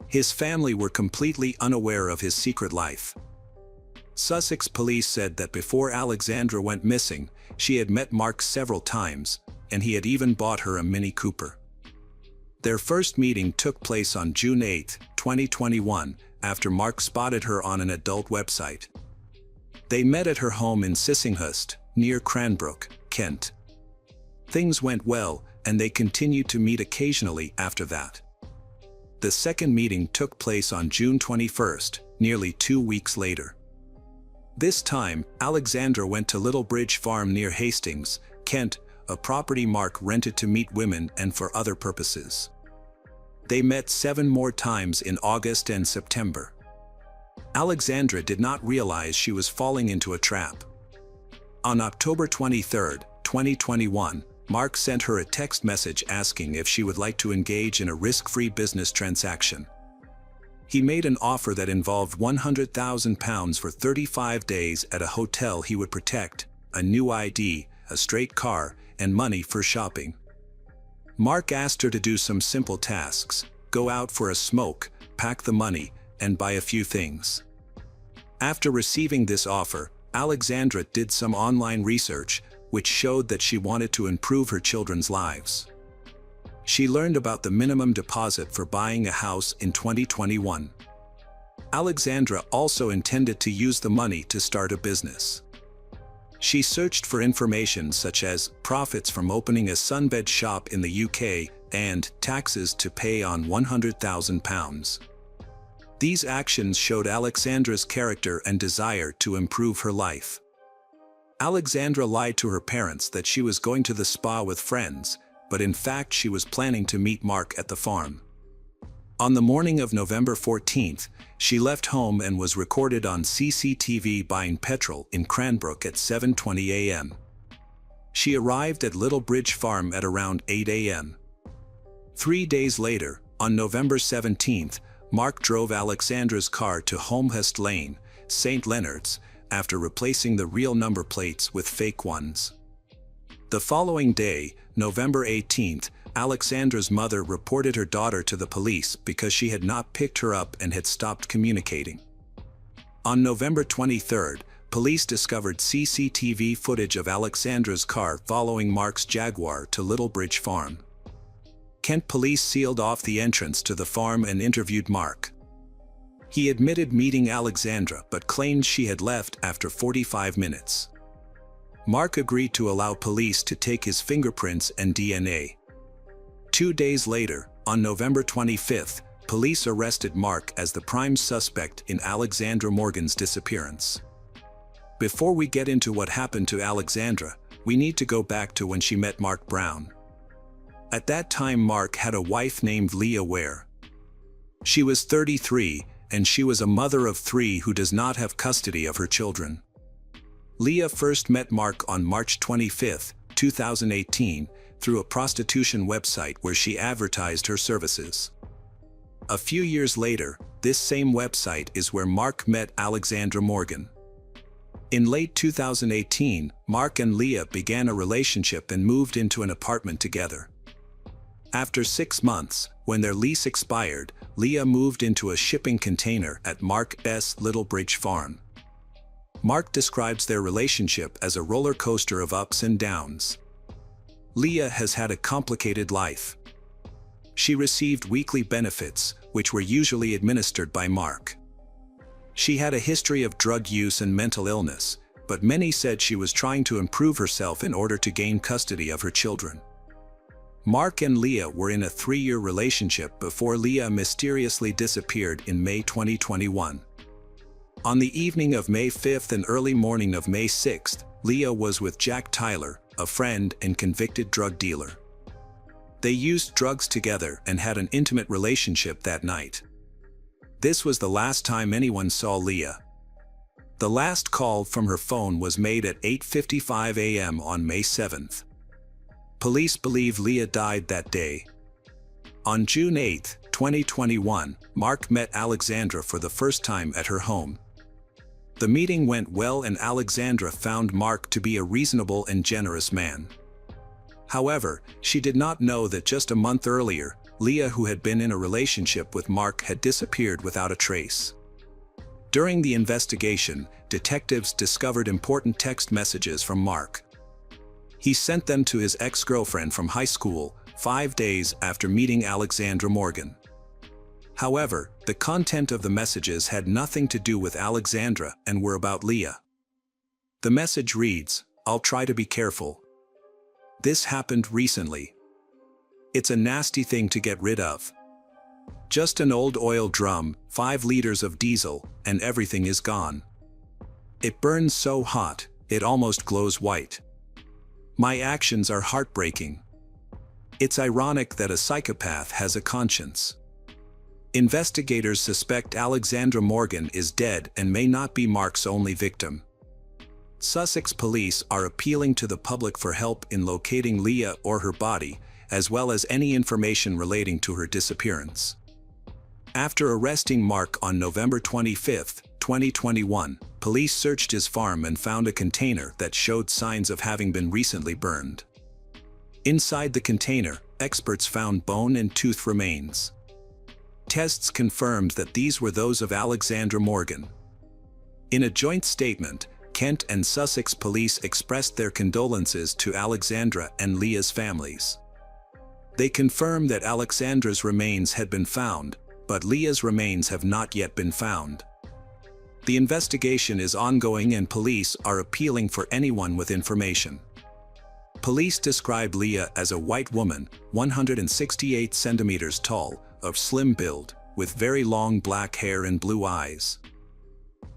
His family were completely unaware of his secret life. Sussex police said that before Alexandra went missing, she had met Mark several times, and he had even bought her a Mini Cooper. Their first meeting took place on June 8, 2021, after Mark spotted her on an adult website. They met at her home in Sissinghurst, near Cranbrook, Kent. Things went well, and they continued to meet occasionally after that. The second meeting took place on June 21, nearly 2 weeks later. This time, Alexandra went to Little Bridge Farm near Hastings, Kent, a property Mark rented to meet women and for other purposes. They met 7 more times in August and September. Alexandra did not realize she was falling into a trap. On October 23, 2021, Mark sent her a text message asking if she would like to engage in a risk-free business transaction. He made an offer that involved £100,000 for 35 days at a hotel he would protect, a new ID, a straight car, and money for shopping. Mark asked her to do some simple tasks: go out for a smoke, pack the money, and buy a few things. After receiving this offer, Alexandra did some online research, which showed that she wanted to improve her children's lives. She learned about the minimum deposit for buying a house in 2021. Alexandra also intended to use the money to start a business. She searched for information such as profits from opening a sunbed shop in the UK and taxes to pay on £100,000. These actions showed Alexandra's character and desire to improve her life. Alexandra lied to her parents that she was going to the spa with friends, but in fact she was planning to meet Mark at the farm. On the morning of November 14th, she left home and was recorded on CCTV buying petrol in Cranbrook at 7:20 a.m. She arrived at Little Bridge Farm at around 8 a.m. 3 days later, on November 17th, Mark drove Alexandra's car to Holmhurst Lane, St. Leonards, after replacing the real number plates with fake ones. The following day, November 18th, Alexandra's mother reported her daughter to the police because she had not picked her up and had stopped communicating. On November 23rd, police discovered CCTV footage of Alexandra's car following Mark's Jaguar to Little Bridge Farm. Kent police sealed off the entrance to the farm and interviewed Mark. He admitted meeting Alexandra but claimed she had left after 45 minutes. Mark agreed to allow police to take his fingerprints and DNA. 2 days later, on November 25th, police arrested Mark as the prime suspect in Alexandra Morgan's disappearance. Before we get into what happened to Alexandra, we need to go back to when she met Mark Brown. At that time, Mark had a wife named Leah Ware. She was 33, and she was a mother of 3 who does not have custody of her children. Leah first met Mark on March 25, 2018, through a prostitution website where she advertised her services. A few years later, this same website is where Mark met Alexandra Morgan. In late 2018, Mark and Leah began a relationship and moved into an apartment together. After 6 months, when their lease expired, Leah moved into a shipping container at Mark's Little Bridge Farm. Mark describes their relationship as a roller coaster of ups and downs. Leah has had a complicated life. She received weekly benefits, which were usually administered by Mark. She had a history of drug use and mental illness, but many said she was trying to improve herself in order to gain custody of her children. Mark and Leah were in a 3-year relationship before Leah mysteriously disappeared in May 2021. On the evening of May 5th and early morning of May 6th, Leah was with Jack Tyler, a friend and convicted drug dealer. They used drugs together and had an intimate relationship that night. This was the last time anyone saw Leah. The last call from her phone was made at 8:55 a.m. on May 7th. Police believe Leah died that day. On June 8, 2021, Mark met Alexandra for the first time at her home. The meeting went well and Alexandra found Mark to be a reasonable and generous man. However, she did not know that just a month earlier, Leah, who had been in a relationship with Mark, had disappeared without a trace. During the investigation, detectives discovered important text messages from Mark. He sent them to his ex-girlfriend from high school 5 days after meeting Alexandra Morgan. However, the content of the messages had nothing to do with Alexandra and were about Leah. The message reads, "I'll try to be careful. This happened recently. It's a nasty thing to get rid of. Just an old oil drum, 5 liters of diesel, and everything is gone. It burns so hot, it almost glows white. My actions are heartbreaking. It's ironic that a psychopath has a conscience. Investigators suspect Alexandra Morgan is dead and may not be Mark's only victim. Sussex police are appealing to the public for help in locating Leah or her body, as well as any information relating to her disappearance." After arresting Mark on November 25, 2021, police searched his farm and found a container that showed signs of having been recently burned. Inside the container, experts found bone and tooth remains. Tests confirmed that these were those of Alexandra Morgan. In a joint statement, Kent and Sussex police expressed their condolences to Alexandra and Leah's families. They confirmed that Alexandra's remains had been found, but Leah's remains have not yet been found. The investigation is ongoing and police are appealing for anyone with information. Police describe Leah as a white woman, 168 centimeters tall, of slim build, with very long black hair and blue eyes.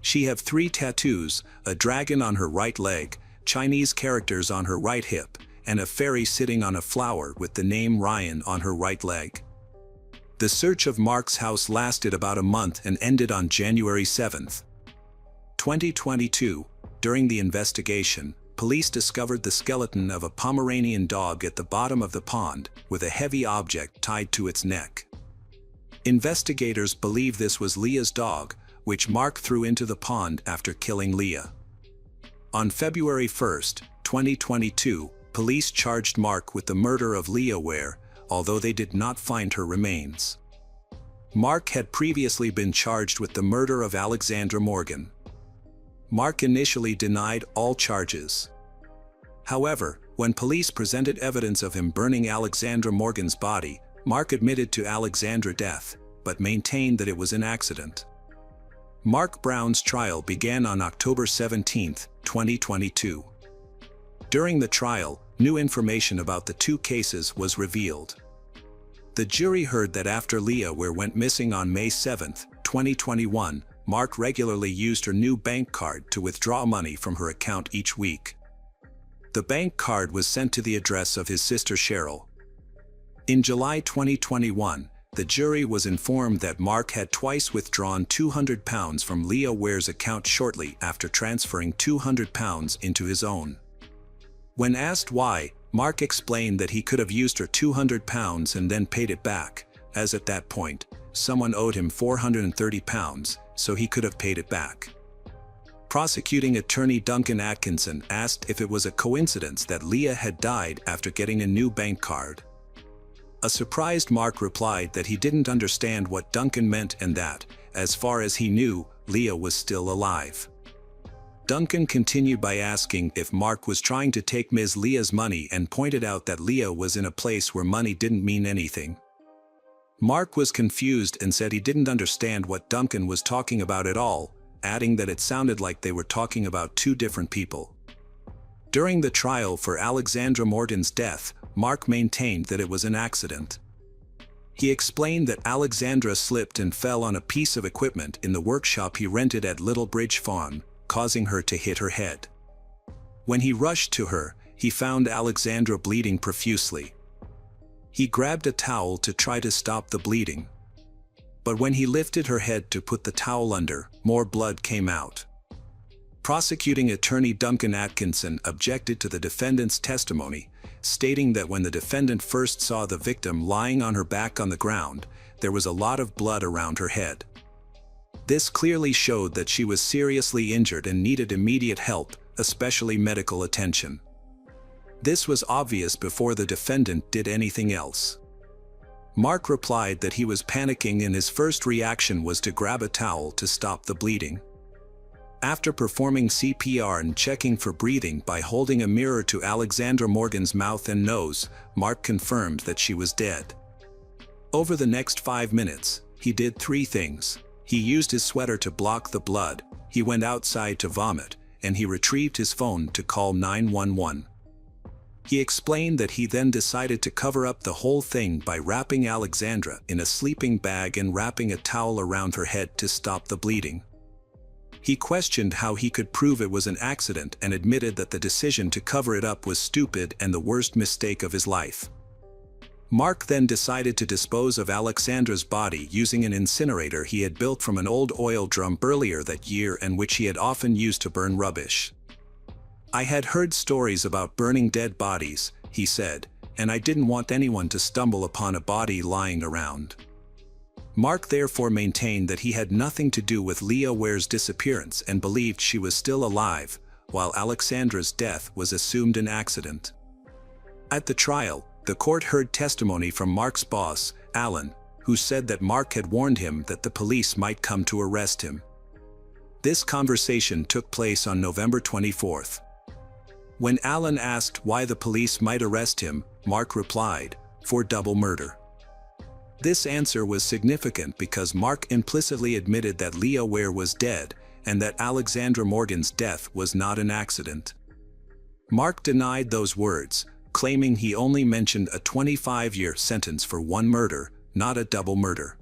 She had 3 tattoos, a dragon on her right leg, Chinese characters on her right hip, and a fairy sitting on a flower with the name Ryan on her right leg. The search of Mark's house lasted about a month and ended on January 7, 2022. During the investigation, police discovered the skeleton of a Pomeranian dog at the bottom of the pond, with a heavy object tied to its neck. Investigators believe this was Leah's dog, which Mark threw into the pond after killing Leah. On February 1, 2022, police charged Mark with the murder of Leah Ware, although they did not find her remains. Mark had previously been charged with the murder of Alexandra Morgan. Mark initially denied all charges. However, when police presented evidence of him burning Alexandra Morgan's body, Mark admitted to Alexandra's death, but maintained that it was an accident. Mark Brown's trial began on October 17, 2022. During the trial, new information about the 2 cases was revealed. The jury heard that after Leah Ware went missing on May 7, 2021, Mark regularly used her new bank card to withdraw money from her account each week. The bank card was sent to the address of his sister Cheryl. In July 2021, the jury was informed that Mark had twice withdrawn £200 from Leah Ware's account shortly after transferring £200 into his own. When asked why, Mark explained that he could have used her £200 and then paid it back, as at that point, someone owed him £430, so he could have paid it back. Prosecuting attorney Duncan Atkinson asked if it was a coincidence that Leah had died after getting a new bank card. A surprised Mark replied that he didn't understand what Duncan meant and that, as far as he knew, Leah was still alive. Duncan continued by asking if Mark was trying to take Ms. Leah's money and pointed out that Leah was in a place where money didn't mean anything. Mark was confused and said he didn't understand what Duncan was talking about at all, adding that it sounded like they were talking about 2 different people. During the trial for Alexandra Morgan's death, Mark maintained that it was an accident. He explained that Alexandra slipped and fell on a piece of equipment in the workshop he rented at Little Bridge Farm, causing her to hit her head. When he rushed to her, he found Alexandra bleeding profusely. He grabbed a towel to try to stop the bleeding. But when he lifted her head to put the towel under, more blood came out. Prosecuting attorney Duncan Atkinson objected to the defendant's testimony, stating that when the defendant first saw the victim lying on her back on the ground, there was a lot of blood around her head. This clearly showed that she was seriously injured and needed immediate help, especially medical attention. This was obvious before the defendant did anything else. Mark replied that he was panicking and his first reaction was to grab a towel to stop the bleeding. After performing CPR and checking for breathing by holding a mirror to Alexandra Morgan's mouth and nose, Mark confirmed that she was dead. Over the next 5 minutes, he did 3 things. He used his sweater to block the blood, he went outside to vomit, and he retrieved his phone to call 911. He explained that he then decided to cover up the whole thing by wrapping Alexandra in a sleeping bag and wrapping a towel around her head to stop the bleeding. He questioned how he could prove it was an accident and admitted that the decision to cover it up was stupid and the worst mistake of his life. Mark then decided to dispose of Alexandra's body using an incinerator he had built from an old oil drum earlier that year and which he had often used to burn rubbish. "I had heard stories about burning dead bodies," he said, "and I didn't want anyone to stumble upon a body lying around." Mark therefore maintained that he had nothing to do with Leah Ware's disappearance and believed she was still alive, while Alexandra's death was assumed an accident. At the trial, the court heard testimony from Mark's boss, Alan, who said that Mark had warned him that the police might come to arrest him. This conversation took place on November 24th. When Alan asked why the police might arrest him, Mark replied, "For double murder." This answer was significant because Mark implicitly admitted that Leah Ware was dead and that Alexandra Morgan's death was not an accident. Mark denied those words, claiming he only mentioned a 25-year sentence for one murder, not a double murder.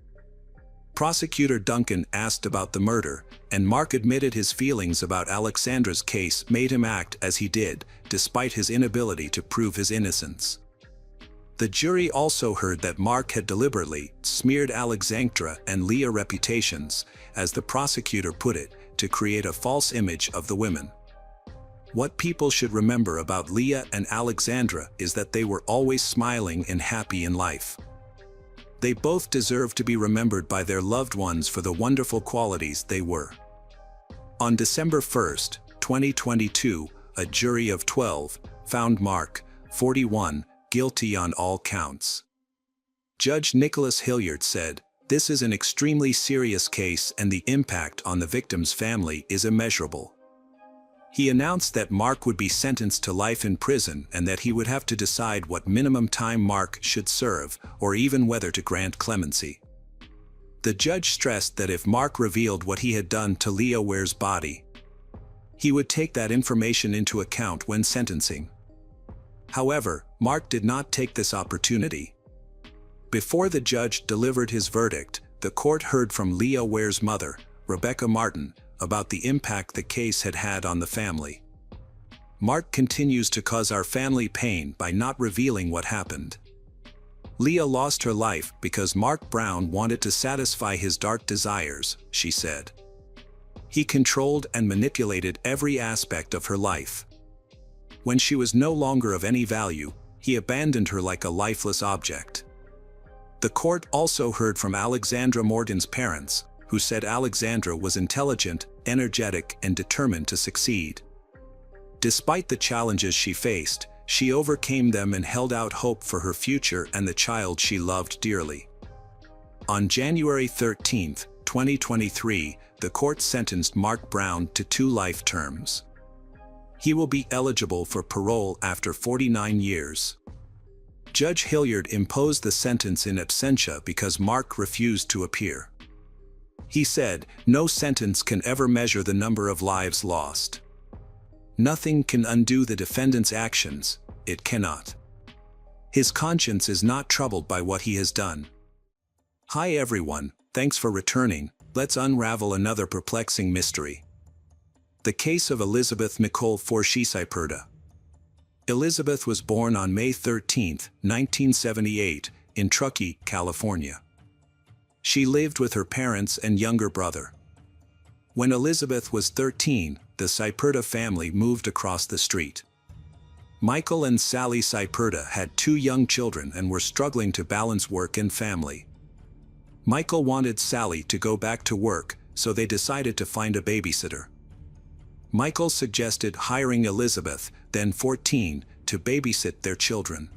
Prosecutor Duncan asked about the murder, and Mark admitted his feelings about Alexandra's case made him act as he did, despite his inability to prove his innocence. The jury also heard that Mark had deliberately smeared Alexandra and Leah reputations, as the prosecutor put it, to create a false image of the women. What people should remember about Leah and Alexandra is that they were always smiling and happy in life. They both deserve to be remembered by their loved ones for the wonderful qualities they were. On December 1, 2022, a jury of 12 found Mark, 41, guilty on all counts. Judge Nicholas Hilliard said, "This is an extremely serious case and the impact on the victim's family is immeasurable." He announced that Mark would be sentenced to life in prison and that he would have to decide what minimum time Mark should serve, or even whether to grant clemency. The judge stressed that if Mark revealed what he had done to Leah Ware's body, he would take that information into account when sentencing. However, Mark did not take this opportunity. Before the judge delivered his verdict, the court heard from Leah Ware's mother, Rebecca Martin, about the impact the case had had on the family. "Mark continues to cause our family pain by not revealing what happened. Leah lost her life because Mark Brown wanted to satisfy his dark desires," she said. "He controlled and manipulated every aspect of her life. When she was no longer of any value, he abandoned her like a lifeless object." The court also heard from Alexandra Morgan's parents, who said Alexandra was intelligent, energetic, and determined to succeed. Despite the challenges she faced, she overcame them and held out hope for her future and the child she loved dearly. On January 13, 2023, the court sentenced Mark Brown to 2 life terms. He will be eligible for parole after 49 years. Judge Hilliard imposed the sentence in absentia because Mark refused to appear. He said, "No sentence can ever measure the number of lives lost. Nothing can undo the defendant's actions, it cannot. His conscience is not troubled by what he has done." Hi everyone, thanks for returning. Let's unravel another perplexing mystery. The case of Elizabeth Nicole Forshee-Cyperda. Elizabeth was born on May 13, 1978, in Truckee, California. She lived with her parents and younger brother. When Elizabeth was 13, the Cyperda family moved across the street. Michael and Sally Cyperda had 2 young children and were struggling to balance work and family. Michael wanted Sally to go back to work, so they decided to find a babysitter. Michael suggested hiring Elizabeth, then 14, to babysit their children.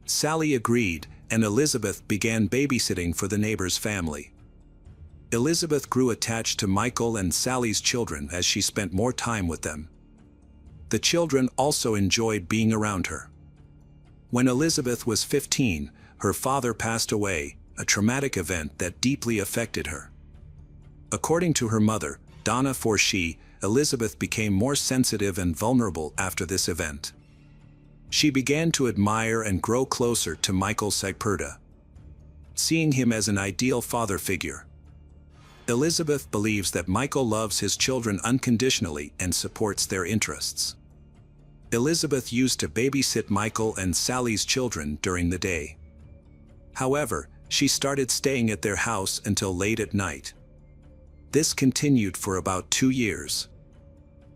Sally agreed, and Elizabeth began babysitting for the neighbor's family. Elizabeth grew attached to Michael and Sally's children as she spent more time with them. The children also enjoyed being around her. When Elizabeth was 15, her father passed away, a traumatic event that deeply affected her. According to her mother, Donna Forshee, Elizabeth became more sensitive and vulnerable after this event. She began to admire and grow closer to Michael Saperda, seeing him as an ideal father figure. Elizabeth believes that Michael loves his children unconditionally and supports their interests. Elizabeth used to babysit Michael and Sally's children during the day. However, she started staying at their house until late at night. This continued for about 2 years.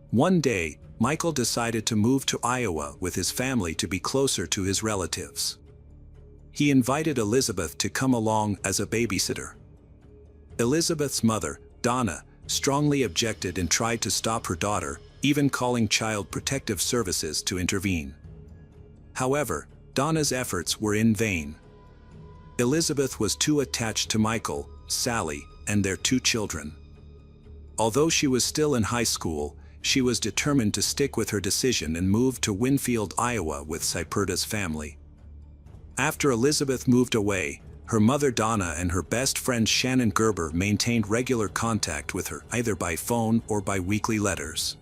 One day, Michael decided to move to Iowa with his family to be closer to his relatives. He invited Elizabeth to come along as a babysitter. Elizabeth's mother, Donna, strongly objected and tried to stop her daughter, even calling Child Protective Services to intervene. However, Donna's efforts were in vain. Elizabeth was too attached to Michael, Sally, and their 2 children. Although she was still in high school, she was determined to stick with her decision and moved to Winfield, Iowa with Saperda's family. After Elizabeth moved away, her mother Donna and her best friend Shannon Gerber maintained regular contact with her, either by phone or by weekly letters.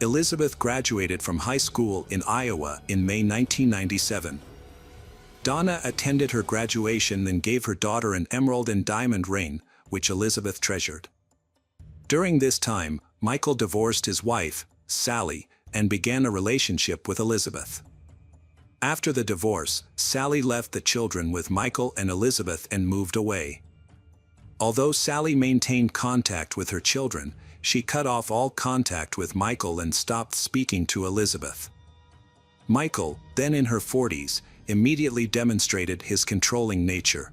Elizabeth graduated from high school in Iowa in May 1997. Donna attended her graduation and gave her daughter an emerald and diamond ring, which Elizabeth treasured. During this time, Michael divorced his wife, Sally, and began a relationship with Elizabeth. After the divorce, Sally left the children with Michael and Elizabeth and moved away. Although Sally maintained contact with her children, she cut off all contact with Michael and stopped speaking to Elizabeth. Michael, then in her 40s, immediately demonstrated his controlling nature.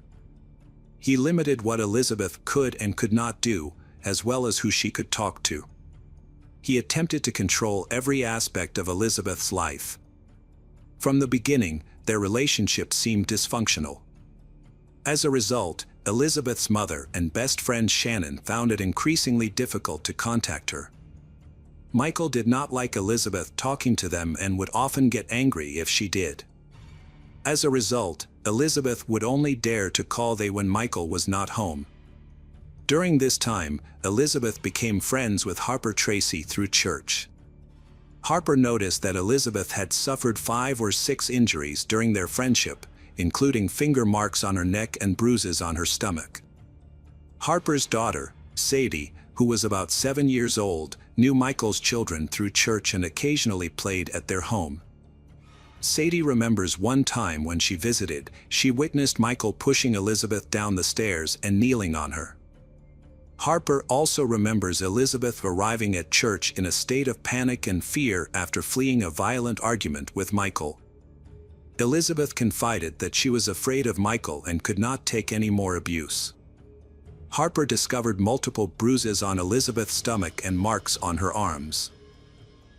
He limited what Elizabeth could and could not do, as well as who she could talk to. He attempted to control every aspect of Elizabeth's life. From the beginning, their relationship seemed dysfunctional. As a result, Elizabeth's mother and best friend Shannon found it increasingly difficult to contact her. Michael did not like Elizabeth talking to them and would often get angry if she did. As a result, Elizabeth would only dare to call them when Michael was not home. During this time, Elizabeth became friends with Harper Tracy through church. Harper noticed that Elizabeth had suffered 5 or 6 injuries during their friendship, including finger marks on her neck and bruises on her stomach. Harper's daughter, Sadie, who was about 7 years old, knew Michael's children through church and occasionally played at their home. Sadie remembers one time when she visited, she witnessed Michael pushing Elizabeth down the stairs and kneeling on her. Harper also remembers Elizabeth arriving at church in a state of panic and fear after fleeing a violent argument with Michael. Elizabeth confided that she was afraid of Michael and could not take any more abuse. Harper discovered multiple bruises on Elizabeth's stomach and marks on her arms.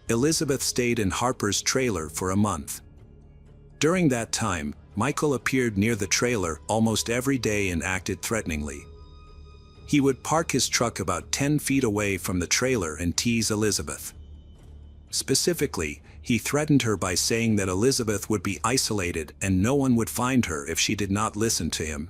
Elizabeth stayed in Harper's trailer for a month. During that time, Michael appeared near the trailer almost every day and acted threateningly. He would park his truck about 10 feet away from the trailer and tease Elizabeth. Specifically, he threatened her by saying that Elizabeth would be isolated and no one would find her if she did not listen to him.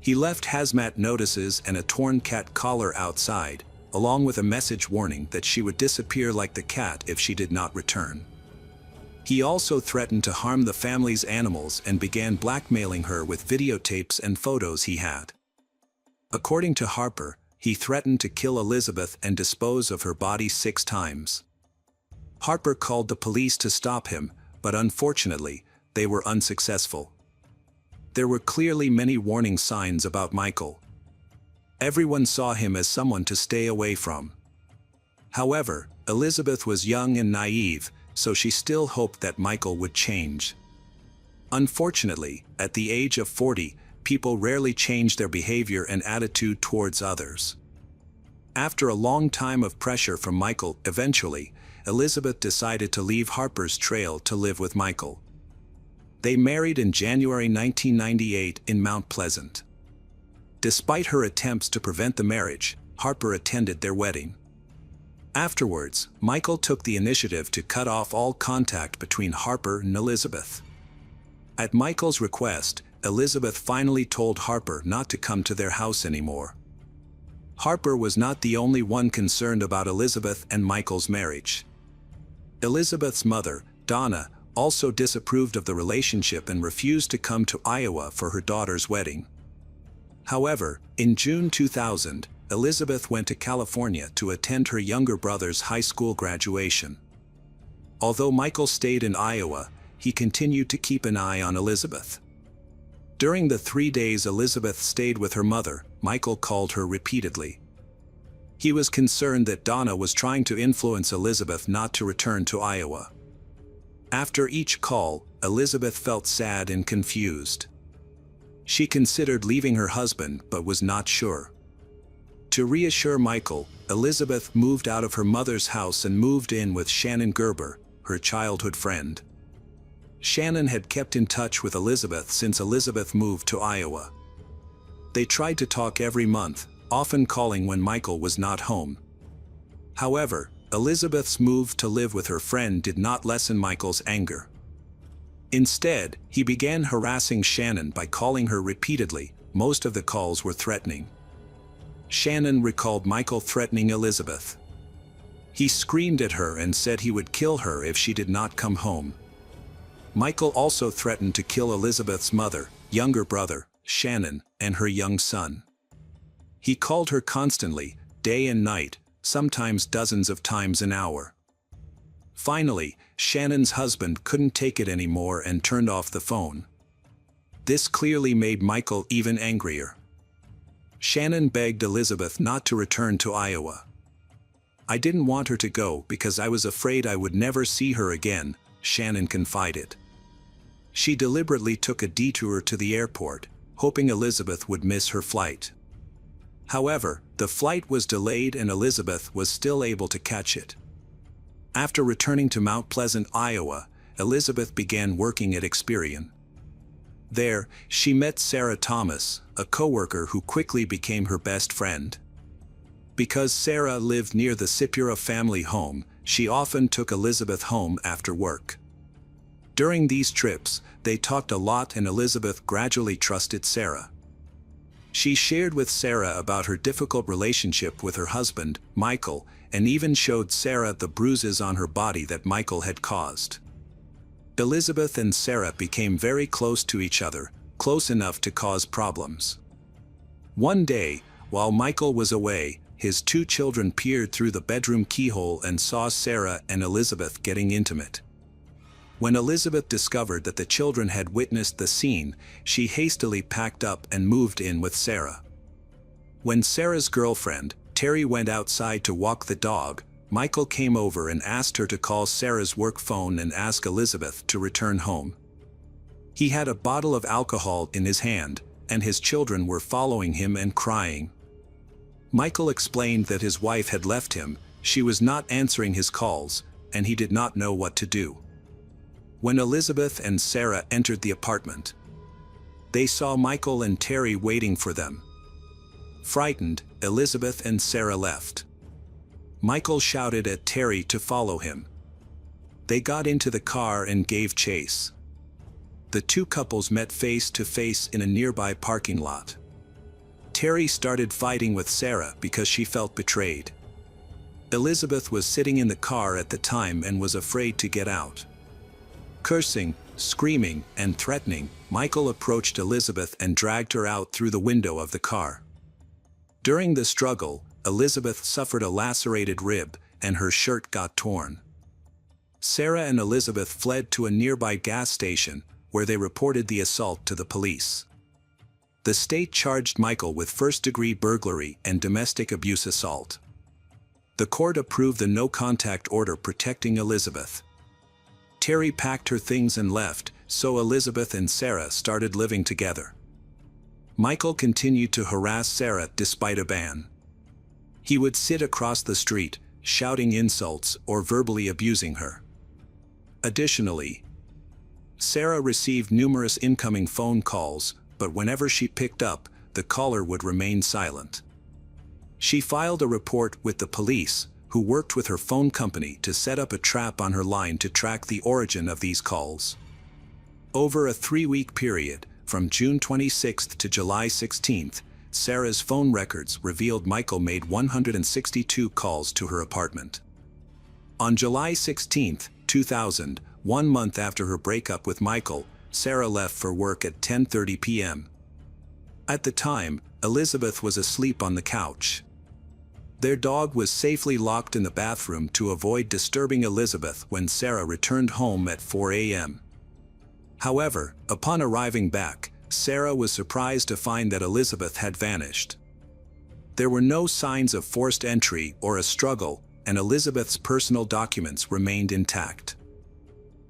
He left hazmat notices and a torn cat collar outside, along with a message warning that she would disappear like the cat if she did not return. He also threatened to harm the family's animals and began blackmailing her with videotapes and photos he had. According to Harper, he threatened to kill Elizabeth and dispose of her body 6 times. Harper called the police to stop him, but unfortunately, they were unsuccessful. There were clearly many warning signs about Michael. Everyone saw him as someone to stay away from. However, Elizabeth was young and naive, so she still hoped that Michael would change. Unfortunately, at the age of 40, people rarely change their behavior and attitude towards others. After a long time of pressure from Michael, eventually, Elizabeth decided to leave Harper's Trail to live with Michael. They married in January 1998 in Mount Pleasant. Despite her attempts to prevent the marriage, Harper attended their wedding. Afterwards, Michael took the initiative to cut off all contact between Harper and Elizabeth. At Michael's request, Elizabeth finally told Harper not to come to their house anymore. Harper was not the only one concerned about Elizabeth and Michael's marriage. Elizabeth's mother, Donna, also disapproved of the relationship and refused to come to Iowa for her daughter's wedding. However, in June 2000, Elizabeth went to California to attend her younger brother's high school graduation. Although Michael stayed in Iowa, he continued to keep an eye on Elizabeth. During the 3 days Elizabeth stayed with her mother, Michael called her repeatedly. He was concerned that Donna was trying to influence Elizabeth not to return to Iowa. After each call, Elizabeth felt sad and confused. She considered leaving her husband but was not sure. To reassure Michael, Elizabeth moved out of her mother's house and moved in with Shannon Gerber, her childhood friend. Shannon had kept in touch with Elizabeth since Elizabeth moved to Iowa. They tried to talk every month, often calling when Michael was not home. However, Elizabeth's move to live with her friend did not lessen Michael's anger. Instead, he began harassing Shannon by calling her repeatedly. Most of the calls were threatening. Shannon recalled Michael threatening Elizabeth. He screamed at her and said he would kill her if she did not come home. Michael also threatened to kill Elizabeth's mother, younger brother, Shannon, and her young son. He called her constantly, day and night, sometimes dozens of times an hour. Finally, Shannon's husband couldn't take it anymore and turned off the phone. This clearly made Michael even angrier. Shannon begged Elizabeth not to return to Iowa. "I didn't want her to go because I was afraid I would never see her again," Shannon confided. She deliberately took a detour to the airport, hoping Elizabeth would miss her flight. However, the flight was delayed and Elizabeth was still able to catch it. After returning to Mount Pleasant, Iowa, Elizabeth began working at Experian. There, she met Sarah Thomas, a coworker who quickly became her best friend. Because Sarah lived near the Sipura family home, she often took Elizabeth home after work. During these trips, they talked a lot and Elizabeth gradually trusted Sarah. She shared with Sarah about her difficult relationship with her husband, Michael, and even showed Sarah the bruises on her body that Michael had caused. Elizabeth and Sarah became very close to each other, close enough to cause problems. One day, while Michael was away, his 2 children peered through the bedroom keyhole and saw Sarah and Elizabeth getting intimate. When Elizabeth discovered that the children had witnessed the scene, she hastily packed up and moved in with Sarah. When Sarah's girlfriend, Terry, went outside to walk the dog, Michael came over and asked her to call Sarah's work phone and ask Elizabeth to return home. He had a bottle of alcohol in his hand, and his children were following him and crying. Michael explained that his wife had left him, she was not answering his calls, and he did not know what to do. When Elizabeth and Sarah entered the apartment, they saw Michael and Terry waiting for them. Frightened, Elizabeth and Sarah left. Michael shouted at Terry to follow him. They got into the car and gave chase. The 2 couples met face to face in a nearby parking lot. Terry started fighting with Sarah because she felt betrayed. Elizabeth was sitting in the car at the time and was afraid to get out. Cursing, screaming, and threatening, Michael approached Elizabeth and dragged her out through the window of the car. During the struggle, Elizabeth suffered a lacerated rib, and her shirt got torn. Sarah and Elizabeth fled to a nearby gas station, where they reported the assault to the police. The state charged Michael with first-degree burglary and domestic abuse assault. The court approved the no-contact order protecting Elizabeth. Terry packed her things and left, so Elizabeth and Sarah started living together. Michael continued to harass Sarah despite a ban. He would sit across the street, shouting insults or verbally abusing her. Additionally, Sarah received numerous incoming phone calls, but whenever she picked up, the caller would remain silent. She filed a report with the police, who worked with her phone company to set up a trap on her line to track the origin of these calls. Over a 3-week period, from June 26 to July 16, Sarah's phone records revealed Michael made 162 calls to her apartment. On July 16, 2000, 1 month after her breakup with Michael, Sarah left for work at 10:30 p.m. At the time, Elizabeth was asleep on the couch. Their dog was safely locked in the bathroom to avoid disturbing Elizabeth when Sarah returned home at 4 a.m. However, upon arriving back, Sarah was surprised to find that Elizabeth had vanished. There were no signs of forced entry or a struggle, and Elizabeth's personal documents remained intact.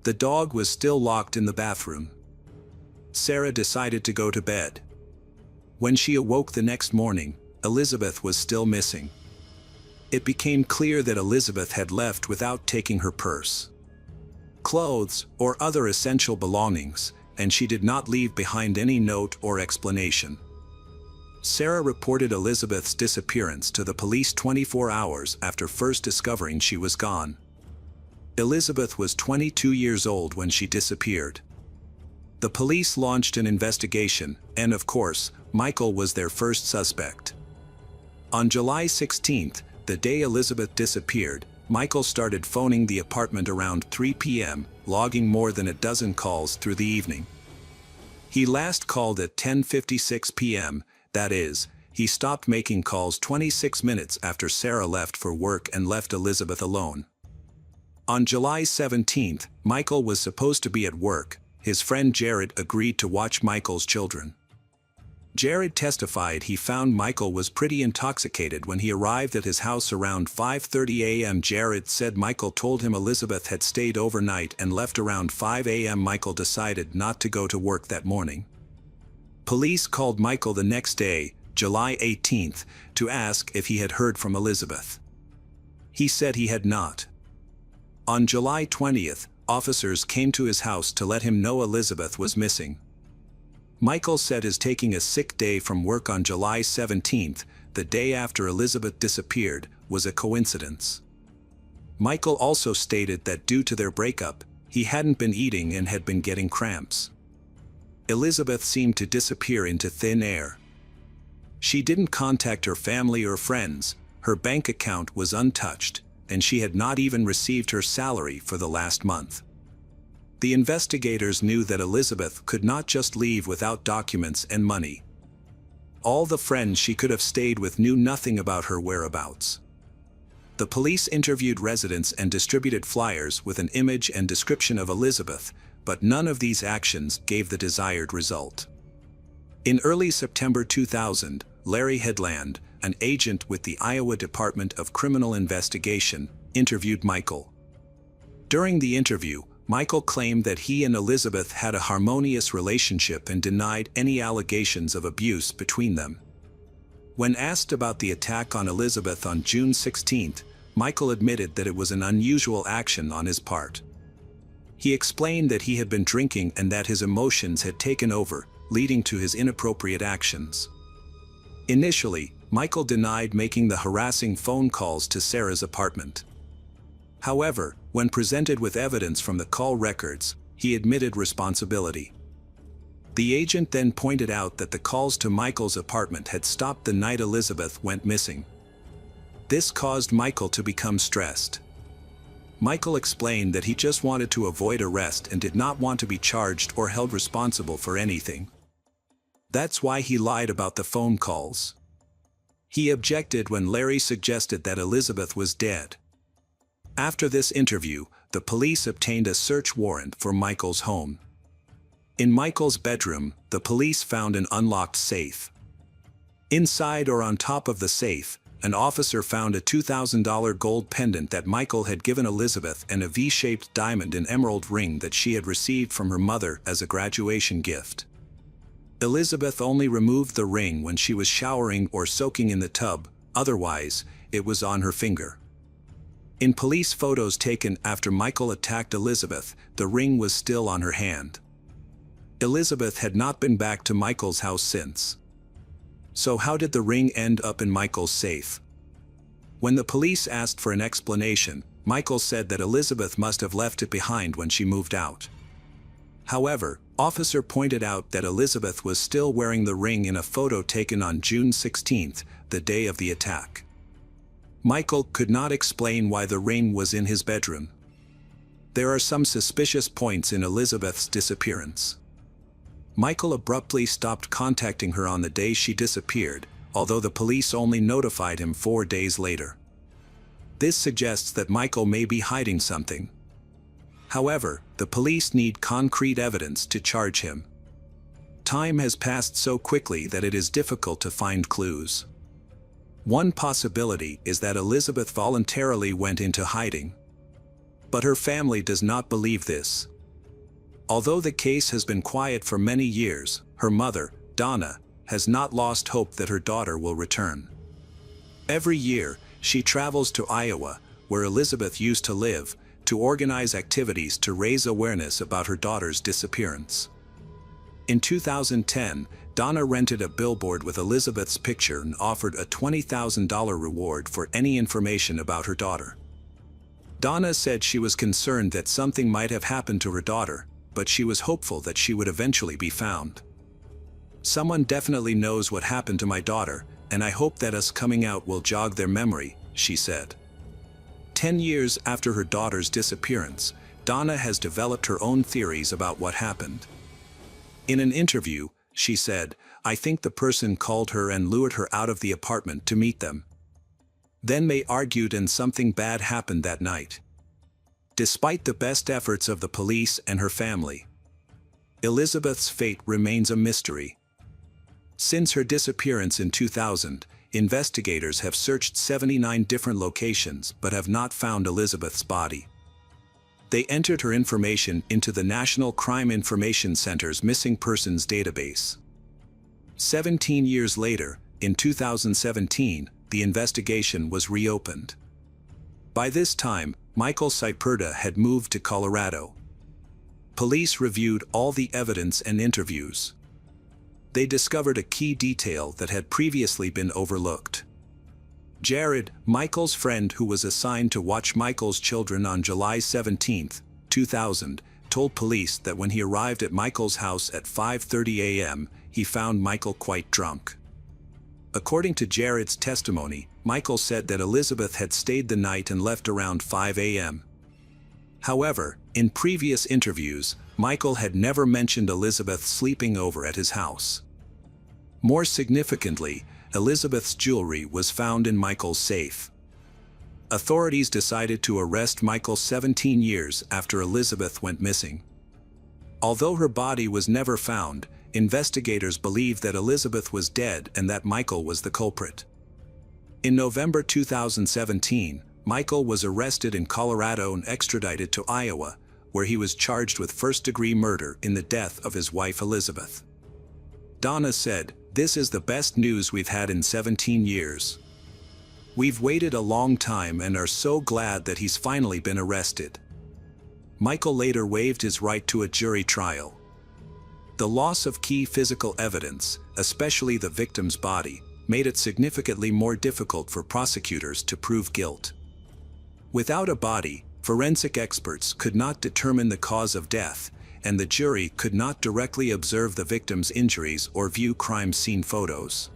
The dog was still locked in the bathroom. Sarah decided to go to bed. When she awoke the next morning, Elizabeth was still missing. It became clear that Elizabeth had left without taking her purse, clothes, or other essential belongings, and she did not leave behind any note or explanation. Sarah reported Elizabeth's disappearance to the police 24 hours after first discovering she was gone. Elizabeth was 22 years old when she disappeared. The police launched an investigation, and of course, Michael was their first suspect. On July 16th, the day Elizabeth disappeared, Michael started phoning the apartment around 3 p.m., logging more than a dozen calls through the evening. He last called at 10:56 p.m., that is, he stopped making calls 26 minutes after Sarah left for work and left Elizabeth alone. On July 17th, Michael was supposed to be at work. His friend Jared agreed to watch Michael's children. Jared testified he found Michael was pretty intoxicated when he arrived at his house around 5:30 a.m. Jared said Michael told him Elizabeth had stayed overnight and left around 5 a.m. Michael decided not to go to work that morning. Police called Michael the next day, July 18th, to ask if he had heard from Elizabeth. He said he had not. On July 20th, officers came to his house to let him know Elizabeth was missing. Michael said his taking a sick day from work on July 17th, the day after Elizabeth disappeared, was a coincidence. Michael also stated that due to their breakup, he hadn't been eating and had been getting cramps. Elizabeth seemed to disappear into thin air. She didn't contact her family or friends, her bank account was untouched, and she had not even received her salary for the last month. The investigators knew that Elizabeth could not just leave without documents and money. All the friends she could have stayed with knew nothing about her whereabouts. The police interviewed residents and distributed flyers with an image and description of Elizabeth, but none of these actions gave the desired result. In early September 2000, Larry Headland, an agent with the Iowa Department of Criminal Investigation, interviewed Michael. During the interview, Michael claimed that he and Elizabeth had a harmonious relationship and denied any allegations of abuse between them. When asked about the attack on Elizabeth on June 16th, Michael admitted that it was an unusual action on his part. He explained that he had been drinking and that his emotions had taken over, leading to his inappropriate actions. Initially, Michael denied making the harassing phone calls to Sarah's apartment. However, when presented with evidence from the call records, he admitted responsibility. The agent then pointed out that the calls to Michael's apartment had stopped the night Elizabeth went missing. This caused Michael to become stressed. Michael explained that he just wanted to avoid arrest and did not want to be charged or held responsible for anything. That's why he lied about the phone calls. He objected when Larry suggested that Elizabeth was dead. After this interview, the police obtained a search warrant for Michael's home. In Michael's bedroom, the police found an unlocked safe. Inside or on top of the safe, an officer found a $2,000 gold pendant that Michael had given Elizabeth and a V-shaped diamond and emerald ring that she had received from her mother as a graduation gift. Elizabeth only removed the ring when she was showering or soaking in the tub, otherwise, it was on her finger. In police photos taken after Michael attacked Elizabeth, the ring was still on her hand. Elizabeth had not been back to Michael's house since. So how did the ring end up in Michael's safe? When the police asked for an explanation, Michael said that Elizabeth must have left it behind when she moved out. However, officer pointed out that Elizabeth was still wearing the ring in a photo taken on June 16, the day of the attack. Michael could not explain why the ring was in his bedroom. There are some suspicious points in Elizabeth's disappearance. Michael abruptly stopped contacting her on the day she disappeared, although the police only notified him 4 days later. This suggests that Michael may be hiding something. However, the police need concrete evidence to charge him. Time has passed so quickly that it is difficult to find clues. One possibility is that Elizabeth voluntarily went into hiding. But her family does not believe this. Although the case has been quiet for many years, her mother, Donna, has not lost hope that her daughter will return. Every year, she travels to Iowa, where Elizabeth used to live, to organize activities to raise awareness about her daughter's disappearance. In 2010, Donna rented a billboard with Elizabeth's picture and offered a $20,000 reward for any information about her daughter. Donna said she was concerned that something might have happened to her daughter, but she was hopeful that she would eventually be found. "Someone definitely knows what happened to my daughter, and I hope that us coming out will jog their memory," she said. 10 years after her daughter's disappearance, Donna has developed her own theories about what happened. In an interview, she said, "I think the person called her and lured her out of the apartment to meet them. Then they argued and something bad happened that night." Despite the best efforts of the police and her family, Elizabeth's fate remains a mystery. Since her disappearance in 2000, investigators have searched 79 different locations but have not found Elizabeth's body. They entered her information into the National Crime Information Center's Missing Persons database. 17 years later, in 2017, the investigation was reopened. By this time, Michael Saiperda had moved to Colorado. Police reviewed all the evidence and interviews. They discovered a key detail that had previously been overlooked. Jared, Michael's friend who was assigned to watch Michael's children on July 17, 2000, told police that when he arrived at Michael's house at 5:30 a.m., he found Michael quite drunk. According to Jared's testimony, Michael said that Elizabeth had stayed the night and left around 5 a.m. However, in previous interviews, Michael had never mentioned Elizabeth sleeping over at his house. More significantly, Elizabeth's jewelry was found in Michael's safe. Authorities decided to arrest Michael 17 years after Elizabeth went missing. Although her body was never found, investigators believe that Elizabeth was dead and that Michael was the culprit. In November 2017, Michael was arrested in Colorado and extradited to Iowa, where he was charged with first-degree murder in the death of his wife Elizabeth. Donna said, "This is the best news we've had in 17 years. We've waited a long time and are so glad that he's finally been arrested." Michael later waived his right to a jury trial. The loss of key physical evidence, especially the victim's body, made it significantly more difficult for prosecutors to prove guilt. Without a body, forensic experts could not determine the cause of death, and the jury could not directly observe the victim's injuries or view crime scene photos.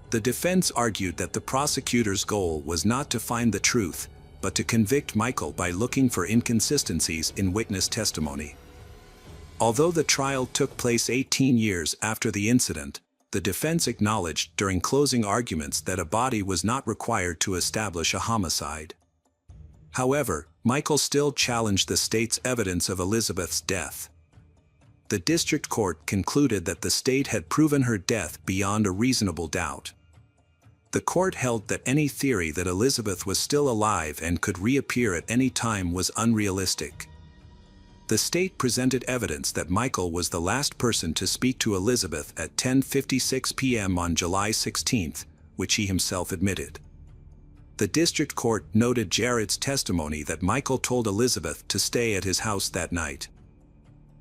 The defense argued that the prosecutor's goal was not to find the truth, but to convict Michael by looking for inconsistencies in witness testimony. Although the trial took place 18 years after the incident, the defense acknowledged during closing arguments that a body was not required to establish a homicide. However, Michael still challenged the state's evidence of Elizabeth's death. The district court concluded that the state had proven her death beyond a reasonable doubt. The court held that any theory that Elizabeth was still alive and could reappear at any time was unrealistic. The state presented evidence that Michael was the last person to speak to Elizabeth at 10:56 p.m. on July 16, which he himself admitted. The district court noted Jared's testimony that Michael told Elizabeth to stay at his house that night.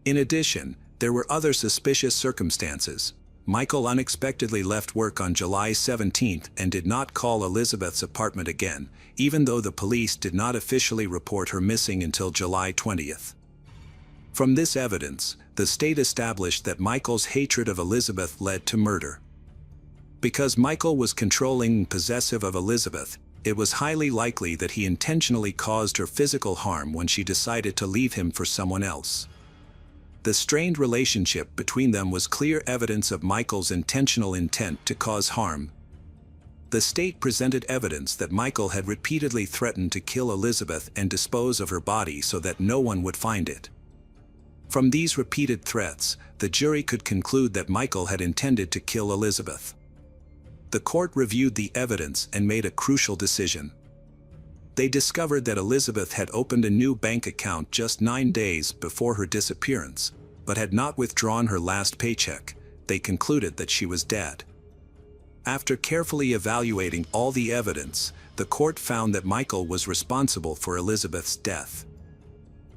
In addition, there were other suspicious circumstances. Michael unexpectedly left work on July 17 and did not call Elizabeth's apartment again, even though the police did not officially report her missing until July 20. From this evidence, the state established that Michael's hatred of Elizabeth led to murder. Because Michael was controlling and possessive of Elizabeth, it was highly likely that he intentionally caused her physical harm when she decided to leave him for someone else. The strained relationship between them was clear evidence of Michael's intentional intent to cause harm. The state presented evidence that Michael had repeatedly threatened to kill Elizabeth and dispose of her body so that no one would find it. From these repeated threats, the jury could conclude that Michael had intended to kill Elizabeth. The court reviewed the evidence and made a crucial decision. They discovered that Elizabeth had opened a new bank account just 9 days before her disappearance, but had not withdrawn her last paycheck. They concluded that she was dead. After carefully evaluating all the evidence, the court found that Michael was responsible for Elizabeth's death.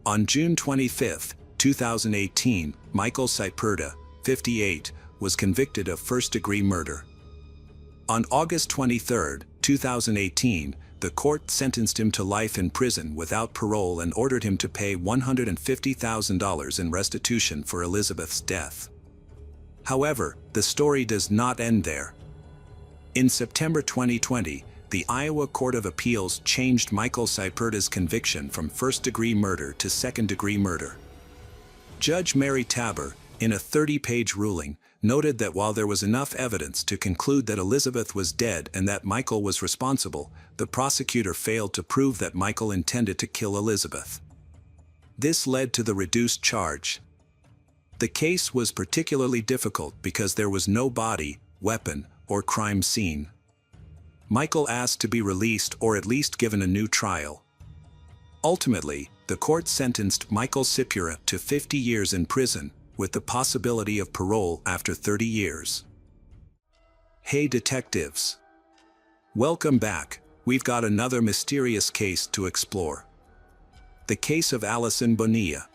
On June 25, 2018, Michael Cyperda, 58, was convicted of first-degree murder. On August 23, 2018, the court sentenced him to life in prison without parole and ordered him to pay $150,000 in restitution for Elizabeth's death. However, the story does not end there. In September 2020, the Iowa Court of Appeals changed Michael Cyperda's conviction from first-degree murder to second-degree murder. Judge Mary Tabor, in a 30-page ruling, noted that while there was enough evidence to conclude that Elizabeth was dead and that Michael was responsible, the prosecutor failed to prove that Michael intended to kill Elizabeth. This led to the reduced charge. The case was particularly difficult because there was no body, weapon, or crime scene. Michael asked to be released or at least given a new trial. Ultimately, the court sentenced Michael Cyperda to 50 years in prison, with the possibility of parole after 30 years. Hey detectives! Welcome back. We've got another mysterious case to explore. The case of Alison Bonilla.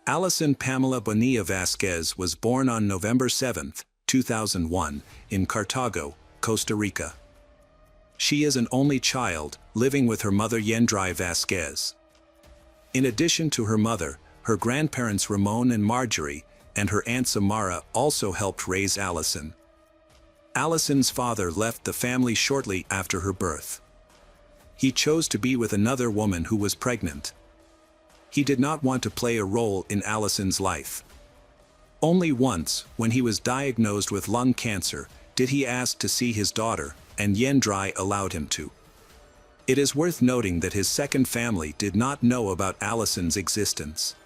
Alison Pamela Bonilla Vasquez was born on November 7, 2001, in Cartago, Costa Rica. She is an only child, living with her mother Yendrai Vasquez. In addition to her mother, her grandparents Ramon and Marjorie, and her aunt Samara also helped raise Alison. Alison's father left the family shortly after her birth. He chose to be with another woman who was pregnant. He did not want to play a role in Alison's life. Only once, when he was diagnosed with lung cancer, did he ask to see his daughter, and Yendrai allowed him to. It is worth noting that his second family did not know about Alison's existence.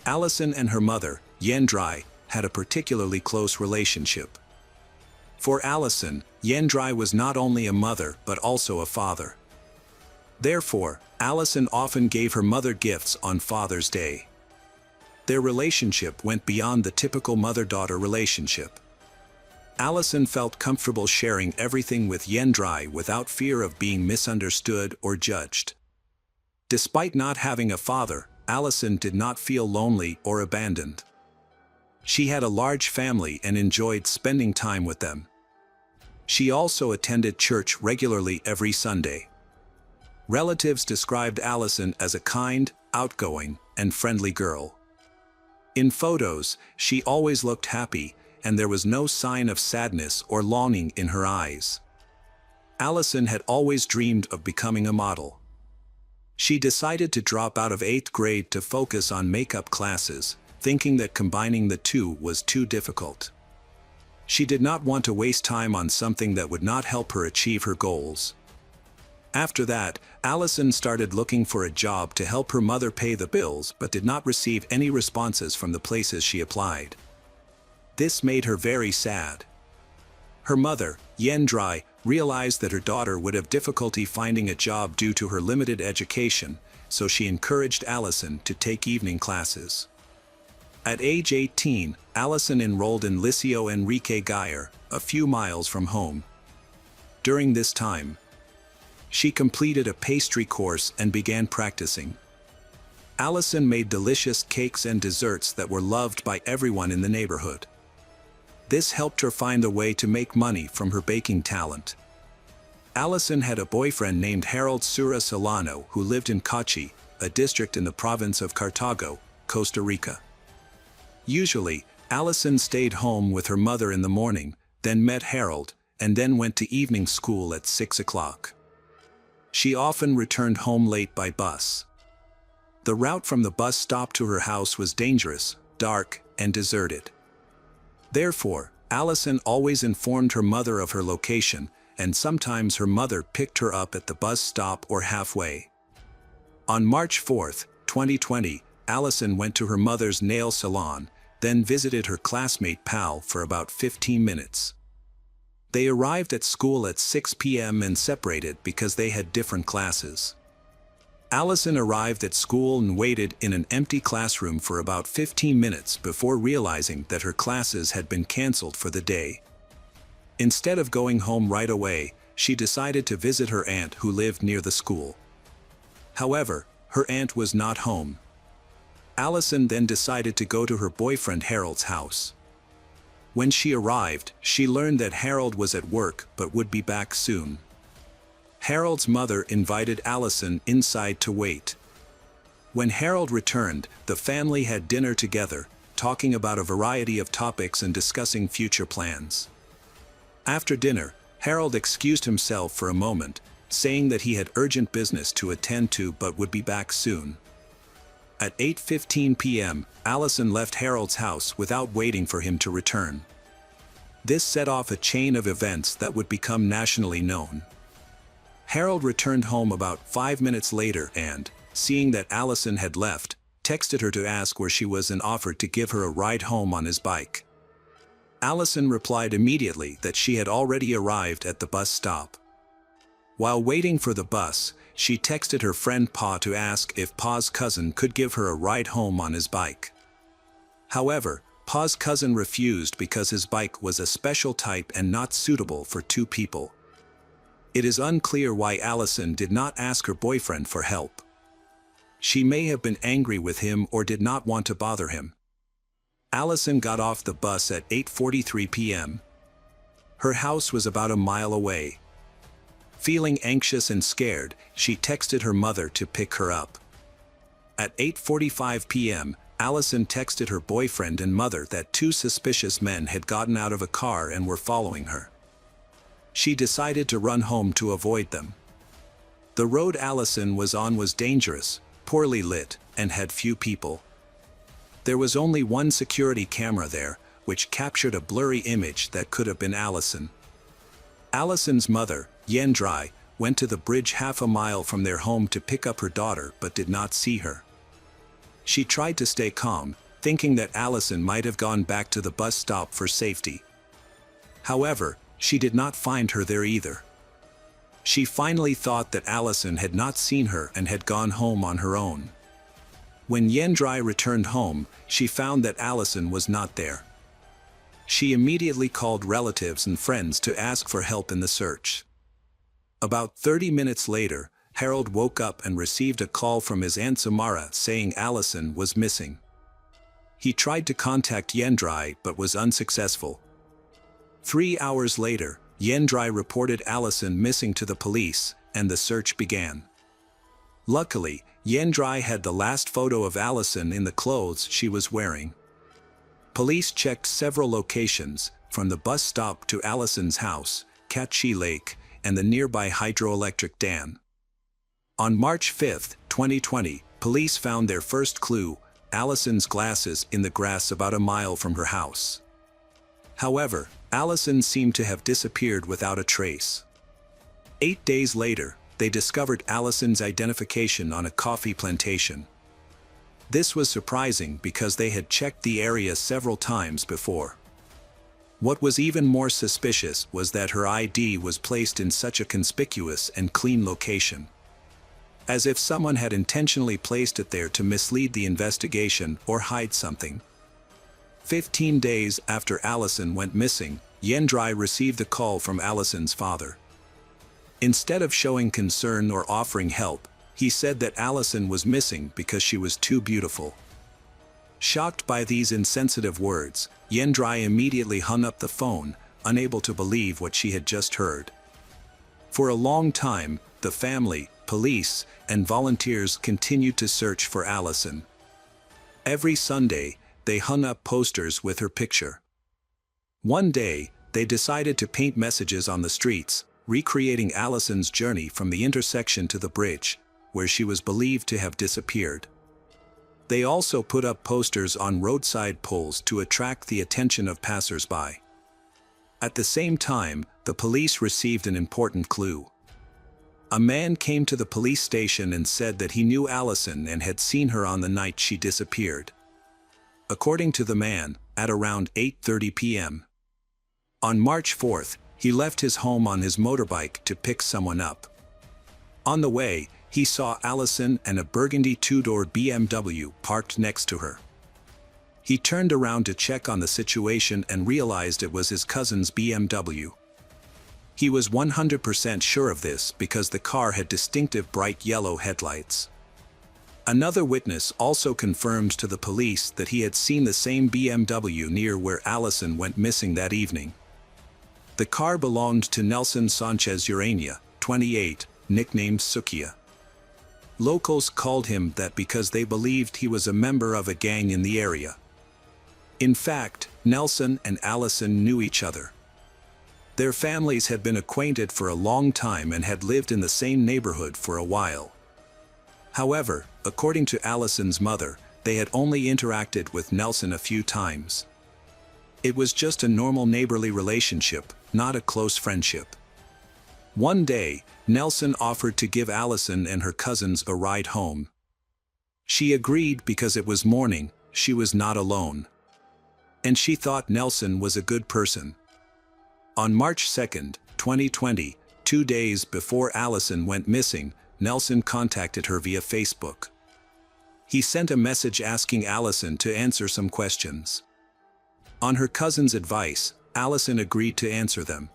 Alison and her mother, Yendrai, had a particularly close relationship. For Alison, Yendrai was not only a mother but also a father. Therefore, Alison often gave her mother gifts on Father's Day. Their relationship went beyond the typical mother-daughter relationship. Alison felt comfortable sharing everything with Yendrai without fear of being misunderstood or judged. Despite not having a father, Alison did not feel lonely or abandoned. She had a large family and enjoyed spending time with them. She also attended church regularly every Sunday. Relatives described Alison as a kind, outgoing, and friendly girl. In photos, she always looked happy, and there was no sign of sadness or longing in her eyes. Alison had always dreamed of becoming a model. She decided to drop out of 8th grade to focus on makeup classes, thinking that combining the two was too difficult. She did not want to waste time on something that would not help her achieve her goals. After that, Alison started looking for a job to help her mother pay the bills but did not receive any responses from the places she applied. This made her very sad. Her mother, Yendrai, realized that her daughter would have difficulty finding a job due to her limited education, so she encouraged Alison to take evening classes. At age 18, Alison enrolled in Liceo Enrique Geyer, a few miles from home. During this time, She completed a pastry course and began practicing. Allison made delicious cakes and desserts that were loved by everyone in the neighborhood. This helped her find a way to make money from her baking talent. Allison had a boyfriend named Harold Sura Solano who lived in Cachi, a district in the province of Cartago, Costa Rica. Usually, Allison stayed home with her mother in the morning, then met Harold, and then went to evening school at 6 o'clock. She often returned home late by bus. The route from the bus stop to her house was dangerous, dark, and deserted. Therefore, Allison always informed her mother of her location, and sometimes her mother picked her up at the bus stop or halfway. On March 4, 2020, Allison went to her mother's nail salon, then visited her classmate Pal for about 15 minutes. They arrived at school at 6 p.m. and separated because they had different classes. Allison arrived at school and waited in an empty classroom for about 15 minutes before realizing that her classes had been canceled for the day. Instead of going home right away, she decided to visit her aunt who lived near the school. However, her aunt was not home. Allison then decided to go to her boyfriend Harold's house. When she arrived, she learned that Harold was at work but would be back soon. Harold's mother invited Allison inside to wait. When Harold returned, the family had dinner together, talking about a variety of topics and discussing future plans. After dinner, Harold excused himself for a moment, saying that he had urgent business to attend to but would be back soon. At 8:15 p.m., Allison left Harold's house without waiting for him to return. This set off a chain of events that would become nationally known. Harold returned home about 5 minutes later and, seeing that Allison had left, texted her to ask where she was and offered to give her a ride home on his bike. Allison replied immediately that she had already arrived at the bus stop. While waiting for the bus, she texted her friend Pa to ask if Pa's cousin could give her a ride home on his bike. However, Pa's cousin refused because his bike was a special type and not suitable for two people. It is unclear why Allison did not ask her boyfriend for help. She may have been angry with him or did not want to bother him. Allison got off the bus at 8:43 p.m. Her house was about a mile away. Feeling anxious and scared, she texted her mother to pick her up. At 8:45 p.m., Allison texted her boyfriend and mother that two suspicious men had gotten out of a car and were following her. She decided to run home to avoid them. The road Allison was on was dangerous, poorly lit, and had few people. There was only one security camera there, which captured a blurry image that could have been Allison. Allison's mother, Yendrai, went to the bridge half a mile from their home to pick up her daughter but did not see her. She tried to stay calm, thinking that Allison might have gone back to the bus stop for safety. However, she did not find her there either. She finally thought that Allison had not seen her and had gone home on her own. When Yendrai returned home, she found that Allison was not there. She immediately called relatives and friends to ask for help in the search. About 30 minutes later, Harold woke up and received a call from his Aunt Samara saying Allison was missing. He tried to contact Yendrai but was unsuccessful. 3 hours later, Yendrai reported Allison missing to the police, and the search began. Luckily, Yendrai had the last photo of Allison in the clothes she was wearing. Police checked several locations, from the bus stop to Allison's house, Cachi Lake, and the nearby hydroelectric dam. On March 5, 2020, police found their first clue, Allison's glasses in the grass about a mile from her house. However, Allison seemed to have disappeared without a trace. 8 days later, they discovered Allison's identification on a coffee plantation. This was surprising because they had checked the area several times before. What was even more suspicious was that her ID was placed in such a conspicuous and clean location. As if someone had intentionally placed it there to mislead the investigation or hide something. 15 days after Allison went missing, Yendrai received a call from Allison's father. Instead of showing concern or offering help, he said that Allison was missing because she was too beautiful. Shocked by these insensitive words, Yendrai immediately hung up the phone, unable to believe what she had just heard. For a long time, the family, police, and volunteers continued to search for Allison. Every Sunday, they hung up posters with her picture. One day, they decided to paint messages on the streets, recreating Allison's journey from the intersection to the bridge, where she was believed to have disappeared. They also put up posters on roadside poles to attract the attention of passers-by. At the same time, the police received an important clue. A man came to the police station and said that he knew Allison and had seen her on the night she disappeared. According to the man, at around 8:30 p.m. on March 4th, he left his home on his motorbike to pick someone up. On the way, he saw Allison and a burgundy two-door BMW parked next to her. He turned around to check on the situation and realized it was his cousin's BMW. He was 100% sure of this because the car had distinctive bright yellow headlights. Another witness also confirmed to the police that he had seen the same BMW near where Allison went missing that evening. The car belonged to Nelson Sanchez Urania, 28, nicknamed Sukia. Locals called him that because they believed he was a member of a gang in the area. In fact, Nelson and Allison knew each other. Their families had been acquainted for a long time and had lived in the same neighborhood for a while. However, according to Allison's mother, they had only interacted with Nelson a few times. It was just a normal neighborly relationship, not a close friendship. One day, Nelson offered to give Allison and her cousins a ride home. She agreed because it was morning, she was not alone. And she thought Nelson was a good person. On March 2nd, 2020, 2 days before Allison went missing, Nelson contacted her via Facebook. He sent a message asking Allison to answer some questions. On her cousin's advice, Allison agreed to answer them.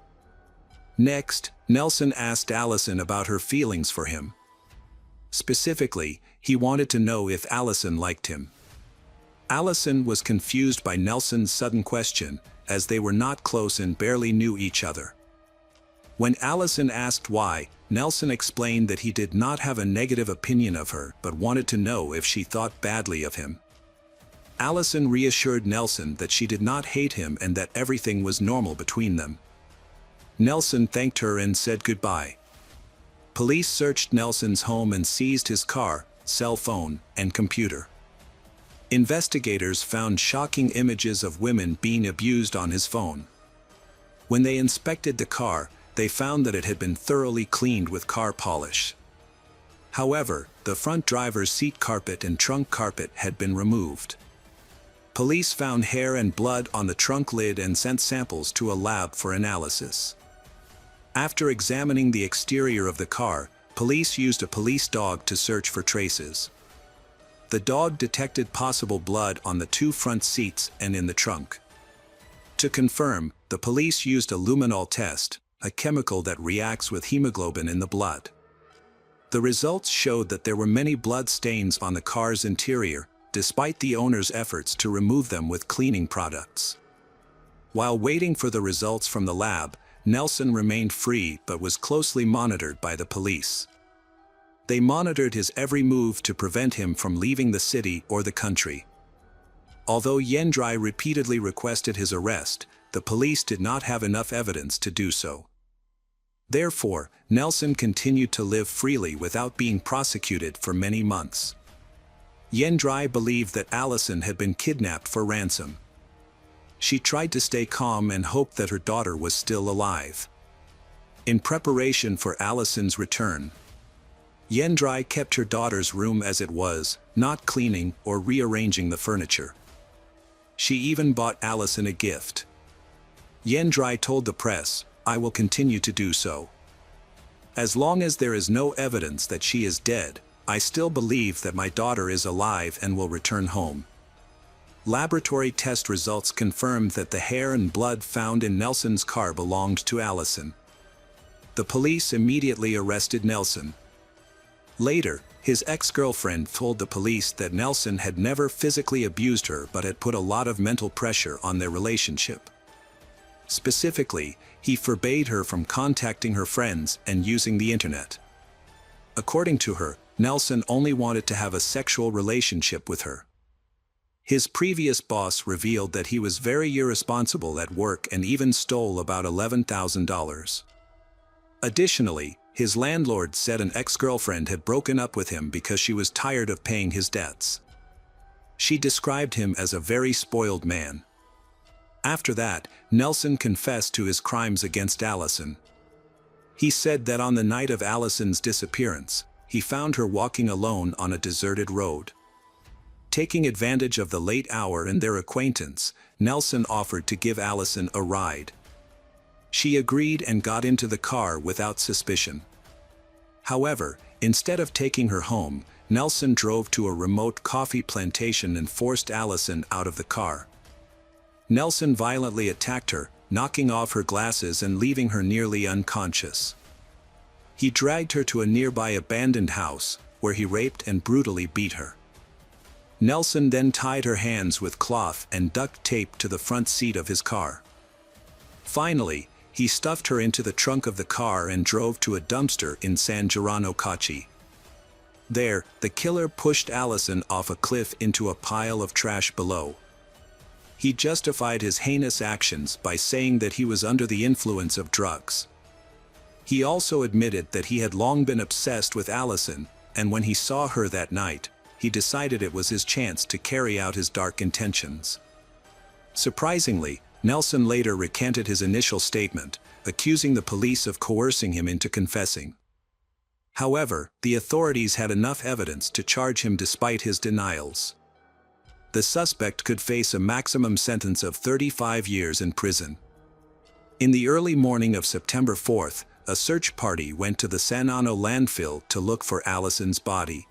Next, Nelson asked Allison about her feelings for him. Specifically, he wanted to know if Allison liked him. Allison was confused by Nelson's sudden question, as they were not close and barely knew each other. When Allison asked why, Nelson explained that he did not have a negative opinion of her but wanted to know if she thought badly of him. Allison reassured Nelson that she did not hate him and that everything was normal between them. Nelson thanked her and said goodbye. Police searched Nelson's home and seized his car, cell phone, and computer. Investigators found shocking images of women being abused on his phone. When they inspected the car, they found that it had been thoroughly cleaned with car polish. However, the front driver's seat carpet and trunk carpet had been removed. Police found hair and blood on the trunk lid and sent samples to a lab for analysis. After examining the exterior of the car, police used a police dog to search for traces. The dog detected possible blood on the 2 front seats and in the trunk. To confirm, the police used a luminol test, a chemical that reacts with hemoglobin in the blood. The results showed that there were many blood stains on the car's interior, despite the owner's efforts to remove them with cleaning products. While waiting for the results from the lab, Nelson remained free but was closely monitored by the police. They monitored his every move to prevent him from leaving the city or the country. Although Yendrai repeatedly requested his arrest, the police did not have enough evidence to do so. Therefore, Nelson continued to live freely without being prosecuted for many months. Yendrai believed that Allison had been kidnapped for ransom. She tried to stay calm and hoped that her daughter was still alive. In preparation for Allison's return, Yendrai kept her daughter's room as it was, not cleaning or rearranging the furniture. She even bought Allison a gift. Yendrai told the press, "I will continue to do so. As long as there is no evidence that she is dead, I still believe that my daughter is alive and will return home." Laboratory test results confirmed that the hair and blood found in Nelson's car belonged to Allison. The police immediately arrested Nelson. Later, his ex-girlfriend told the police that Nelson had never physically abused her but had put a lot of mental pressure on their relationship. Specifically, he forbade her from contacting her friends and using the internet. According to her, Nelson only wanted to have a sexual relationship with her. His previous boss revealed that he was very irresponsible at work and even stole about $11,000. Additionally, his landlord said an ex-girlfriend had broken up with him because she was tired of paying his debts. She described him as a very spoiled man. After that, Nelson confessed to his crimes against Allison. He said that on the night of Allison's disappearance, he found her walking alone on a deserted road. Taking advantage of the late hour and their acquaintance, Nelson offered to give Allison a ride. She agreed and got into the car without suspicion. However, instead of taking her home, Nelson drove to a remote coffee plantation and forced Allison out of the car. Nelson violently attacked her, knocking off her glasses and leaving her nearly unconscious. He dragged her to a nearby abandoned house, where he raped and brutally beat her. Nelson then tied her hands with cloth and duct tape to the front seat of his car. Finally, he stuffed her into the trunk of the car and drove to a dumpster in San Giorano Cacci. There, the killer pushed Allison off a cliff into a pile of trash below. He justified his heinous actions by saying that he was under the influence of drugs. He also admitted that he had long been obsessed with Allison, and when he saw her that night, he decided it was his chance to carry out his dark intentions. Surprisingly, Nelson later recanted his initial statement, accusing the police of coercing him into confessing. However, the authorities had enough evidence to charge him despite his denials. The suspect could face a maximum sentence of 35 years in prison. In the early morning of September 4th, a search party went to the San Anno landfill to look for Allison's body.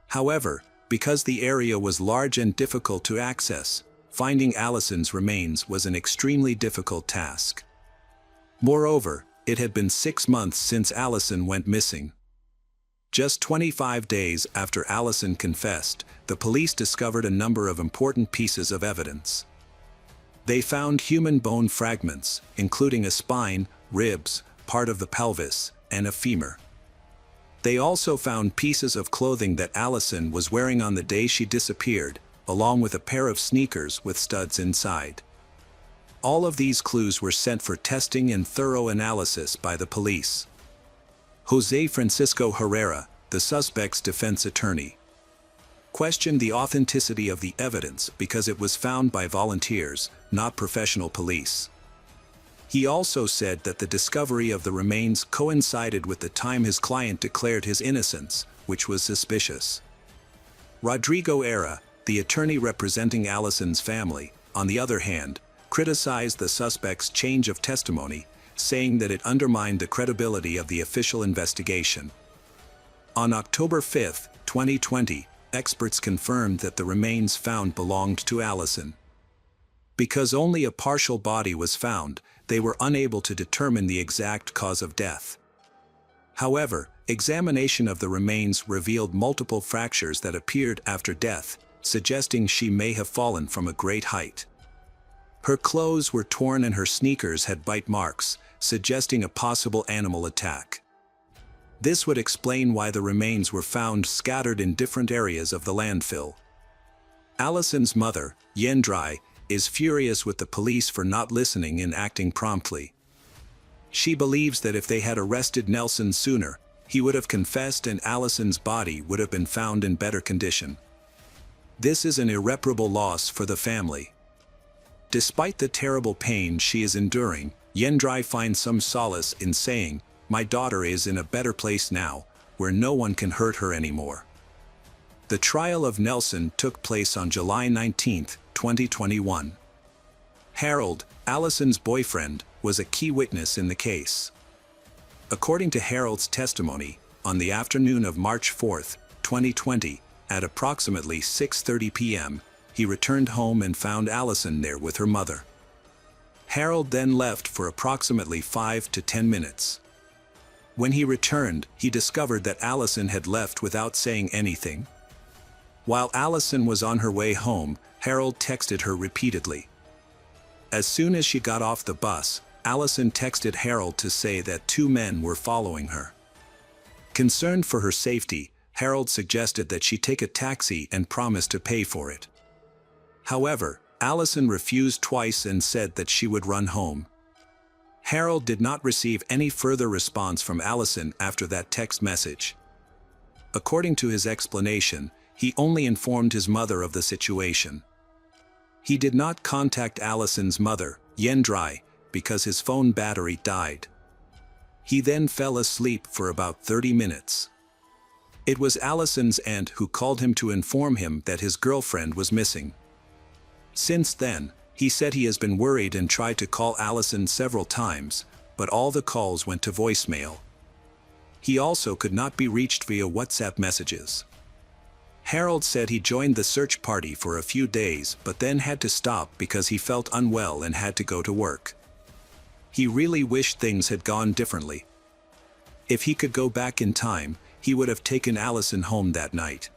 However, because the area was large and difficult to access, finding Allison's remains was an extremely difficult task. Moreover, it had been 6 months since Allison went missing. Just 25 days after Allison confessed, the police discovered a number of important pieces of evidence. They found human bone fragments, including a spine, ribs, part of the pelvis, and a femur. They also found pieces of clothing that Allison was wearing on the day she disappeared, along with a pair of sneakers with studs inside. All of these clues were sent for testing and thorough analysis by the police. José Francisco Herrera, the suspect's defense attorney, questioned the authenticity of the evidence because it was found by volunteers, not professional police. He also said that the discovery of the remains coincided with the time his client declared his innocence, which was suspicious. Rodrigo Era, the attorney representing Allison's family, on the other hand, criticized the suspect's change of testimony, saying that it undermined the credibility of the official investigation. On October 5, 2020, experts confirmed that the remains found belonged to Allison. Because only a partial body was found, they were unable to determine the exact cause of death. However, examination of the remains revealed multiple fractures that appeared after death, suggesting she may have fallen from a great height. Her clothes were torn and her sneakers had bite marks, suggesting a possible animal attack. This would explain why the remains were found scattered in different areas of the landfill. Allison's mother, Yendrai, is furious with the police for not listening and acting promptly. She believes that if they had arrested Nelson sooner, he would have confessed and Allison's body would have been found in better condition. This is an irreparable loss for the family. Despite the terrible pain she is enduring, Yendrai finds some solace in saying, "My daughter is in a better place now, where no one can hurt her anymore." The trial of Nelson took place on July 19, 2021. Harold, Allison's boyfriend, was a key witness in the case. According to Harold's testimony, on the afternoon of March 4, 2020, at approximately 6:30 p.m., he returned home and found Allison there with her mother. Harold then left for approximately 5 to 10 minutes. When he returned, he discovered that Allison had left without saying anything. While Allison was on her way home, Harold texted her repeatedly. As soon as she got off the bus, Allison texted Harold to say that two men were following her. Concerned for her safety, Harold suggested that she take a taxi and promised to pay for it. However, Allison refused twice and said that she would run home. Harold did not receive any further response from Allison after that text message. According to his explanation, he only informed his mother of the situation. He did not contact Allison's mother, Yendrai, because his phone battery died. He then fell asleep for about 30 minutes. It was Allison's aunt who called him to inform him that his girlfriend was missing. Since then, he said he has been worried and tried to call Allison several times, but all the calls went to voicemail. He also could not be reached via WhatsApp messages. Harold said he joined the search party for a few days but then had to stop because he felt unwell and had to go to work. He really wished things had gone differently. If he could go back in time, he would have taken Allison home that night.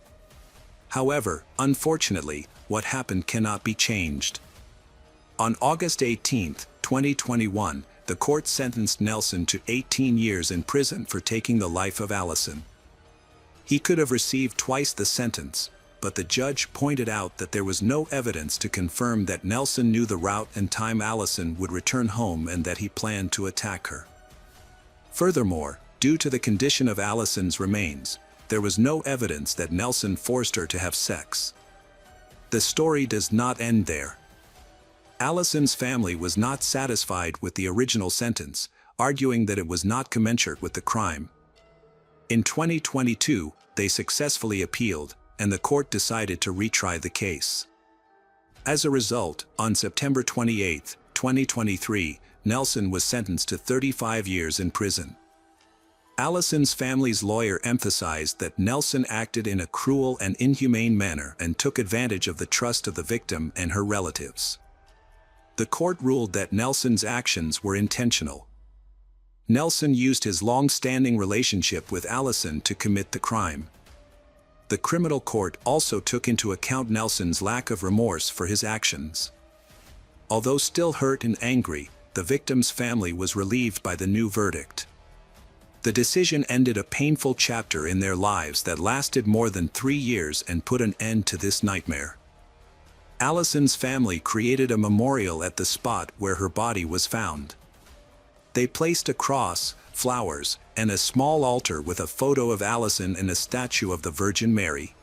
However, unfortunately, what happened cannot be changed. On August 18, 2021, the court sentenced Nelson to 18 years in prison for taking the life of Allison. He could have received twice the sentence, but the judge pointed out that there was no evidence to confirm that Nelson knew the route and time Allison would return home and that he planned to attack her. Furthermore, due to the condition of Allison's remains, there was no evidence that Nelson forced her to have sex. The story does not end there. Allison's family was not satisfied with the original sentence, arguing that it was not commensurate with the crime. In 2022, they successfully appealed, and the court decided to retry the case. As a result, on September 28, 2023, Nelson was sentenced to 35 years in prison. Allison's family's lawyer emphasized that Nelson acted in a cruel and inhumane manner and took advantage of the trust of the victim and her relatives. The court ruled that Nelson's actions were intentional. Nelson used his long-standing relationship with Allison to commit the crime. The criminal court also took into account Nelson's lack of remorse for his actions. Although still hurt and angry, the victim's family was relieved by the new verdict. The decision ended a painful chapter in their lives that lasted more than 3 years and put an end to this nightmare. Allison's family created a memorial at the spot where her body was found. They placed a cross, flowers, and a small altar with a photo of Allison and a statue of the Virgin Mary.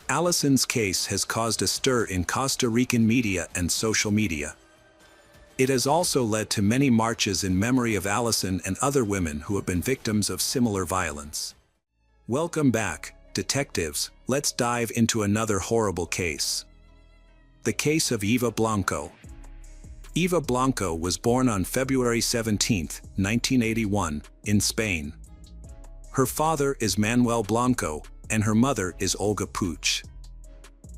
Allison's case has caused a stir in Costa Rican media and social media. It has also led to many marches in memory of Allison and other women who have been victims of similar violence. Welcome back, detectives. Let's dive into another horrible case. The case of Eva Blanco. Eva Blanco was born on February 17, 1981, in Spain. Her father is Manuel Blanco, and her mother is Olga Puig.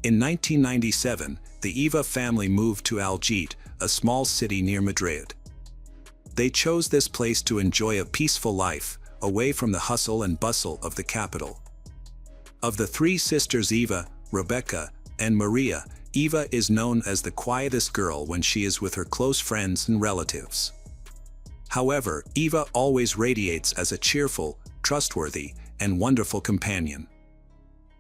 In 1997, the Eva family moved to Algete, a small city near Madrid. They chose this place to enjoy a peaceful life, away from the hustle and bustle of the capital. Of the 3 sisters Eva, Rebecca, and Maria, Eva is known as the quietest girl when she is with her close friends and relatives. However, Eva always radiates as a cheerful, trustworthy, and wonderful companion.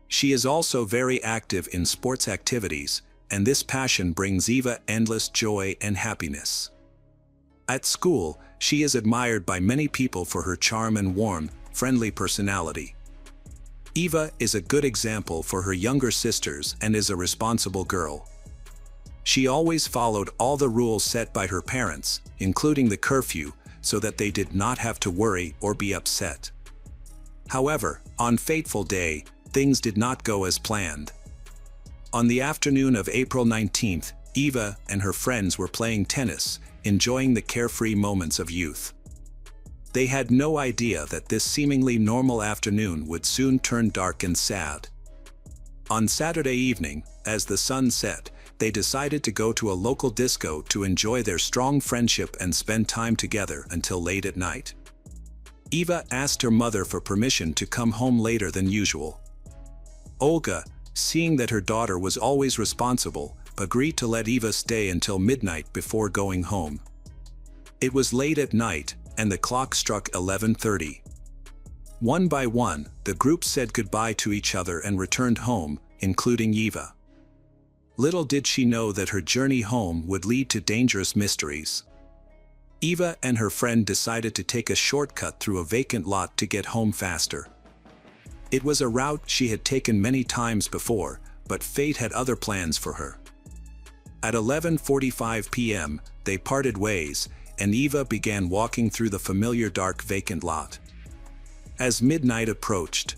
She is also very active in sports activities, and this passion brings Eva endless joy and happiness. At school, she is admired by many people for her charm and warm, friendly personality. Eva is a good example for her younger sisters and is a responsible girl. She always followed all the rules set by her parents, including the curfew, so that they did not have to worry or be upset. However, on fateful day, things did not go as planned. On the afternoon of April 19th, Eva and her friends were playing tennis, enjoying the carefree moments of youth. They had no idea that this seemingly normal afternoon would soon turn dark and sad. On Saturday evening, as the sun set, they decided to go to a local disco to enjoy their strong friendship and spend time together until late at night. Eva asked her mother for permission to come home later than usual. Olga, seeing that her daughter was always responsible, agreed to let Eva stay until midnight before going home. It was late at night, and the clock struck 11:30. One by one, the group said goodbye to each other and returned home, including Eva. Little did she know that her journey home would lead to dangerous mysteries. Eva and her friend decided to take a shortcut through a vacant lot to get home faster. It was a route she had taken many times before, but fate had other plans for her. At 11:45 p.m., they parted ways, and Eva began walking through the familiar dark vacant lot. As midnight approached,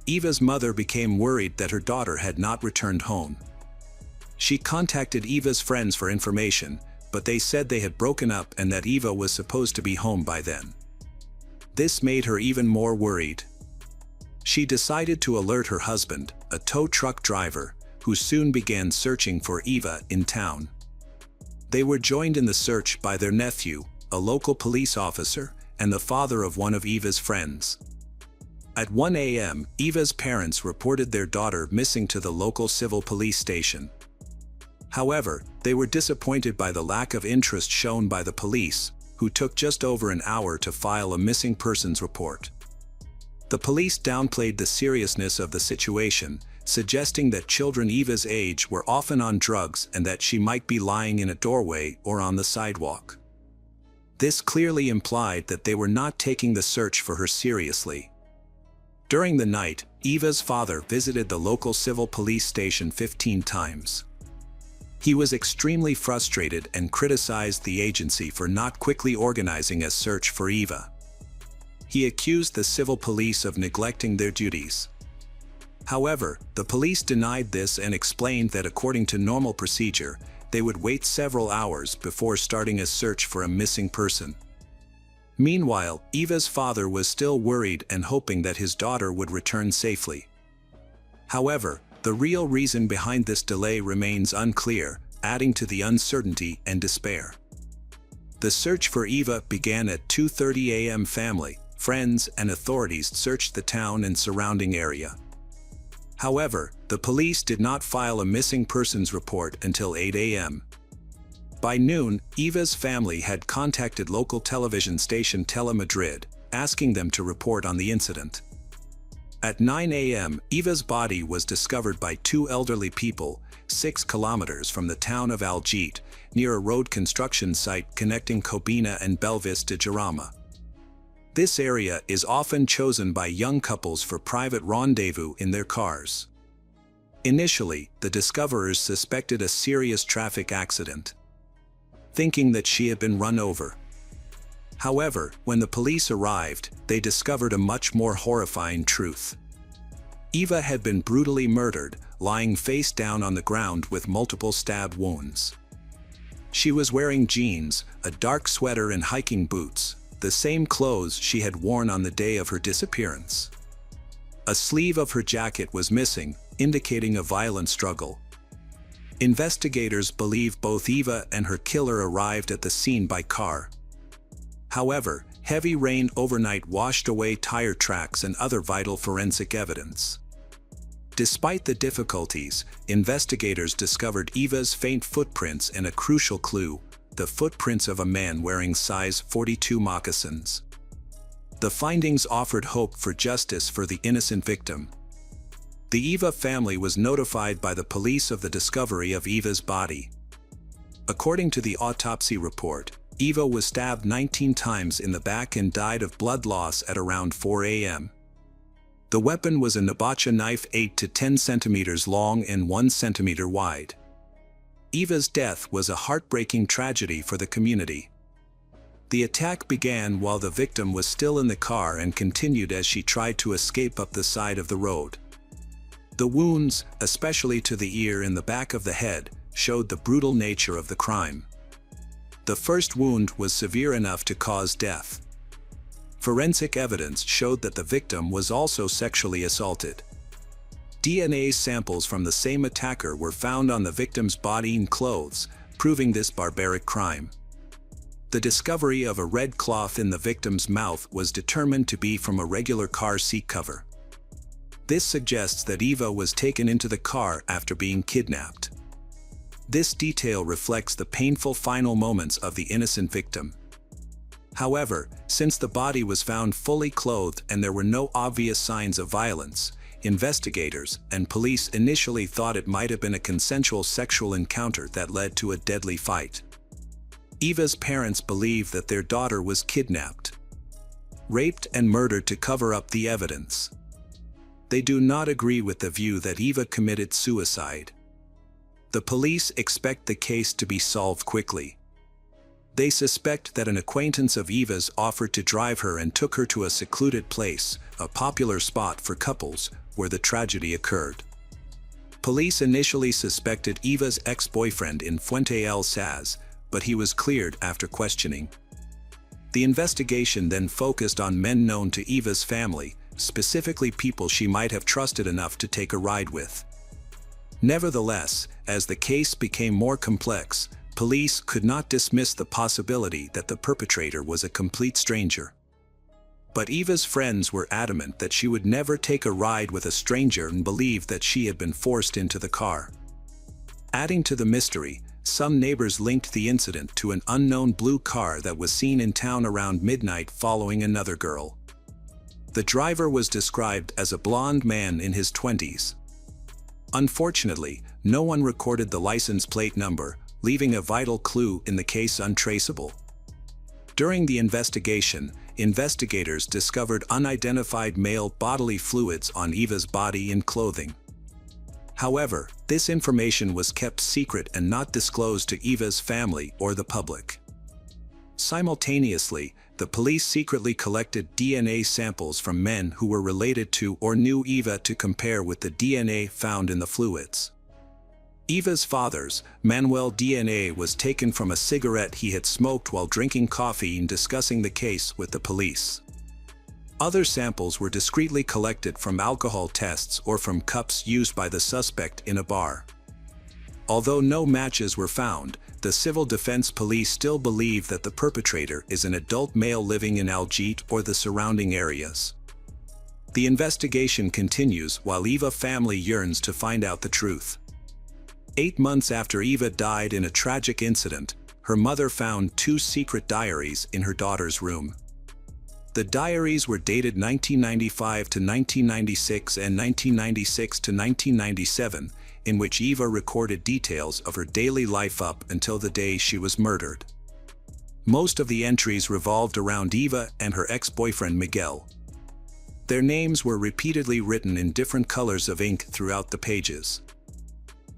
Eva's mother became worried that her daughter had not returned home. She contacted Eva's friends for information, but they said they had broken up and that Eva was supposed to be home by then. This made her even more worried. She decided to alert her husband, a tow truck driver, who soon began searching for Eva in town. They were joined in the search by their nephew, a local police officer, and the father of one of Eva's friends. At 1 a.m., Eva's parents reported their daughter missing to the local civil police station. However, they were disappointed by the lack of interest shown by the police, who took just over an hour to file a missing persons report. The police downplayed the seriousness of the situation, suggesting that children Eva's age were often on drugs and that she might be lying in a doorway or on the sidewalk. This clearly implied that they were not taking the search for her seriously. During the night, Eva's father visited the local civil police station 15 times. He was extremely frustrated and criticized the agency for not quickly organizing a search for Eva. He accused the civil police of neglecting their duties. However, the police denied this and explained that according to normal procedure, they would wait several hours before starting a search for a missing person. Meanwhile, Eva's father was still worried and hoping that his daughter would return safely. However, the real reason behind this delay remains unclear, adding to the uncertainty and despair. The search for Eva began at 2:30 a.m. Family, friends, and authorities searched the town and surrounding area. However, the police did not file a missing persons report until 8 a.m. By noon, Eva's family had contacted local television station Telemadrid, asking them to report on the incident. At 9 a.m., Eva's body was discovered by two elderly people, 6 kilometers from the town of Algete, near a road construction site connecting Cobina and Belvis de Jarama. This area is often chosen by young couples for private rendezvous in their cars. Initially, the discoverers suspected a serious traffic accident, thinking that she had been run over. However, when the police arrived, they discovered a much more horrifying truth. Eva had been brutally murdered, lying face down on the ground with multiple stab wounds. She was wearing jeans, a dark sweater and hiking boots, the same clothes she had worn on the day of her disappearance. A sleeve of her jacket was missing, indicating a violent struggle. Investigators believe both Eva and her killer arrived at the scene by car. However, heavy rain overnight washed away tire tracks and other vital forensic evidence. Despite the difficulties, investigators discovered Eva's faint footprints and a crucial clue, the footprints of a man wearing size 42 moccasins. The findings offered hope for justice for the innocent victim. The Eva family was notified by the police of the discovery of Eva's body. According to the autopsy report, Eva was stabbed 19 times in the back and died of blood loss at around 4 a.m. The weapon was a navaja knife 8 to 10 centimeters long and 1 centimeter wide. Eva's death was a heartbreaking tragedy for the community. The attack began while the victim was still in the car and continued as she tried to escape up the side of the road. The wounds, especially to the ear and the back of the head, showed the brutal nature of the crime. The first wound was severe enough to cause death. Forensic evidence showed that the victim was also sexually assaulted. DNA samples from the same attacker were found on the victim's body and clothes, proving this barbaric crime. The discovery of a red cloth in the victim's mouth was determined to be from a regular car seat cover. This suggests that Eva was taken into the car after being kidnapped. This detail reflects the painful final moments of the innocent victim. However, since the body was found fully clothed and there were no obvious signs of violence, investigators and police initially thought it might have been a consensual sexual encounter that led to a deadly fight. Eva's parents believe that their daughter was kidnapped, raped and murdered to cover up the evidence. They do not agree with the view that Eva committed suicide. The police expect the case to be solved quickly. They suspect that an acquaintance of Eva's offered to drive her and took her to a secluded place, a popular spot for couples, where the tragedy occurred. Police initially suspected Eva's ex-boyfriend in Fuente El Saz, but he was cleared after questioning. The investigation then focused on men known to Eva's family, specifically people she might have trusted enough to take a ride with. Nevertheless, as the case became more complex, police could not dismiss the possibility that the perpetrator was a complete stranger. But Eva's friends were adamant that she would never take a ride with a stranger and believed that she had been forced into the car. Adding to the mystery, some neighbors linked the incident to an unknown blue car that was seen in town around midnight following another girl. The driver was described as a blonde man in his 20s. Unfortunately, no one recorded the license plate number, leaving a vital clue in the case untraceable. During the investigation, investigators discovered unidentified male bodily fluids on Eva's body and clothing. However, this information was kept secret and not disclosed to Eva's family or the public. Simultaneously, the police secretly collected DNA samples from men who were related to or knew Eva to compare with the DNA found in the fluids. Eva's father's, Manuel, DNA was taken from a cigarette he had smoked while drinking coffee and discussing the case with the police. Other samples were discreetly collected from alcohol tests or from cups used by the suspect in a bar. Although no matches were found, the Civil Defense Police still believe that the perpetrator is an adult male living in Algete or the surrounding areas. The investigation continues while Eva's family yearns to find out the truth. 8 months after Eva died in a tragic incident, her mother found 2 secret diaries in her daughter's room. The diaries were dated 1995 to 1996 and 1996 to 1997, in which Eva recorded details of her daily life up until the day she was murdered. Most of the entries revolved around Eva and her ex-boyfriend Miguel. Their names were repeatedly written in different colors of ink throughout the pages.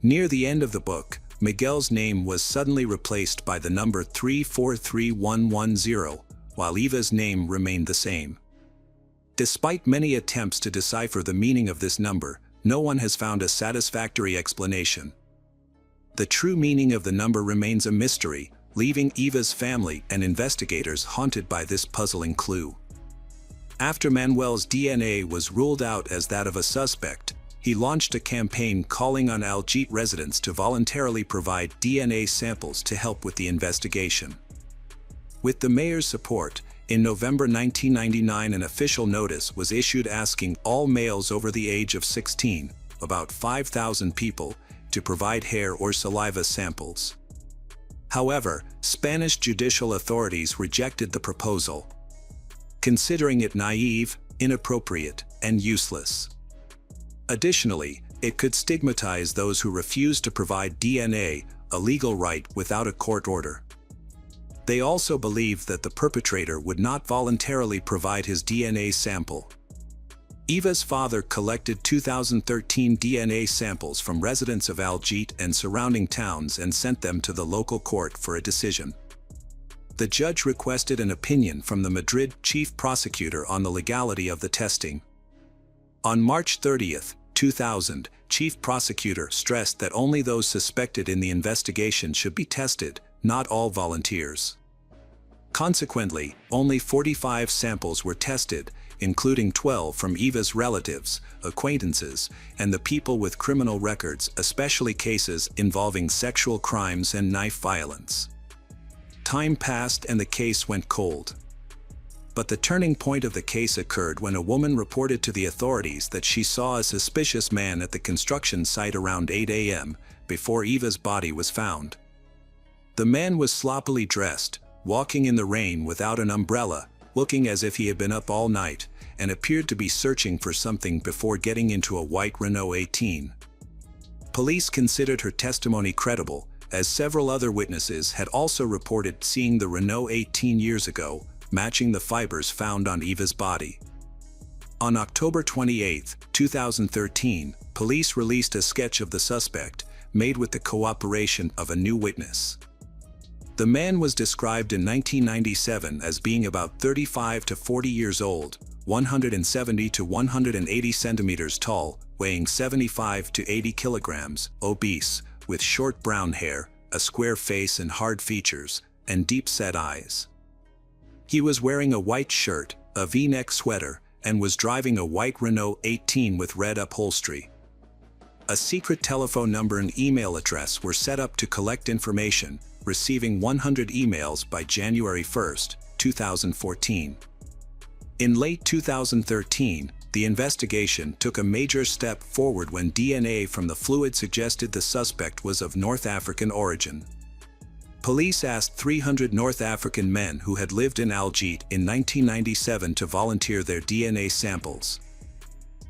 Near the end of the book, Miguel's name was suddenly replaced by the number 343110, while Eva's name remained the same. Despite many attempts to decipher the meaning of this number, no one has found a satisfactory explanation. The true meaning of the number remains a mystery, leaving Eva's family and investigators haunted by this puzzling clue. After Manuel's DNA was ruled out as that of a suspect, he launched a campaign calling on Algete residents to voluntarily provide DNA samples to help with the investigation. With the mayor's support, in November 1999 an official notice was issued asking all males over the age of 16, about 5,000 people, to provide hair or saliva samples. However, Spanish judicial authorities rejected the proposal, considering it naive, inappropriate, and useless. Additionally, it could stigmatize those who refuse to provide DNA, a legal right without a court order. They also believed that the perpetrator would not voluntarily provide his DNA sample. Eva's father collected 2013 DNA samples from residents of Algete and surrounding towns and sent them to the local court for a decision. The judge requested an opinion from the Madrid chief prosecutor on the legality of the testing. On March 30, 2000, chief prosecutor stressed that only those suspected in the investigation should be tested, not all volunteers. Consequently, only 45 samples were tested, including 12 from Eva's relatives, acquaintances, and the people with criminal records, especially cases involving sexual crimes and knife violence. Time passed and the case went cold. But the turning point of the case occurred when a woman reported to the authorities that she saw a suspicious man at the construction site around 8 a.m. before Eva's body was found. The man was sloppily dressed, walking in the rain without an umbrella, looking as if he had been up all night, and appeared to be searching for something before getting into a white Renault 18. Police considered her testimony credible, as several other witnesses had also reported seeing the Renault 18 years ago, matching the fibers found on Eva's body. On October 28, 2013, police released a sketch of the suspect, made with the cooperation of a new witness. The man was described in 1997 as being about 35 to 40 years old, 170 to 180 centimeters tall, weighing 75 to 80 kilograms, obese, with short brown hair, a square face and hard features, and deep-set eyes. He was wearing a white shirt, a V-neck sweater, and was driving a white Renault 18 with red upholstery. A secret telephone number and email address were set up to collect information, receiving 100 emails by January 1, 2014. In late 2013, the investigation took a major step forward when DNA from the fluid suggested the suspect was of North African origin. Police asked 300 North African men who had lived in Algiers in 1997 to volunteer their DNA samples.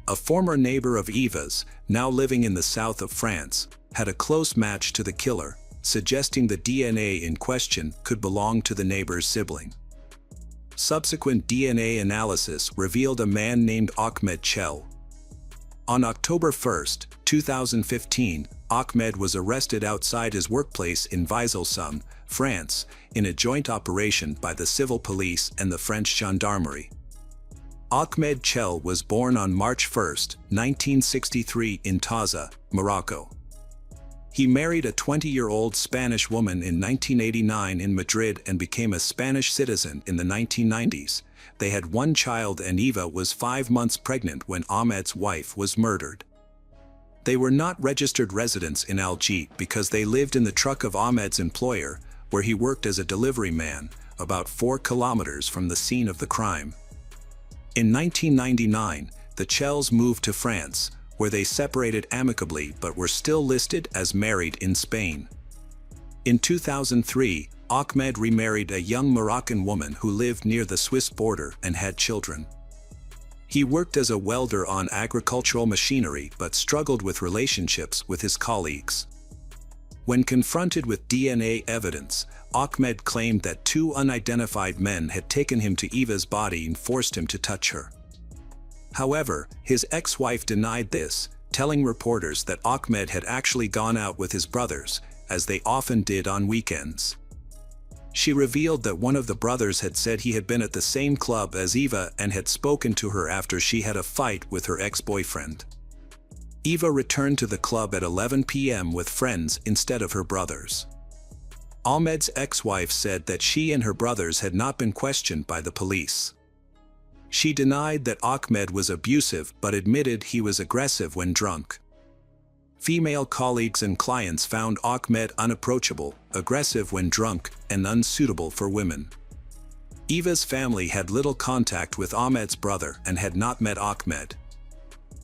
A former neighbor of Eva's, now living in the south of France, had a close match to the killer, suggesting the DNA in question could belong to the neighbor's sibling. Subsequent DNA analysis revealed a man named Ahmed Chel. On October 1, 2015, Ahmed was arrested outside his workplace in Vizel-Sum, France, in a joint operation by the civil police and the French gendarmerie. Ahmed Chel was born on March 1, 1963 in Taza, Morocco. He married a 20-year-old Spanish woman in 1989 in Madrid and became a Spanish citizen in the 1990s. They had one child and Eva was 5 months pregnant when Ahmed's wife was murdered. They were not registered residents in Algiers because they lived in the truck of Ahmed's employer, where he worked as a delivery man, about 4 kilometers from the scene of the crime. In 1999, the Chels moved to France, where they separated amicably but were still listed as married in Spain. In 2003, Ahmed remarried a young Moroccan woman who lived near the Swiss border and had children. He worked as a welder on agricultural machinery but struggled with relationships with his colleagues. When confronted with DNA evidence, Ahmed claimed that 2 unidentified men had taken him to Eva's body and forced him to touch her. However, his ex-wife denied this, telling reporters that Ahmed had actually gone out with his brothers, as they often did on weekends. She revealed that one of the brothers had said he had been at the same club as Eva and had spoken to her after she had a fight with her ex-boyfriend. Eva returned to the club at 11 p.m. with friends instead of her brothers. Ahmed's ex-wife said that she and her brothers had not been questioned by the police. She denied that Ahmed was abusive but admitted he was aggressive when drunk. Female colleagues and clients found Ahmed unapproachable, aggressive when drunk, and unsuitable for women. Eva's family had little contact with Ahmed's brother and had not met Ahmed.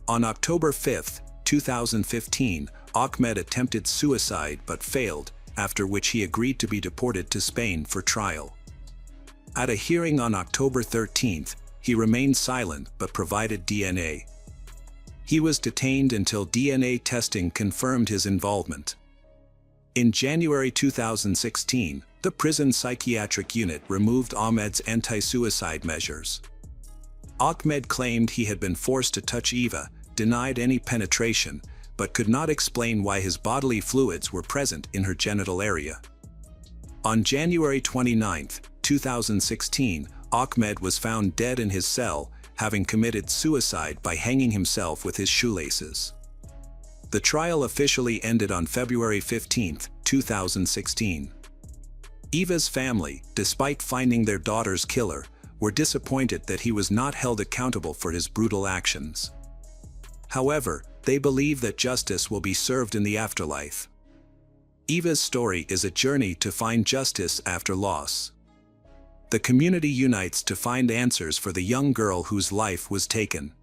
On October 5, 2015, Ahmed attempted suicide but failed, after which he agreed to be deported to Spain for trial. At a hearing on October 13, he remained silent but provided DNA. He was detained until DNA testing confirmed his involvement. In January 2016, the prison psychiatric unit removed Ahmed's anti-suicide measures. Ahmed claimed he had been forced to touch Eva, denied any penetration, but could not explain why his bodily fluids were present in her genital area. On January 29, 2016, Ahmed was found dead in his cell, having committed suicide by hanging himself with his shoelaces. The trial officially ended on February 15, 2016. Eva's family, despite finding their daughter's killer, were disappointed that he was not held accountable for his brutal actions. However, they believe that justice will be served in the afterlife. Eva's story is a journey to find justice after loss. The community unites to find answers for the young girl whose life was taken.